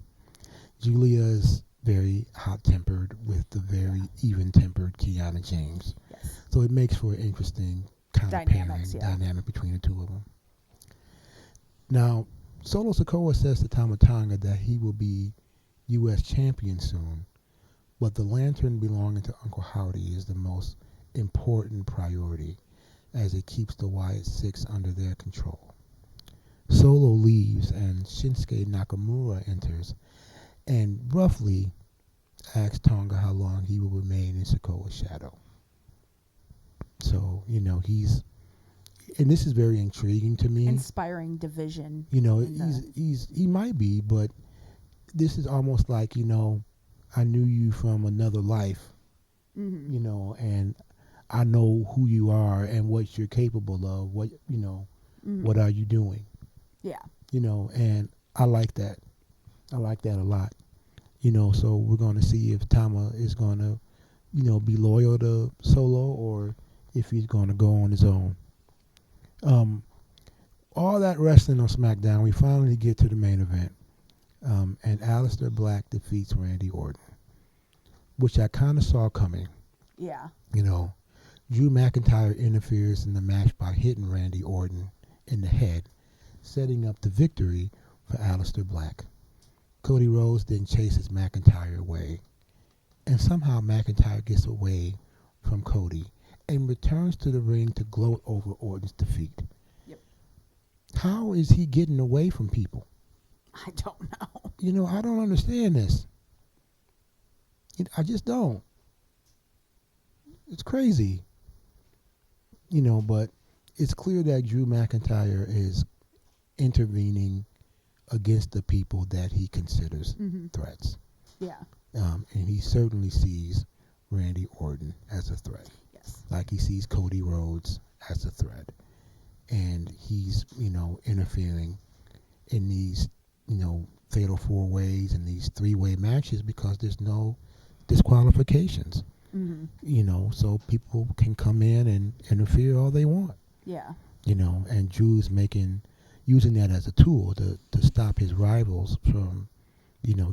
Julia is very hot-tempered with the very even-tempered Kiana James. Yes. So it makes for an interesting kind of pairing dynamic between the 2 of them. Now, Solo Sikoa says to Tama Tonga that he will be U.S. champion soon, but the lantern belonging to Uncle Howdy is the most important priority as it keeps the Wyatt Six under their control. Solo leaves and Shinsuke Nakamura enters and roughly asks Tonga how long he will remain in Sikoa's shadow. So, and this is very intriguing to me. Inspiring division. He might be, but this is almost like, I knew you from another life, and I know who you are and what you're capable of. What are you doing? Yeah. And I like that. I like that a lot. So we're going to see if Tama is going to, be loyal to Solo or if he's going to go on his own. All that wrestling on SmackDown, we finally get to the main event. And Aleister Black defeats Randy Orton, which I kind of saw coming. Yeah. Drew McIntyre interferes in the match by hitting Randy Orton in the head, setting up the victory for Aleister Black. Cody Rhodes then chases McIntyre away, and somehow McIntyre gets away from Cody and returns to the ring to gloat over Orton's defeat. Yep. How is he getting away from people? I don't know. I don't understand this. I just don't. It's crazy. But it's clear that Drew McIntyre is intervening against the people that he considers threats. Yeah. And he certainly sees Randy Orton as a threat. Yes. Like he sees Cody Rhodes as a threat. And he's, interfering in these, fatal four ways and these three-way matches because there's no disqualifications. So people can come in and interfere all they want. Yeah. And Drew's using that as a tool to stop his rivals from,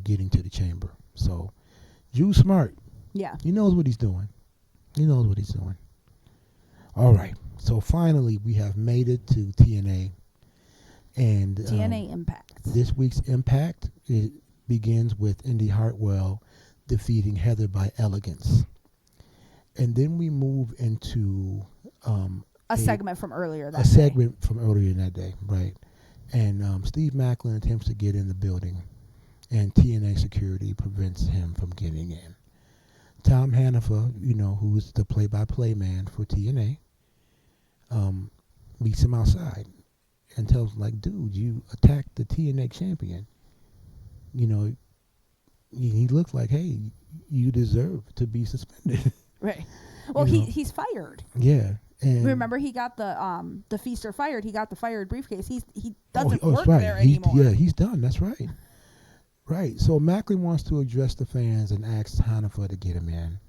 getting to the chamber. So Drew's smart. Yeah. He knows what he's doing. All right. So finally, we have made it to TNA. And TNA Impact. This week's Impact, it begins with Indy Hartwell defeating Heather by elegance. And then we move into a segment from earlier that day. segment from earlier in that day, right. And Steve Maclin attempts to get in the building, and TNA security prevents him from getting in. Tom Hannaford, who's the play-by-play man for TNA, meets him outside and tells him, like, dude, you attacked the TNA champion. He looks like, hey, you deserve to be suspended. Right. Well, he's fired. Yeah. And remember, he got the feaster fired. He got the fired briefcase. He doesn't work right. there anymore. He's done. That's right. Right. So Macklin wants to address the fans and asks Hannaford to get him in.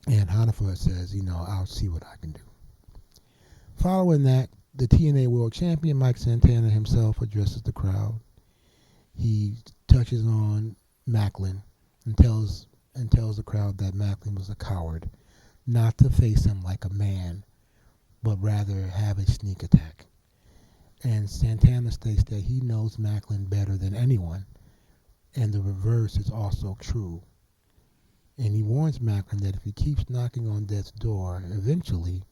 And Hannaford says, I'll see what I can do. Following that, the TNA World Champion Mike Santana himself addresses the crowd. He touches on Macklin and tells the crowd that Macklin was a coward, not to face him like a man, but rather have a sneak attack. And Santana states that he knows Macklin better than anyone, and the reverse is also true. And he warns Macklin that if he keeps knocking on death's door, eventually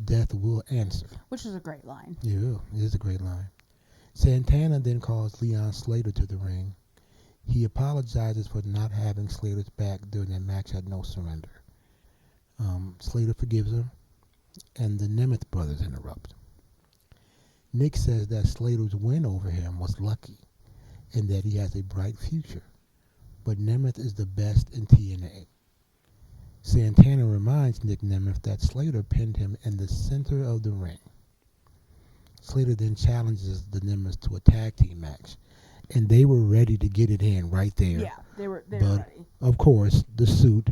death will answer. Which is a great line. Yeah, it is a great line. Santana then calls Leon Slater to the ring. He apologizes for not having Slater's back during their match at No Surrender. Slater forgives him, and the Nemeth brothers interrupt. Nick says that Slater's win over him was lucky, and that he has a bright future, but Nemeth is the best in TNA. Santana reminds Nick Nemeth that Slater pinned him in the center of the ring. Slater then challenges the Nemeths to a tag team match, and they were ready to get it in right there. Yeah, they were But, ready. of course, the suit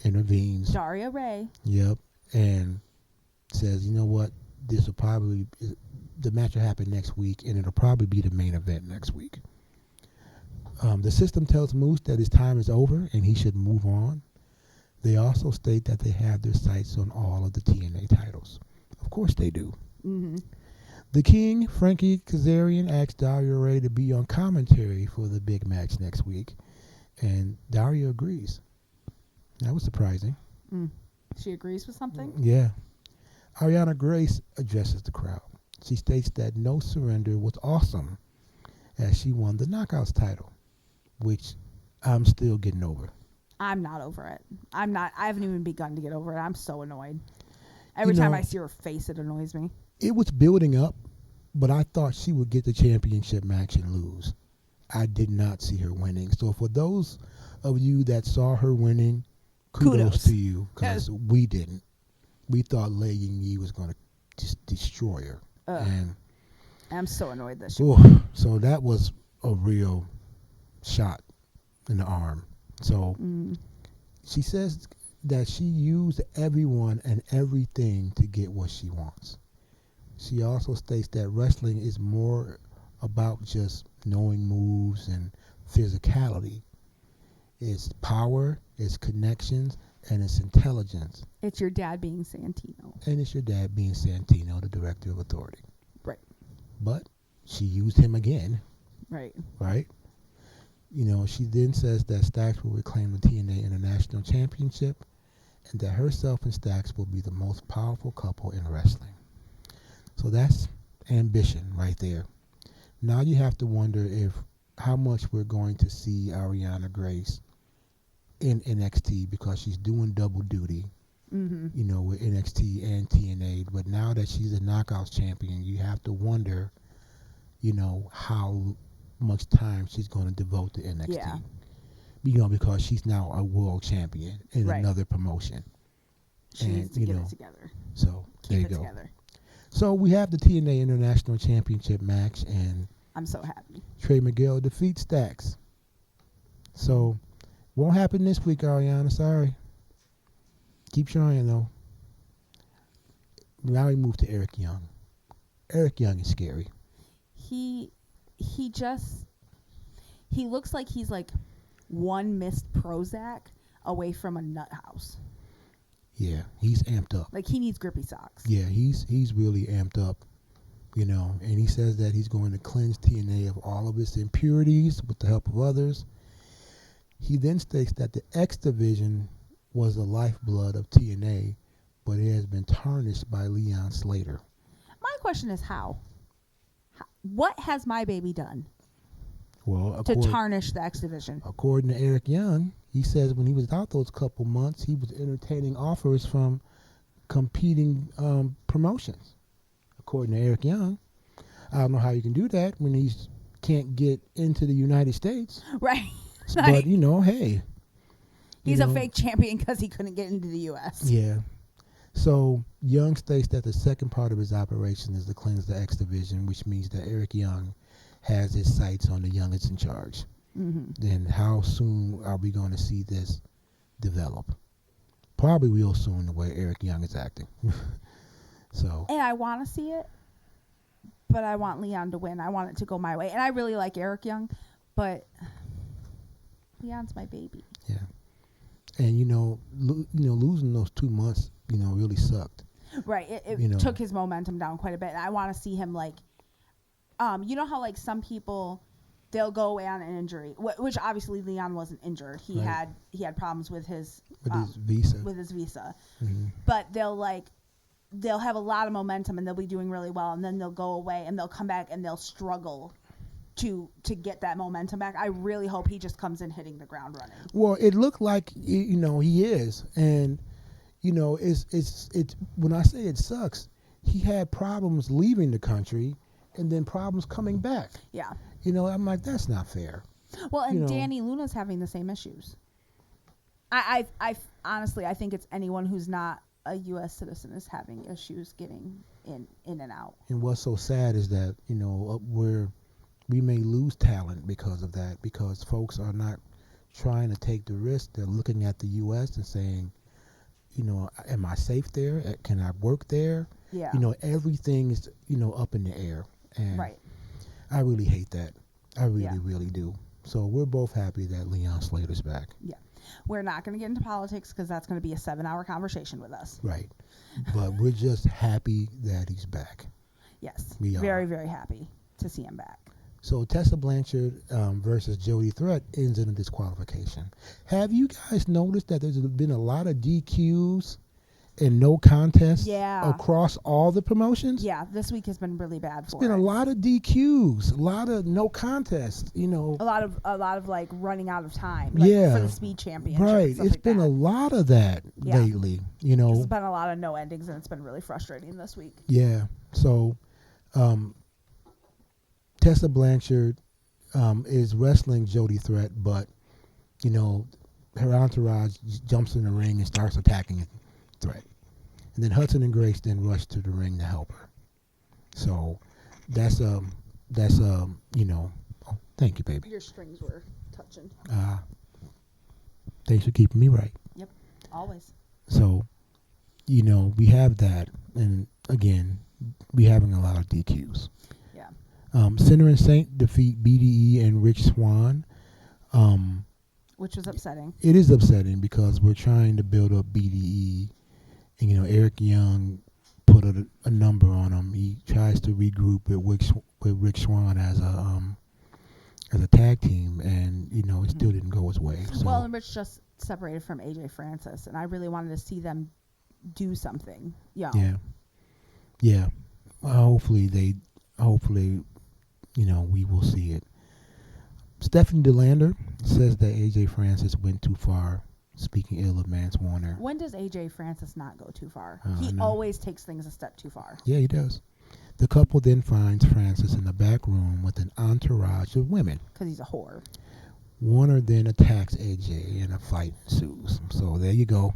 intervenes. Daria Ray. Yep, and says, you know what, this will probably, the match will happen next week, and it'll probably be the main event next week. The system tells Moose that his time is over and he should move on. They also state that they have their sights on all of the TNA titles. Of course they do. Mm-hmm. The King, Frankie Kazarian, asked Dario Ray to be on commentary for the big match next week, and Dario agrees. That was surprising. She agrees with something? Yeah. Ariana Grace addresses the crowd. She states that No Surrender was awesome as she won the Knockouts title, which I'm still getting over. I'm not over it. I haven't even begun to get over it. I'm so annoyed. Every time I see her face, it annoys me. It was building up, but I thought she would get the championship match and lose. I did not see her winning. So for those of you that saw her winning, kudos to you, because we didn't. We thought Lei Ying was going to just destroy her. And I'm so annoyed that so that was a real shot in the arm. So she says that she used everyone and everything to get what she wants. She also states that wrestling is more about just knowing moves and physicality. It's power, it's connections, and it's intelligence. It's your dad being Santino. And it's your dad being Santino, the director of Authority. Right. But she used him again. Right. Right? You know, she then says that Stacks will reclaim the TNA International Championship and that herself and Stacks will be the most powerful couple in wrestling. So that's ambition right there. Now you have to wonder how much we're going to see Ariana Grace in NXT because she's doing double duty, you know, with NXT and TNA. But now that she's a Knockouts champion, you have to wonder, you know, how much time she's going to devote to NXT. Yeah. You know, because she's now a world champion in another promotion. She needs to get it together. So there you go. Together. So we have the TNA International Championship match, and I'm so happy. Trey Miguel defeats Stacks. So won't happen this week, Ariana. Sorry. Keep trying though. Now we move to Eric Young. Eric Young is scary. He looks like he's like one missed Prozac away from a nut house. Yeah, he's amped up. Like he needs grippy socks. Yeah, he's really amped up, you know, and he says that he's going to cleanse TNA of all of its impurities with the help of others. He then states that the X Division was the lifeblood of TNA, but it has been tarnished by Leon Slater. My question is how? What has my baby done to tarnish the X Division? According to Eric Young, he says when he was out those couple months, he was entertaining offers from competing promotions. According to Eric Young, I don't know how you can do that when he can't get into the United States. Right. But, you know, hey. He's a fake champion because he couldn't get into the U.S. Yeah. So Young states that the second part of his operation is to cleanse the X Division, which means that Eric Young has his sights on the youngest in charge. Then how soon are we going to see this develop? Probably real soon, the way Eric Young is acting. So. And I want to see it, but I want Leon to win. I want it to go my way. And I really like Eric Young, but Leon's my baby. Yeah. And, you know, losing those 2 months, you know, really sucked. Right. It took his momentum down quite a bit. And I want to see him like, you know how like some people, they'll go away on an injury, which obviously Leon wasn't injured. He had problems with his visa. But they'll have a lot of momentum and they'll be doing really well, and then they'll go away and they'll come back and they'll struggle to get that momentum back. I really hope he just comes in hitting the ground running. Well, it looked like, you know, he is. And, you know, it's when I say it sucks, he had problems leaving the country and then problems coming back. Yeah. You know, I'm like, that's not fair. Well, and Danny Luna's having the same issues. I honestly, I think it's anyone who's not a U.S. citizen is having issues getting in and out. And what's so sad is that, you know, we may lose talent because of that, because folks are not trying to take the risk. They're looking at the U.S. and saying, you know, am I safe there? Can I work there? Yeah. You know, everything is, you know, up in the air. And right. I really hate that. I really do. So we're both happy that Leon Slater's back. Yeah. We're not going to get into politics because that's going to be a 7-hour conversation with us. Right. But we're just happy that he's back. Yes. We are. Very, very happy to see him back. So Tessa Blanchard versus Jody Threat ends in a disqualification. Have you guys noticed that there's been a lot of DQs and no contests Yeah. across all the promotions? Yeah, this week has been really bad It's for been it. a lot of DQs, a lot of no contests, A lot of like running out of time. Yeah. For the speed championship. Right. Stuff It's like been that. a lot of that Yeah. lately, There's been a lot of no endings, and it's been really frustrating this week. Yeah. So Tessa Blanchard is wrestling Jody Threat, but her entourage jumps in the ring and starts attacking Threat, and then Hudson and Grace then rush to the ring to help her. So that's oh, thank you, baby. Your strings were touching. Thanks for keeping me right. Yep, always. So we have that, and again, we having a lot of DQs. Yeah. Sinner and Saint defeat BDE and Rich Swann. Which was upsetting. It is upsetting because we're trying to build up BDE, and Eric Young put a number on him. He tries to regroup with Rick Swann as a tag team, and it still didn't go his way. So. Well, and Rich just separated from AJ Francis, and I really wanted to see them do something. Yeah. Well, hopefully, we will see it. Stephanie DeLander says that AJ Francis went too far, speaking ill of Mance Warner. When does AJ Francis not go too far? I He know. always takes things a step too far. Yeah, he does. The couple then finds Francis in the back room with an entourage of women. Because he's a whore. Warner then attacks AJ and a fight ensues. So there you go.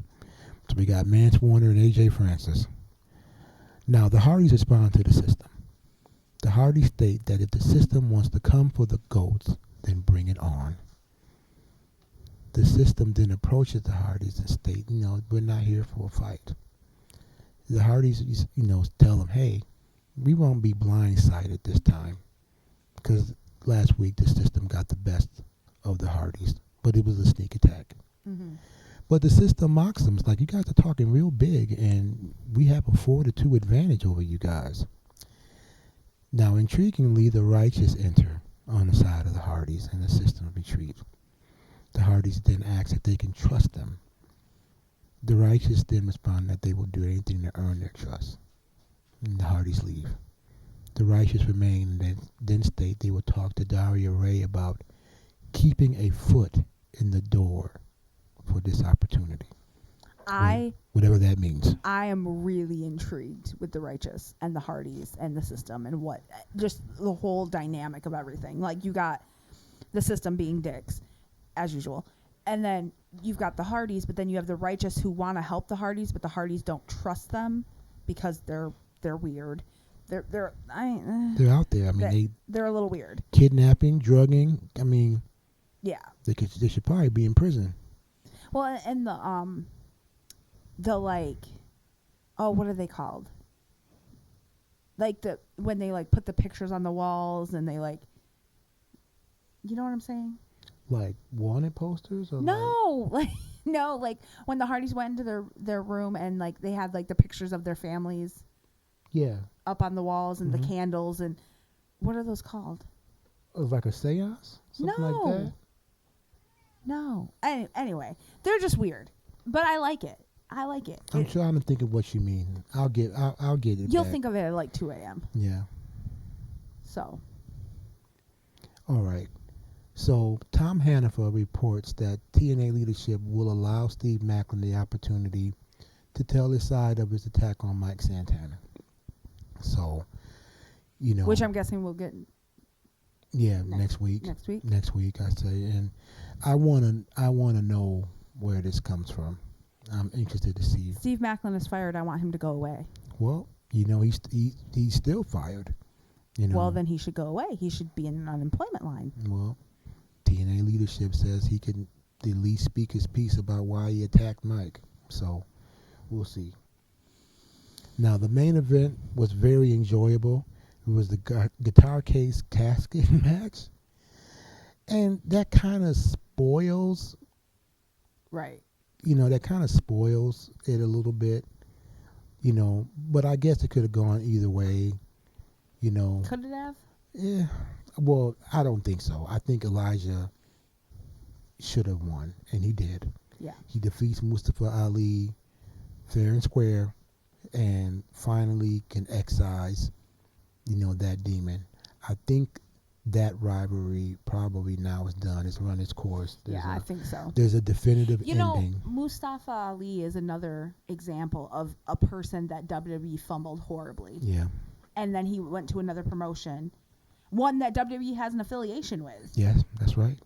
So we got Mance Warner and AJ Francis. Now the Hardys respond to the system. The Hardys state that if the system wants to come for the goats, then bring it on. The system then approaches the Hardys and state, we're not here for a fight. The Hardys, tell them, hey, we won't be blindsided this time, because last week the system got the best of the Hardys, but it was a sneak attack. Mm-hmm. But the system mocks them. It's like, you guys are talking real big, and we have a 4-2 advantage over you guys. Now, intriguingly, the Righteous enter on the side of the Hardys, and the system retreat. The Hardys then ask if they can trust them. The Righteous then respond that they will do anything to earn their trust. And the Hardys leave. The Righteous remain and then state they will talk to Daria Ray about keeping a foot in the door for this opportunity. Whatever that means. I am really intrigued with the Righteous and the Hardys and the system and what just the whole dynamic of everything. Like, you got the system being dicks, as usual, and then you've got the Hardys, but then you have the Righteous who want to help the Hardys, but the Hardys don't trust them because they're weird. They're out there. I mean, they're a little weird. Kidnapping, drugging. I mean, yeah. They should probably be in prison. Well, and the like, oh, what are they called? Like when they like put the pictures on the walls and they like, you know what I'm saying? Like wanted posters? Or no, like when the Hardys went into their room and like they had like the pictures of their families. Yeah. Up on the walls and the candles and what are those called? It was like a seance? Something like that? No. Anyway, they're just weird, but I like it. I'm trying to think of what you mean. I'll get it. You'll back. think of it at like 2 a.m. Yeah. So. All right. So Tom Hannaford reports that TNA leadership will allow Steve Maclin the opportunity to tell his side of his attack on Mike Santana. So, which I'm guessing we'll get. Yeah, next week. Next week, I say, and I wanna know where this comes from. I'm interested to see. Steve Maclin is fired. I want him to go away. Well, he's still fired. Well, then he should go away. He should be in an unemployment line. Well, TNA leadership says he can at least speak his piece about why he attacked Mike. So, we'll see. Now, the main event was very enjoyable. It was the guitar case casket match. And that kind of spoils. Right. That kind of spoils it a little bit. But I guess it could have gone either way. You know, Could it have? yeah. Well, I don't think so. I think Elijah should have won, and he did. Yeah. He defeats Mustafa Ali fair and square, and finally can excise, that demon. I think that rivalry probably now is done. It's run its course. I think so. There's a definitive You know, ending. Mustafa Ali is another example of a person that WWE fumbled horribly. Yeah. And then he went to another promotion, one that WWE has an affiliation with, Yes, that's right.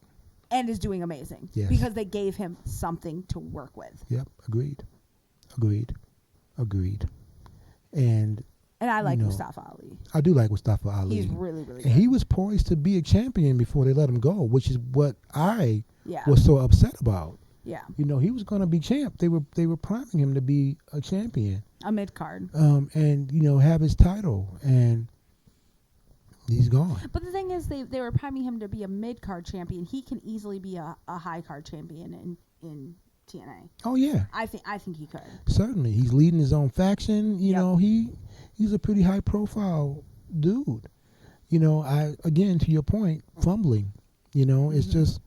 and is doing amazing. Yes. Because they gave him something to work with. Yep. Agreed. And And I like know, Mustafa Ali. I do like Mustafa Ali. He's really, really And good. he was poised to be a champion before they let him go, which is what I Yeah. was so upset about. Yeah. He was going to be champ. They were priming him to be a champion, A mid card. and have his title, and he's gone. But the thing is, they were priming him to be a mid card champion. He can easily be a high card champion in TNA. Oh yeah, I think he could. certainly. He's leading his own faction. Yep. He's a pretty high profile dude. I again to your point, fumbling. It's just,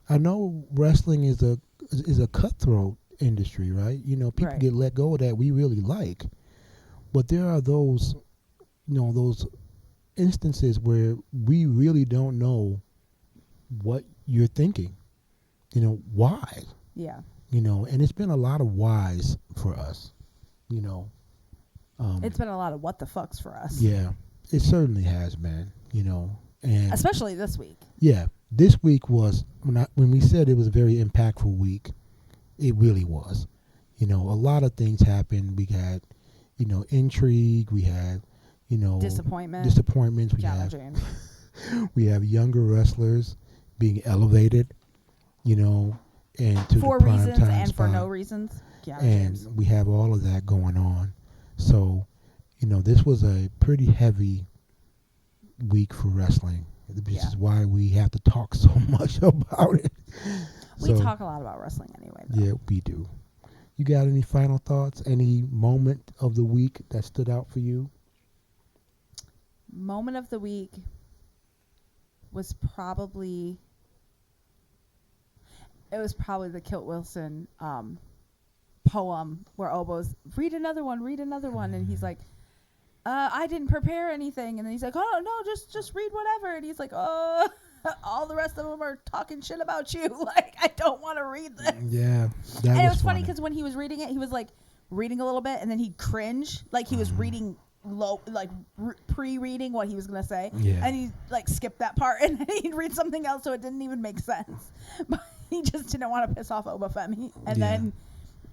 I know wrestling is a cutthroat industry, right? People Right. get let go of that we really like, but there are those, those instances where we really don't know what you're thinking. Why? Yeah. And it's been a lot of whys for us. It's been a lot of what the fucks for us. Yeah, it certainly has been. And Especially this week. yeah, this week was when we said it was a very impactful week. It really was. A lot of things happened. We had, intrigue. We had, disappointments. Challenging. We have younger wrestlers being elevated. And to For the prime reasons time and for spot. no reasons. Yeah. And we have all of that going on. So, this was a pretty heavy week for wrestling. This Yeah. is why we have to talk so much about it. We So, talk a lot about wrestling anyway, though. yeah, we do. You got any final thoughts? Any moment of the week that stood out for you? Moment of the week was probably the Kilt Wilson poem where Obo's read another one, and he's like, I didn't prepare anything, and then he's like, oh no, just read whatever, and he's like, oh, all the rest of them are talking shit about you, like I don't want to read this. Yeah, that And it was was funny funny. because when he was reading it, he was like reading a little bit, and then he'd cringe, like he was reading low, like pre-reading what he was gonna say, Yeah. and he like skipped that part, and then he'd read something else, so it didn't even make sense. But he just didn't want to piss off Oba Femi, and Yeah. then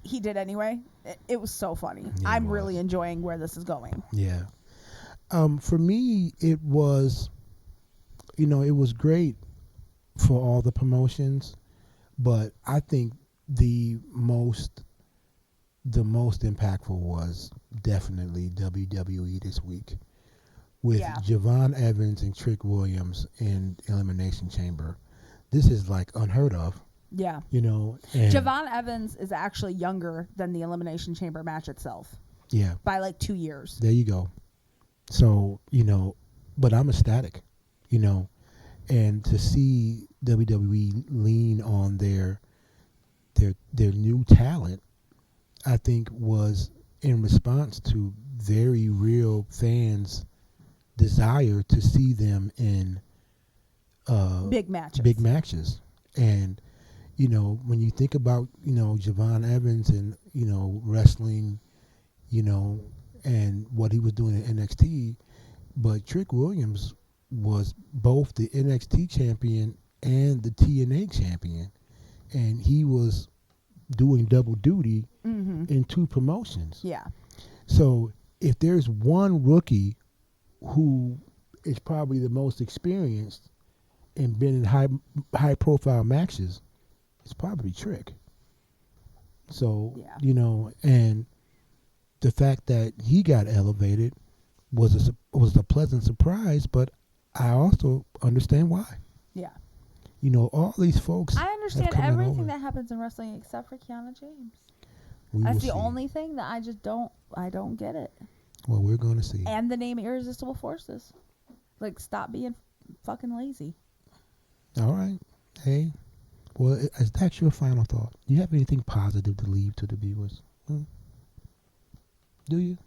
he did anyway. It was so funny. Yeah, it I'm was. really enjoying where this is going. Yeah. For me, it was, it was great for all the promotions, but I think the most impactful was definitely WWE this week with Yeah. Javon Evans and Trick Williams in Elimination Chamber. This is like unheard of, Yeah. and Javon Evans is actually younger than the Elimination Chamber match itself yeah, by like 2 years. there you go. So, but I'm ecstatic, and to see WWE lean on their new talent, I think was in response to very real fans' desire to see them in Big matches. big matches. And, when you think about, Javon Evans and, wrestling, and what he was doing in NXT, but Trick Williams was both the NXT champion and the TNA champion, and he was doing double duty in two promotions. Yeah. So if there's one rookie who is probably the most experienced and been in high profile matches, it's probably Trick. So Yeah. and the fact that he got elevated was a pleasant surprise, but I also understand why. Yeah. All these folks. I understand have come everything over. that happens in wrestling except for Kiana James. We That's will the see. only thing that I don't get it. Well, we're going to see. And the name Irresistible Forces. Like, stop being fucking lazy. All right. Hey. Well, is that your final thought? Do you have anything positive to leave to the viewers? Do you?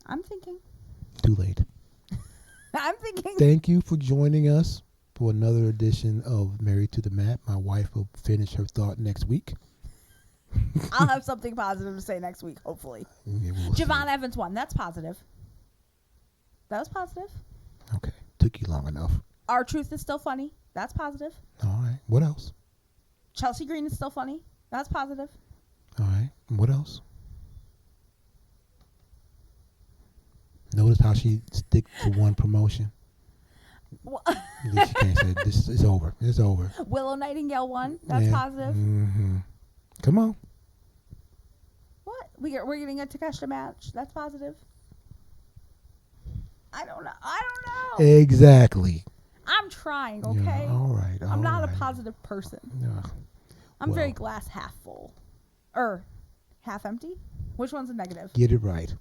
I'm thinking. Too late. I'm thinking. Thank you for joining us for another edition of Married to the Mat. My wife will finish her thought next week. I'll have something positive to say next week, hopefully. Yeah, we'll Javon see. Evans won. That's positive. That was positive. Okay. Took you long enough. R-Truth is still funny. That's positive. All right. What else? Chelsea Green is still funny. That's positive. All right. What else? Notice how she stick to one promotion. Well, At least she can't say this is over. It's over. Willow Nightingale won. That's Yeah. positive. Mm-hmm. Come on. What? We're getting a Takeshita match. That's positive. I don't know. Exactly. I'm trying, okay? Yeah, all right. I'm not all a right. positive person. Yeah. I'm very Well. glass half full. Or half empty? Which one's a negative? Get it right.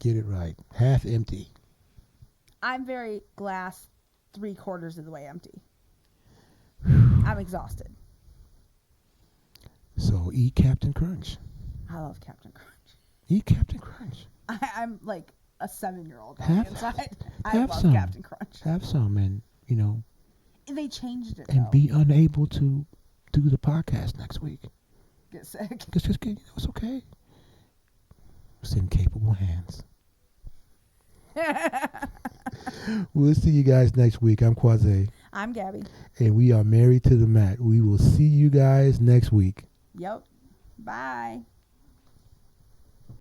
Get it right. Half empty. I'm very glass 3/4 of the way empty. I'm exhausted. So eat Captain Crunch. I love Captain Crunch. Eat Captain Crunch. I'm like a 7-year-old on Have- the inside. I have love some. Captain Crunch. Have some and, They changed it, and though. be unable to do the podcast next week. Get sick. Just get, it's okay. It's in capable hands. We'll see you guys next week. I'm Quase, I'm Gabby. and we are Married to the Mat. We will see you guys next week. Yep. Bye.